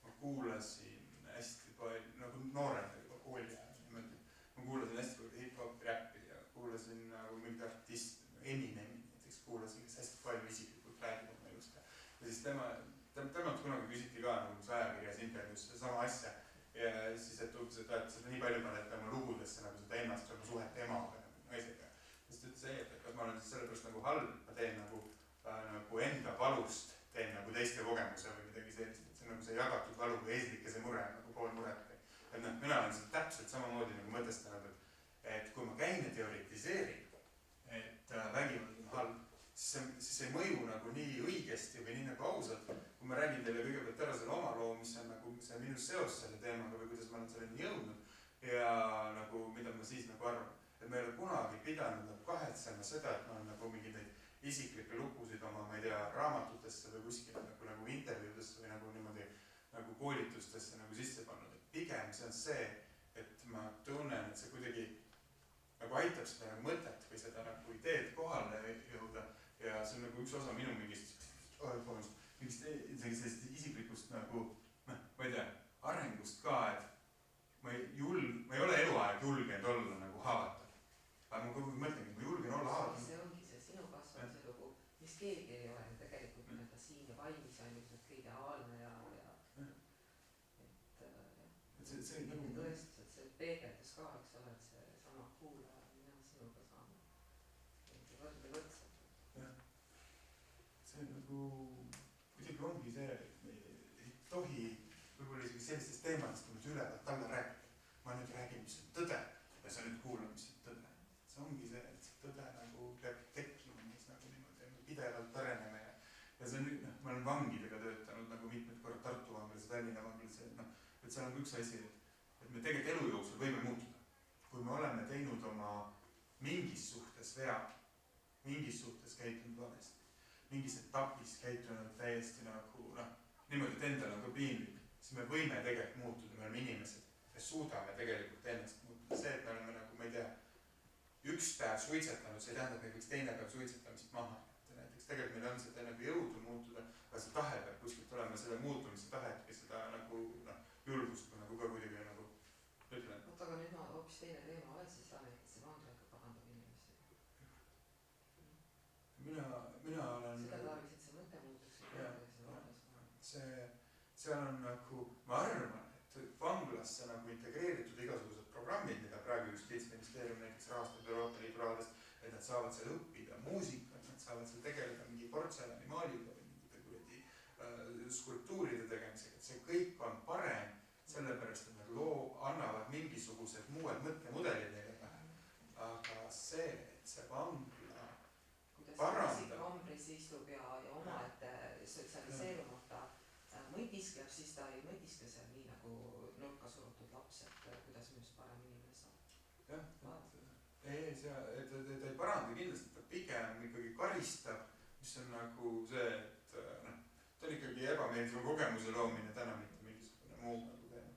ma kuulasin hästi palju, nagu noorena juba kooli ajal niimoodi, ma kuulasin hästi palju hip-hop räppi ja kuulasin nagu mingid artist, Eminemi näiteks kuulasin, kes hästi palju isiklikult räägib oma elust. Ja siis temalt kunagi küsiti ka nagu ajakirjas intervjuus sama asja ja siis, et umbes, et seda nii palju panete oma lugudesse nagu seda ennast oma suhet emaga nagu naisega. Siis ta ütles ei, et kas ma olen siis sellepärast nagu halb, ma teen nagu enda valust, teen nagu teiste kogemuse või midagi sellist, et see on nagu see jagatud valu või eeslikese mure nagu pool muret. Et mina olen seda täpselt samamoodi nagu mõtestanud, et kui ma käin ja teoritiseerin, et vägivald on halb, siis see ei mõju nagu nii õigesti või nii nagu ausalt, kui ma räägin teile kõigepealt ära selle oma loo, mis on nagu see minu seos selle teemaga või kuidas ma olen selleni jõudnud ja nagu mida ma siis nagu arvan. Et ma ei ole kunagi pidanud nagu kahetsema seda, et ma olen nagu mingi neid isiklikke lugusid oma, ma ei tea, raamatutesse või kuskile nagu intervjuudesse või nagu niimoodi nagu koolitustesse nagu sisse pannud. Et pigem see on see, et ma tunnen, et see kuidagi nagu aitab seda nagu mõtet või seda nagu ideed kohale jõuda ja see on nagu üks osa minu mingist sellisest isiklikust nagu, ma ei tea, arengust ka, et ma ei ole eluaeg julgenud olla nagu haavatav. Aga ma kogu mõtlengi, et ma julgen olla haavatav. See ongi see sinu kasvamise lugu, mis keegi ei ole tegelikult nii-öelda siin ja valmis on just kõige ideaalne ja see nagu tõestus, et see peegeldus ka, eks ole, et see sama kuulaja, mina sinuga saan võrdi võrdselt. See nagu kuidagi ongi see, et me ei tohi võib-olla isegi sellistest teemadest nüüd ülevalt alla rääkida. Ma nüüd räägin, mis on tõde ja sa nüüd kuulad, mis on tõde. See ongi see, et see tõde nagu peab tekkima, mis nagu niimoodi pidevalt areneme ja see on, ma olen vangidega töötanud nagu mitmed korrad Tartu vanglas ja Tallinna vanglas, et seal on üks asi, et me tegelikult elu jooksul võime muutuda. Kui me oleme teinud oma mingis suhtes vea, mingis suhtes käitunud valesti, mingis etapis käitunud täiesti nagu niimoodi, et endal on ka piinlik, siis me võime tegelikult muutuda, me oleme inimesed ja suudame tegelikult ennast muutuda. See, et me oleme nagu, ma ei tea, üks päev suitsetanud, see ei tähenda, et me võiks teine päev suitsetamist maha. Näiteks tegelikult meil on seda nagu jõudu muutuda, aga aga see tahe peab kuskilt olema, selle muutumise tahet ja seda nagu julgust nagu ka kuidagi nagu ütlen. Oot, aga nüüd ma hoopis teine teema, oled siis ametisse vangla ikka parandab inimestega? Mina olen seda tarvis, et see mõte muutuks seal on nagu, ma arvan, et vanglasse nagu integreeritud igasugused programmid, mida praegu Justiitsministeerium näiteks rahastab Euroopa Liidu rahadest, et nad saavad seal õppida muusikat, nad saavad seal tegeleda mingi portselani maaliga või mingite kuradi skulptuuride tegemisega, et see kõik on parem, sellepärast, et nad annavad mingisugused muued mõttemudelid neile pähe. Aga see, et see vangla parandab. Kambris istub ja omaette sotsialiseerumata mõtiskleb, siis ta ei mõtiskle seal nii nagu nurka surutud laps, et kuidas minust parem inimene saab. Jah, ta ei paranda kindlasti, ta pigem ikkagi karistab, mis on nagu see, et ta on ikkagi ebameeldiva kogemuse loomine täna mitte mingisugune muu nagu teema.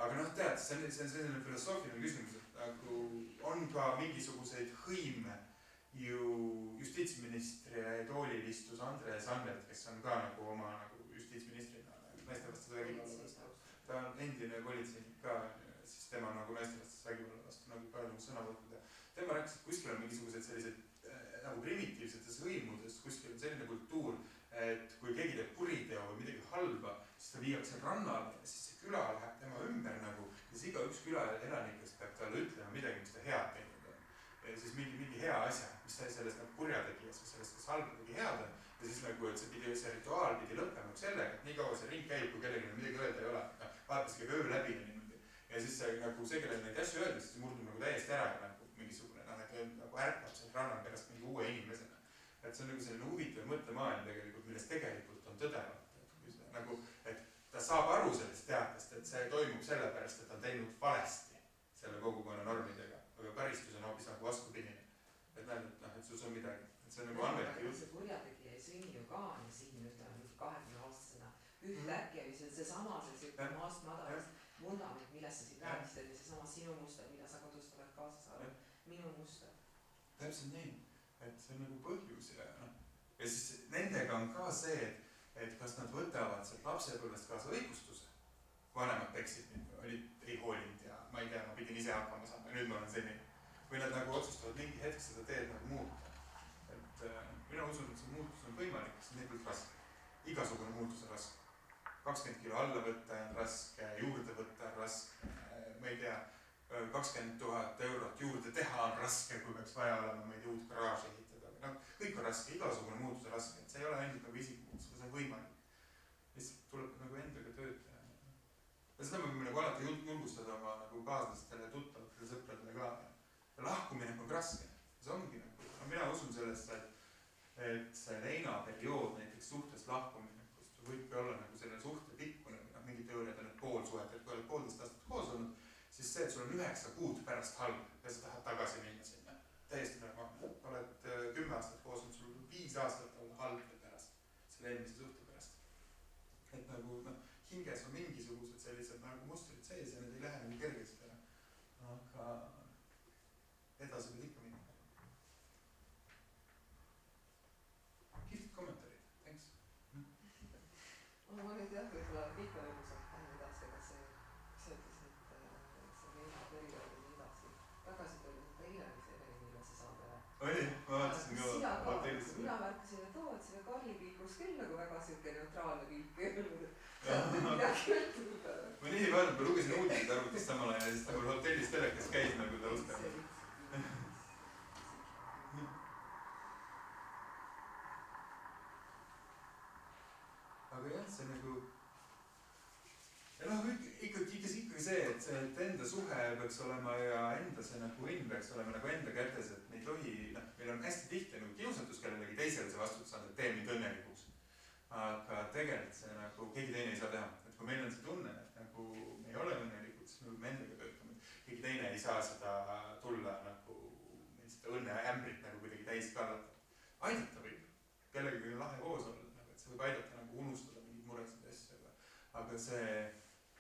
Aga tead, see on selline filosoofiline küsimus, et nagu on ka mingisuguseid hõime ju justiitsministri toolil istus Andres Anvelt, kes on ka nagu oma nagu justiitsministrina naistevastase vägivalla vastu. Ta on endine politseinik ka, siis tema nagu naistevastase vägivalla vastu nagu palju sõna võtnud. Tema rääkis, et kuskil on mingisugused sellised nagu primitiivsetes hõimudes, kuskil on selline kultuur, et kui keegi teeb kuriteo või midagi halba, siis ta viiakse rannale ja siis see küla läheb tema ümber nagu ja siis iga üks küla elanikest peab talle ütlema midagi, mis ta head teinud on. Ja siis mingi hea asja, mis ta sellest nagu kurjategijas või sellest, kes halba tegi head on. Ja siis nagu, et see rituaal pidi lõppema sellega, et nii kaua see ring käib, kui kellelgi midagi öelda ei ole. Vaadates käib öö läbi ja niimoodi. Ja siis see, kellel neid asju öeldi, siis murdub nagu täiesti ära nagu mingisugune, et nagu ärkab seal rannal pärast mingi uue inimesena. Et see on nagu selline huvitav mõttemaailm tegelikult, milles tegelikult on tõdevat. Nagu, et ta saab aru sellest teatest, et see toimub sellepärast, et ta on teinud valesti selle kogukonna normidega. Aga karistus on hoopis nagu vastupidine. Et näed, et sus on midagi. Et see on nagu andmeti juht. See kurjategija ei sünni ju ka siin ütleme 20-aastasena. Ühtäkki oli seesama maast madalast vundament, millest sa siit rääkisid, ja seesama sinu muster, mida sa kodust oled kaasa saanud. Minu muster. Täpselt nii. Et see on nagu põhjus ja siis nendega on ka see, et kas nad võtavad sealt lapsepõlvest kaasa õigustuse. Vanemad peksid ei hoolinud ja ma ei tea, ma pidin ise hakkama saama ja nüüd ma olen selline. Või nad nagu otsustavad mingi hetk seda teed nagu muuta. Et mina usun, et see muutus on võimalik, see on nii raske. Igasugune muutus on raske. 20 kilo alla võtta on raske, juurde võtta on raske, ma ei tea, 20 000 eurot juurde teha on raske, kui peaks vaja olema meid uut garaaži ehitada. Kõik on raske, igasugune muutus on raske, et see ei ole ainult nagu isikmuutus, see on võimalik. Lihtsalt tuleb nagu endaga tööd teha. Ja seda me võime nagu alati julgustada oma nagu kaaslastele, tuttavatele, sõpradele ka. Ja lahkumine on raske. See ongi nagu, mina usun sellest, et see leinaperiood näiteks suhtes lahkumine, kus võibki olla nagu selle suhte pikkune, mingi teooriad on, et pool suhet, et kui oled 1,5 aastat koos olnud, siis see, et sul on 9 kuud pärast halb ja sa tahad tagasi minna sinna. Täiesti normaalne. Oled 10 aastat koos olnud, sul 5 aastat olla halb pärast, selle eelmise suhte pärast. Et nagu hinges on mingisugused sellised nagu mustrid sees ja need ei lähe nagu kergesti ära. Aga edasi võid ikka minna. Kihvt kommentaarid, thanks. Ma nüüd jah, võib-olla kõik on õigusalt lähen edasi, aga see ütles, et see leina periood on edasi. Tagasi tuli teile see Evelinile see saade. Oli, ma vaatasin ka hotellist. Mina märkasin, et selle Karli piikus küll nagu väga siuke neutraalne piik ei olnud. Sealt midagi öeldud. Ma nii ei vaadanud, ma lugesin uudised arvutist samal ajal ja siis ta mul hotellis telekas käis nagu ta ustab. Aga jah, see nagu ja ikkagi see, et enda suhe peaks olema ja enda see nagu õnn peaks olema nagu enda kätes, et me ei tohi, meil on hästi tihti nagu kiusatus kellelegi teisele see vastutus anda, et tee mind õnnelikuks. Aga tegelikult see nagu keegi teine ei saa teha, et kui meil on see tunne, et nagu me ei ole õnnelikud, siis me endaga töötame. Keegi teine ei saa seda tulla nagu meil seda õnneämbrit nagu kuidagi täis kallata. Aidata võib, kellegagi lahe koos olla, et see võib aidata nagu unustada mingid muresid asju, aga see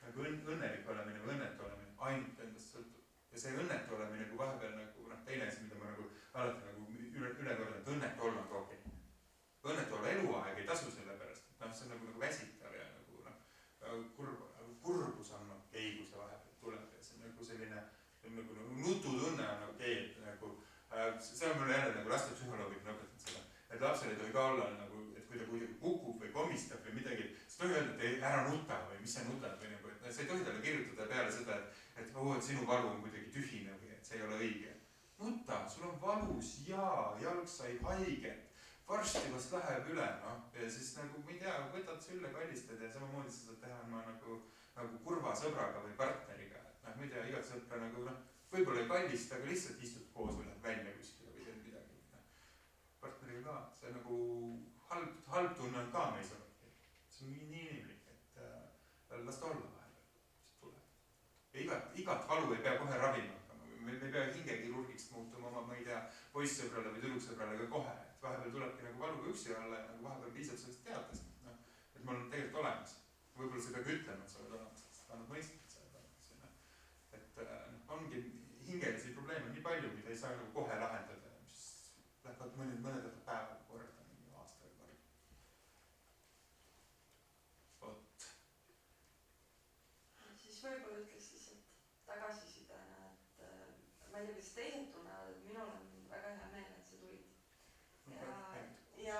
nagu õnnelik olemine või õnnetu olemine ainult endast sõltub. Ja see õnnetu olemine, kui vahepeal nagu teine asi, mida ma nagu alati nagu üle kordan, et õnnetu olla on ka okei. Õnnetu olla eluaeg ei tasu selle peale. nagu nututunne on okei, et nagu see on mulle jälle nagu lastepsühholoogid on õpetanud seda, et lapsel ei tohi ka olla nagu, et kui ta kuidagi kukub või komistab või midagi, siis tohi öelda, et ära nuta või mis sa nutad või nagu, et sa ei tohi talle kirjutada peale seda, et sinu valu on kuidagi tühine või et see ei ole õige. Nuta, sul on valus ja jalg sai haiget, varsti vast läheb üle, noh, ja siis nagu, ma ei tea, võtad sülle, kallistad ja samamoodi sa saad teha ma nagu kurva sõbraga või partneriga, et noh, ma ei tea, igat sõpra nagu noh, võib-olla ei kallista, aga lihtsalt istud koos või lähed välja kuskile või teed midagi. Partneriga ka, see nagu halb tunne on ka meis alati. See on nii inimlik, et las ta olla vahepeal, mis tuleb. Ja igat valu ei pea kohe ravima hakkama, me ei pea hingekirurgist muutuma oma, ma ei tea, poissõbrale või tüdruksõbrale ka kohe, et vahepeal tulebki nagu valuga üksi olla ja nagu vahepeal piisab sellest teatest, noh, et ma olen tegelikult olemas. Võib-olla sa peab ütlema, et sa oled olemas, sest ta annab mõista, et sa oled olemas. Et ongi hingelisi probleeme nii palju, mida ei saa nagu kohe lahendada, mis lähevad mõned päevad korda, mingi aastaga korda. Vot. Siis võib-olla ütleks lihtsalt tagasisidena, et ma ei tea, kas teised tunnevad, et minul on väga hea meel, et sa tulid. Ja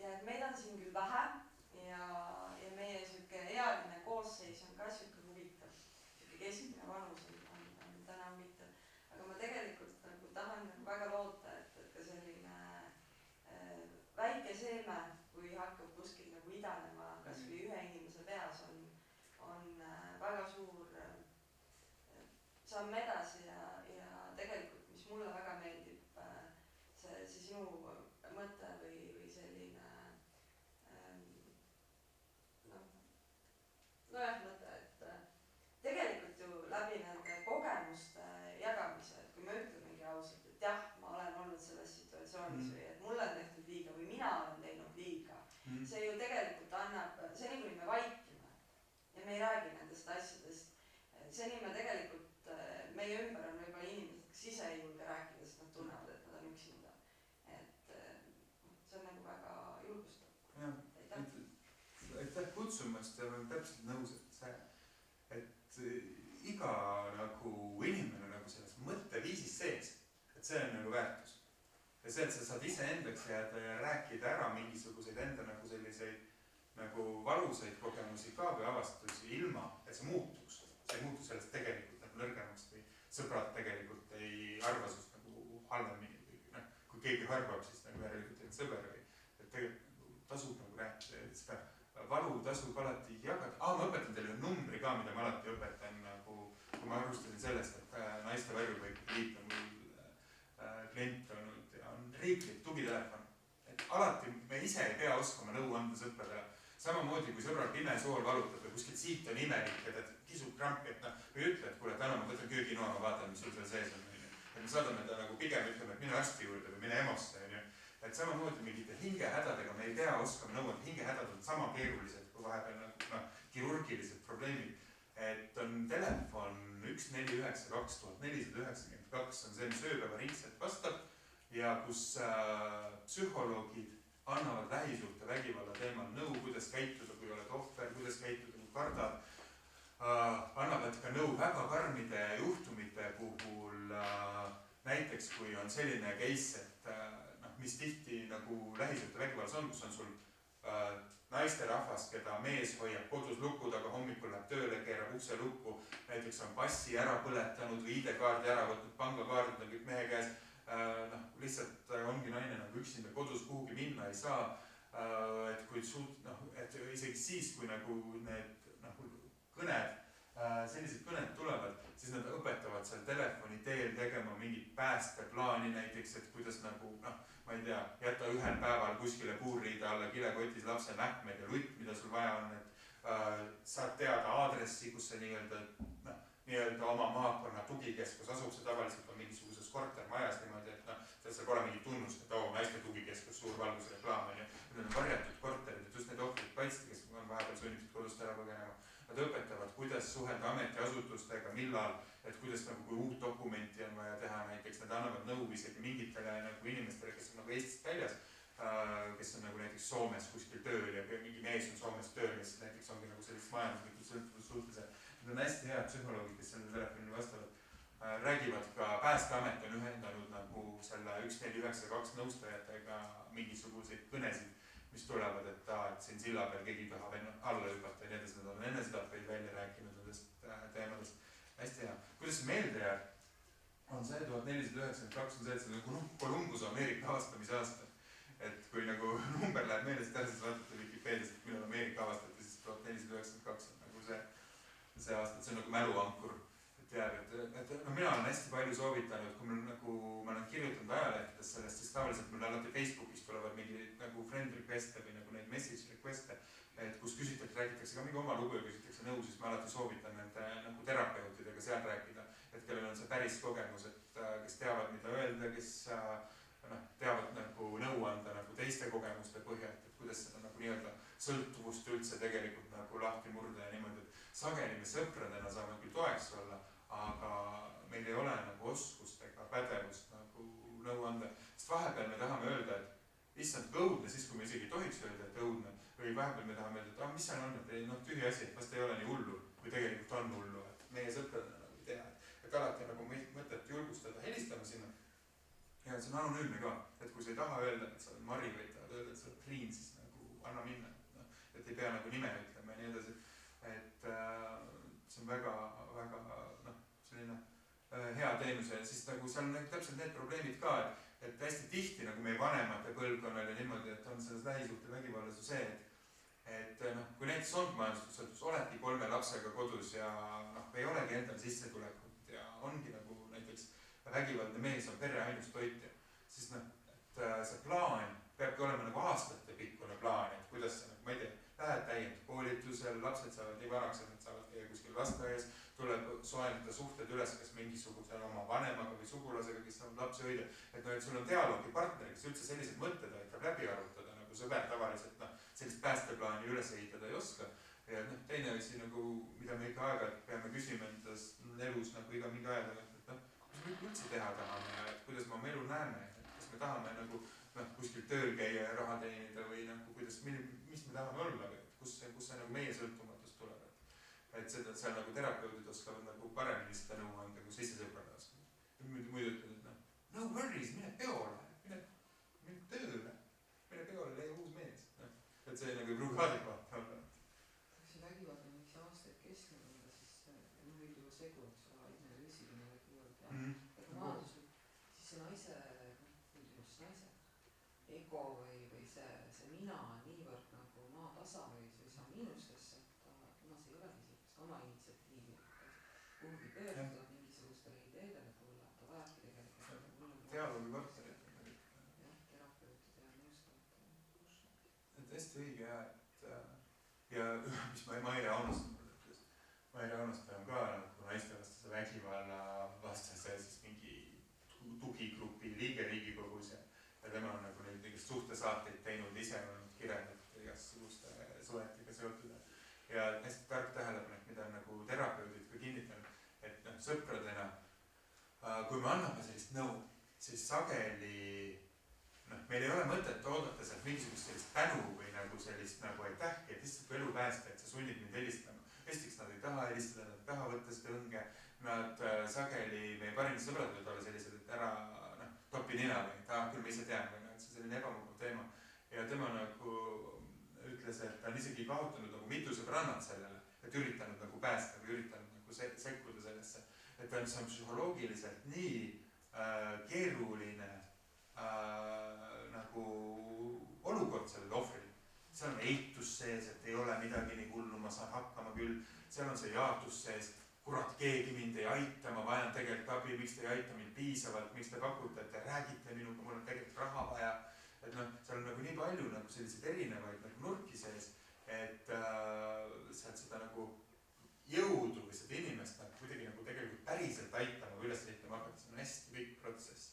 et meid on siin küll vähe ja meie siuke ealine koosseis on ka siuke huvitav. Siuke keskmine vanus on täna huvitav. Aga ma tegelikult nagu tahan väga loota, et ka selline väike seeme, kui hakkab kuskil nagu idanema, kas või ühe inimese peas on väga suur samm edasi ja tegelikult, mis mulle väga meeldib, see sinu mõte või selline nojah mõte, et tegelikult ju läbi nende kogemuste jagamise, et kui me ütlemegi ausalt, et jah, ma olen olnud selles situatsioonis või et mulle on tehtud liiga või mina olen teinud liiga, see ju tegelikult annab, seni kui me vaikime ja me ei räägi nendest asjadest, seni me tegelikult, meie ümber on võib-olla inimesed, kes ise ei julge rääkida, sest nad tunnevad, et nad on üksinda. Et see on nagu väga julgustav. Aitäh kutsumast ja olen täpselt nõus, et iga nagu inimene nagu selles mõtteviisis sees, et see on nagu väärtus. Ja see, et sa saad ise endaks jääda ja rääkida ära mingisuguseid enda nagu selliseid nagu valusaid kogemusi ka või avastusi ilma, et see muutuks. See ei muutu sellest tegelikult nagu nõrgemaks või sõbrad tegelikult ei arva sust nagu halvemini või noh, kui keegi arvab, siis nagu järelikult teed sõber või et tegelikult tasub nagu rääkida ja seda valu tasub alati jagada. Ma õpetan teile numbri ka, mida ma alati õpetan, nagu, kui ma alustasin sellest, et naiste varjupaikade liit on mul klient olnud ja on riiklik tugitelefon. Et alati me ise ei pea oskama nõu anda sõpradele. Samamoodi kui sõbral pime sool valutab või kuskilt siit on imelik, et kisub krampi, et või ütle, et kuule, täna ma võtan kööginoa, ma vaatan, mis sul seal sees on. Et me saadame ta nagu pigem ütleme, et mine arsti juurde või mine EMO-sse. Et samamoodi mingite hingehädadega me ei pea oskama nõu, et hingehädad on sama keerulised kui vahepeal nagu kirurgilised probleemid. Et on telefon 149 2492 on see, mis ööpäevaringselt vastab ja kus psühholoogid annavad lähisuhte vägivalla teemal nõu, kuidas käituda, kui oled ohver, kuidas käituda, kui kardad. Annavad ka nõu väga karmide juhtumite puhul, näiteks kui on selline case, et mis tihti nagu lähisuhte vägivallas on, kus on sul naisterahvas, keda mees hoiab kodus luku taga, hommikul läheb tööle, keerab ukse lukku, näiteks on passi ära põletanud või ID-kaardi ära võtnud, pangakaardid on kõik mehe käes. Lihtsalt ongi naine nagu üksinda kodus kuhugi minna ei saa, et kui et isegi siis, kui nagu need kõned, sellised kõned tulevad, siis nad õpetavad seal telefoni teel tegema mingit päästeplaani näiteks, et kuidas nagu, ma ei tea, jätta ühel päeval kuskile puurriida alla kilekotis lapse mähkmed ja lutt, mida sul vaja on, et saad teada aadressi, kus see nii-öelda oma maakonna tugikeskus asub, see tavaliselt on mingisuguses kortermajas niimoodi, et seal pole mingit tunnust, et naiste tugikeskus, suur valgusreklaam on ja need on varjatud korterid, et just need ohvrid kaitsta, kes on vahepeal sunnitud kodust ära põgenema. Nad õpetavad, kuidas suhelda ametiasutustega, millal, et kuidas nagu kui uut dokumenti on vaja teha näiteks, nad annavad nõu isegi mingitele nagu inimestele, kes on nagu Eestist väljas, kes on nagu näiteks Soomes kuskil tööl ja mingi mees on Soomes tööl, kes näiteks ongi nagu sellised majanduslikud sõltuvussuhtluse. Need on hästi head psühholoogid, kes sellele telefonile vastavad. räägivad ka, Päästeamet on ühendanud nagu selle 1492 nõustajatega mingisuguseid kõnesid, mis tulevad, et siin silla peal keegi tahab alla hüpata ja nii edasi, nad on enne seda veel välja rääkinud nendest teemadest. Hästi hea. Kuidas see meelde jääb? On see 1492 on see, et see nagu Columbus Ameerika avastamise aasta. Et kui nagu number läheb meelest ära, siis vaatate Wikipeediast, et millal Ameerika avastati, siis 1492 on nagu see aasta, et see on nagu mäluankur. Et jääb, et no mina olen hästi palju soovitanud, kui mul nagu, ma olen kirjutanud ajalehtedes sellest, siis tavaliselt mul alati Facebookis tulevad mingi nagu friend request'e või nagu neid message request'e, et kus küsitakse, räägitakse ka mingi oma lugu ja küsitakse nõu, siis ma alati soovitan nende nagu terapeutidega seal rääkida, et kellel on see päris kogemus, et kes teavad, mida öelda, kes teavad nagu nõu anda nagu teiste kogemuste põhjalt, et kuidas seda nagu nii-öelda sõltuvust üldse tegelikult nagu lahti murda ja niimoodi, et sageli me sõpradena saame küll toeks olla, aga meil ei ole nagu oskust ega pädevust nagu nõu anda, sest vahepeal me tahame öelda, et issand õudne, siis kui me isegi tohiks öelda, et õudne, või vahepeal me tahame öelda, et mis seal on, et tühi asi, et vast ei ole nii hullu, kui tegelikult on hullu, et meie sõpradena nagu ei tea, et alati nagu mõtet julgustada, helistame sinna. Ja see on anonüümne ka, et kui sa ei taha öelda, et sa oled Mari või tahad öelda, et sa oled Triin, siis nagu anna minna, et ei pea nagu nime ütlema ja nii edasi, et see on väga selline hea teenus ja siis nagu seal on täpselt need probleemid ka, et hästi tihti nagu meie vanemate põlvkonnal ja niimoodi, et on selles lähisuhte vägivallas ju see, et kui näiteks on majandussõltuvus, oledki 3 lapsega kodus ja ei olegi endal sissetulekut ja ongi nagu näiteks vägivaldne mees on pere ainus toitja, siis et see plaan peabki olema nagu aastate pikkune plaan, et kuidas sa, ma ei tea, lähed täienduskoolitusel, lapsed saavad nii vanaks, et nad saavad käia kuskil lasteaias, tuleb soetada suhted üles kas mingisuguse oma vanemaga või sugulasega, kes saab lapsi hoida, et sul on dialoogi partner, kes üldse sellised mõtted aitab läbi arutada, nagu sõber tavaliselt sellist päästeplaani üles ehitada ei oska. Ja teine asi, nagu, mida me ikka aeg-ajalt peame küsima endas elus nagu iga mingi aja tagant, et kus me üldse teha tahame ja et kuidas me oma elu näeme, et kas me tahame nagu kuskil tööl käia ja raha teenida või nagu kuidas, mis me tahame olla või kus see nagu meie sõltumatus tuleb. Et seda seal nagu terapeudid oskavad nagu paremini seda nõu anda, kui sa ise sõbrana oskad. Muidu ütled, et no worries, mine peole, mine tööle, mine peole, leia uus mees. Et see nagu ei pruugi adekvaatne olla. See vägivald on üks aastaid keskne tunda, siis võib ju segu, eks ole, inimene üsiline vägivald ja majanduslik, siis see naise ego või see mina on niivõrd nagu maatasa või sa miinustesse, et kuna see ei olegi sellist oma initsiatiivi, kuhugi pöörduda mingisugustele ideedele tulla, ta vajabki tegelikult dialoogi partnerit. Jah, terapeutide ja nõustajate. Et hästi õige ja mis Maire Aunaste ütles, Maire Aunaste on ka nagu naistevastase vägivalla vastase siis mingi tugigrupi liige Riigikogus ja tema on nagu neid suhtesaateid teinud, ise olnud kirjandanud igasuguste suhetega seotud ja hästi tark tähelepanek, mida on nagu terapeudid ka kinnitanud, et sõpradena, kui me anname sellist nõu, siis sageli meil ei ole mõtet oodata sealt mingisugust sellist tänu või nagu sellist nagu aitähki, et lihtsalt kui elu päästa, et sa sunnid mind helistama. Esiteks nad ei taha helistada, nad ei taha võtta seda õnge, nad sageli, meie parimad sõbrad võivad olla sellised, et ära topi nina või, küll ma ise tean, või see selline ebamugav teema. Ja tema nagu ütles, et ta on isegi kaotanud nagu mitu sõbrannat sellele, et üritanud nagu päästa või üritanud nagu sekkuda sellesse. Et see on psühholoogiliselt nii keeruline nagu olukord sellele ohvril. Seal on eitus sees, et ei ole midagi nii hullu, ma saan hakkama küll. Seal on see jaatus sees, kurat, keegi mind ei aita, ma vajan tegelikult abi, miks te ei aita mind piisavalt, miks te pakute, et te räägite minuga, mul on tegelikult raha vaja. Et seal on nagu nii palju nagu selliseid erinevaid nagu nurki sees, et sealt seda nagu jõudu või seda inimest kuidagi nagu tegelikult päriselt aitama või üles ehitama hakata, see on hästi pikk protsess.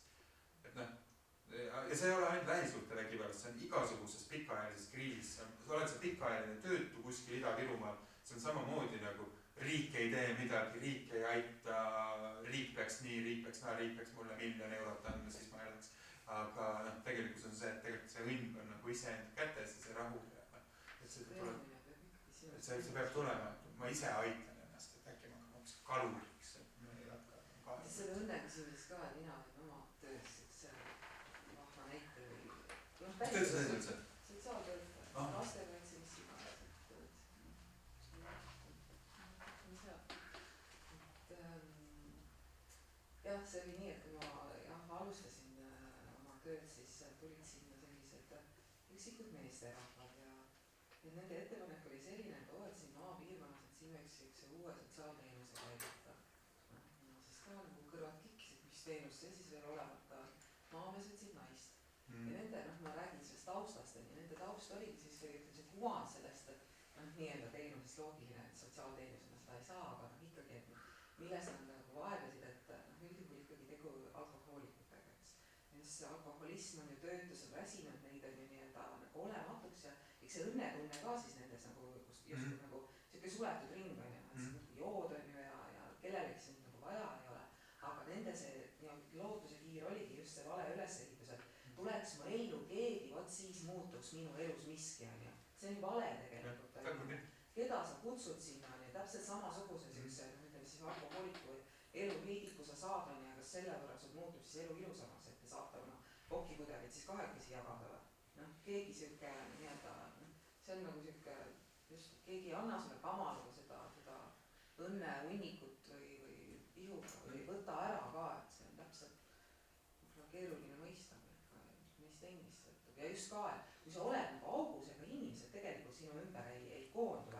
Et ja see ei ole ainult lähisuhtevägivallast, see on igasuguses pikaajalises kriisis, sa oled see pikaajaline töötu kuskil Ida-Virumaal, see on samamoodi nagu riik ei tee midagi, riik ei aita, riik peaks nii, riik peaks naa, riik peaks mulle 1 000 000 eurot andma, siis ma elaks. Aga tegelikult on see, et tegelikult see õnn on nagu iseenda kätes ja see rahu. Et see peab tulema, et ma ise aitan ennast, et äkki ma hakkan kaluriks, et ma ei hakka kaasa. tööd sa teed üldse? sotsiaaltöötaja, Ah. lastekaitse, mis iganes, et jah, see oli nii, et kui ma alustasin oma tööd, siis tulid sinna sellised üksikud meesterahvad ja nende ettepanek oli selline, et oo, et siin maapiirkonnas, et siin võiks üks uue sotsiaalteenuse käivita. Ma siis ka nagu kõrvad kikkisid, mis teenus see siis veel olemata, maamees võtsid naist. Ja nende, ma räägin sellest taustast, ja nende taust oligi siis see kuvand sellest, et nii-enda teenusest loogiline, et sotsiaalteenusena seda ei saa, aga ikkagi, et milles nad nagu vaevasid, et üldjuhul ikkagi tegu alkohoolikutega, eks. Ja see alkoholism on ju töötus, on väsinud, neid on ju nii-enda nagu olematuks ja eks see õnnetunne ka siis nendes nagu justkui nagu siuke suletud ring on ju, et jood on ju ja kellelegi sind nagu vaja ei ole, aga nende see lootuse kiir oligi just see vale ülesehitus, et tuleks mu ellu keegi, vot siis muutuks minu elus miski on ju. See on vale tegelikult. Keda sa kutsud sinna on ju, täpselt samasuguse siukse, ütleme siis alkohooliku elu heidiku sa saad on ju, kas selle võrra sul muutub siis elu ilusamaks, et te saate oma pokipudelit siis kahekesi jagada või? Keegi siuke nii-öelda, see on nagu siuke, just keegi ei anna sulle kamaluga seda õnne hunnikut või pihuga või ei võta ära ka, et see on täpselt keeruline mõista, meist endist sõltub. Ja just ka, et kui sa oled nagu augus, ega inimesed tegelikult sinu ümber ei koondu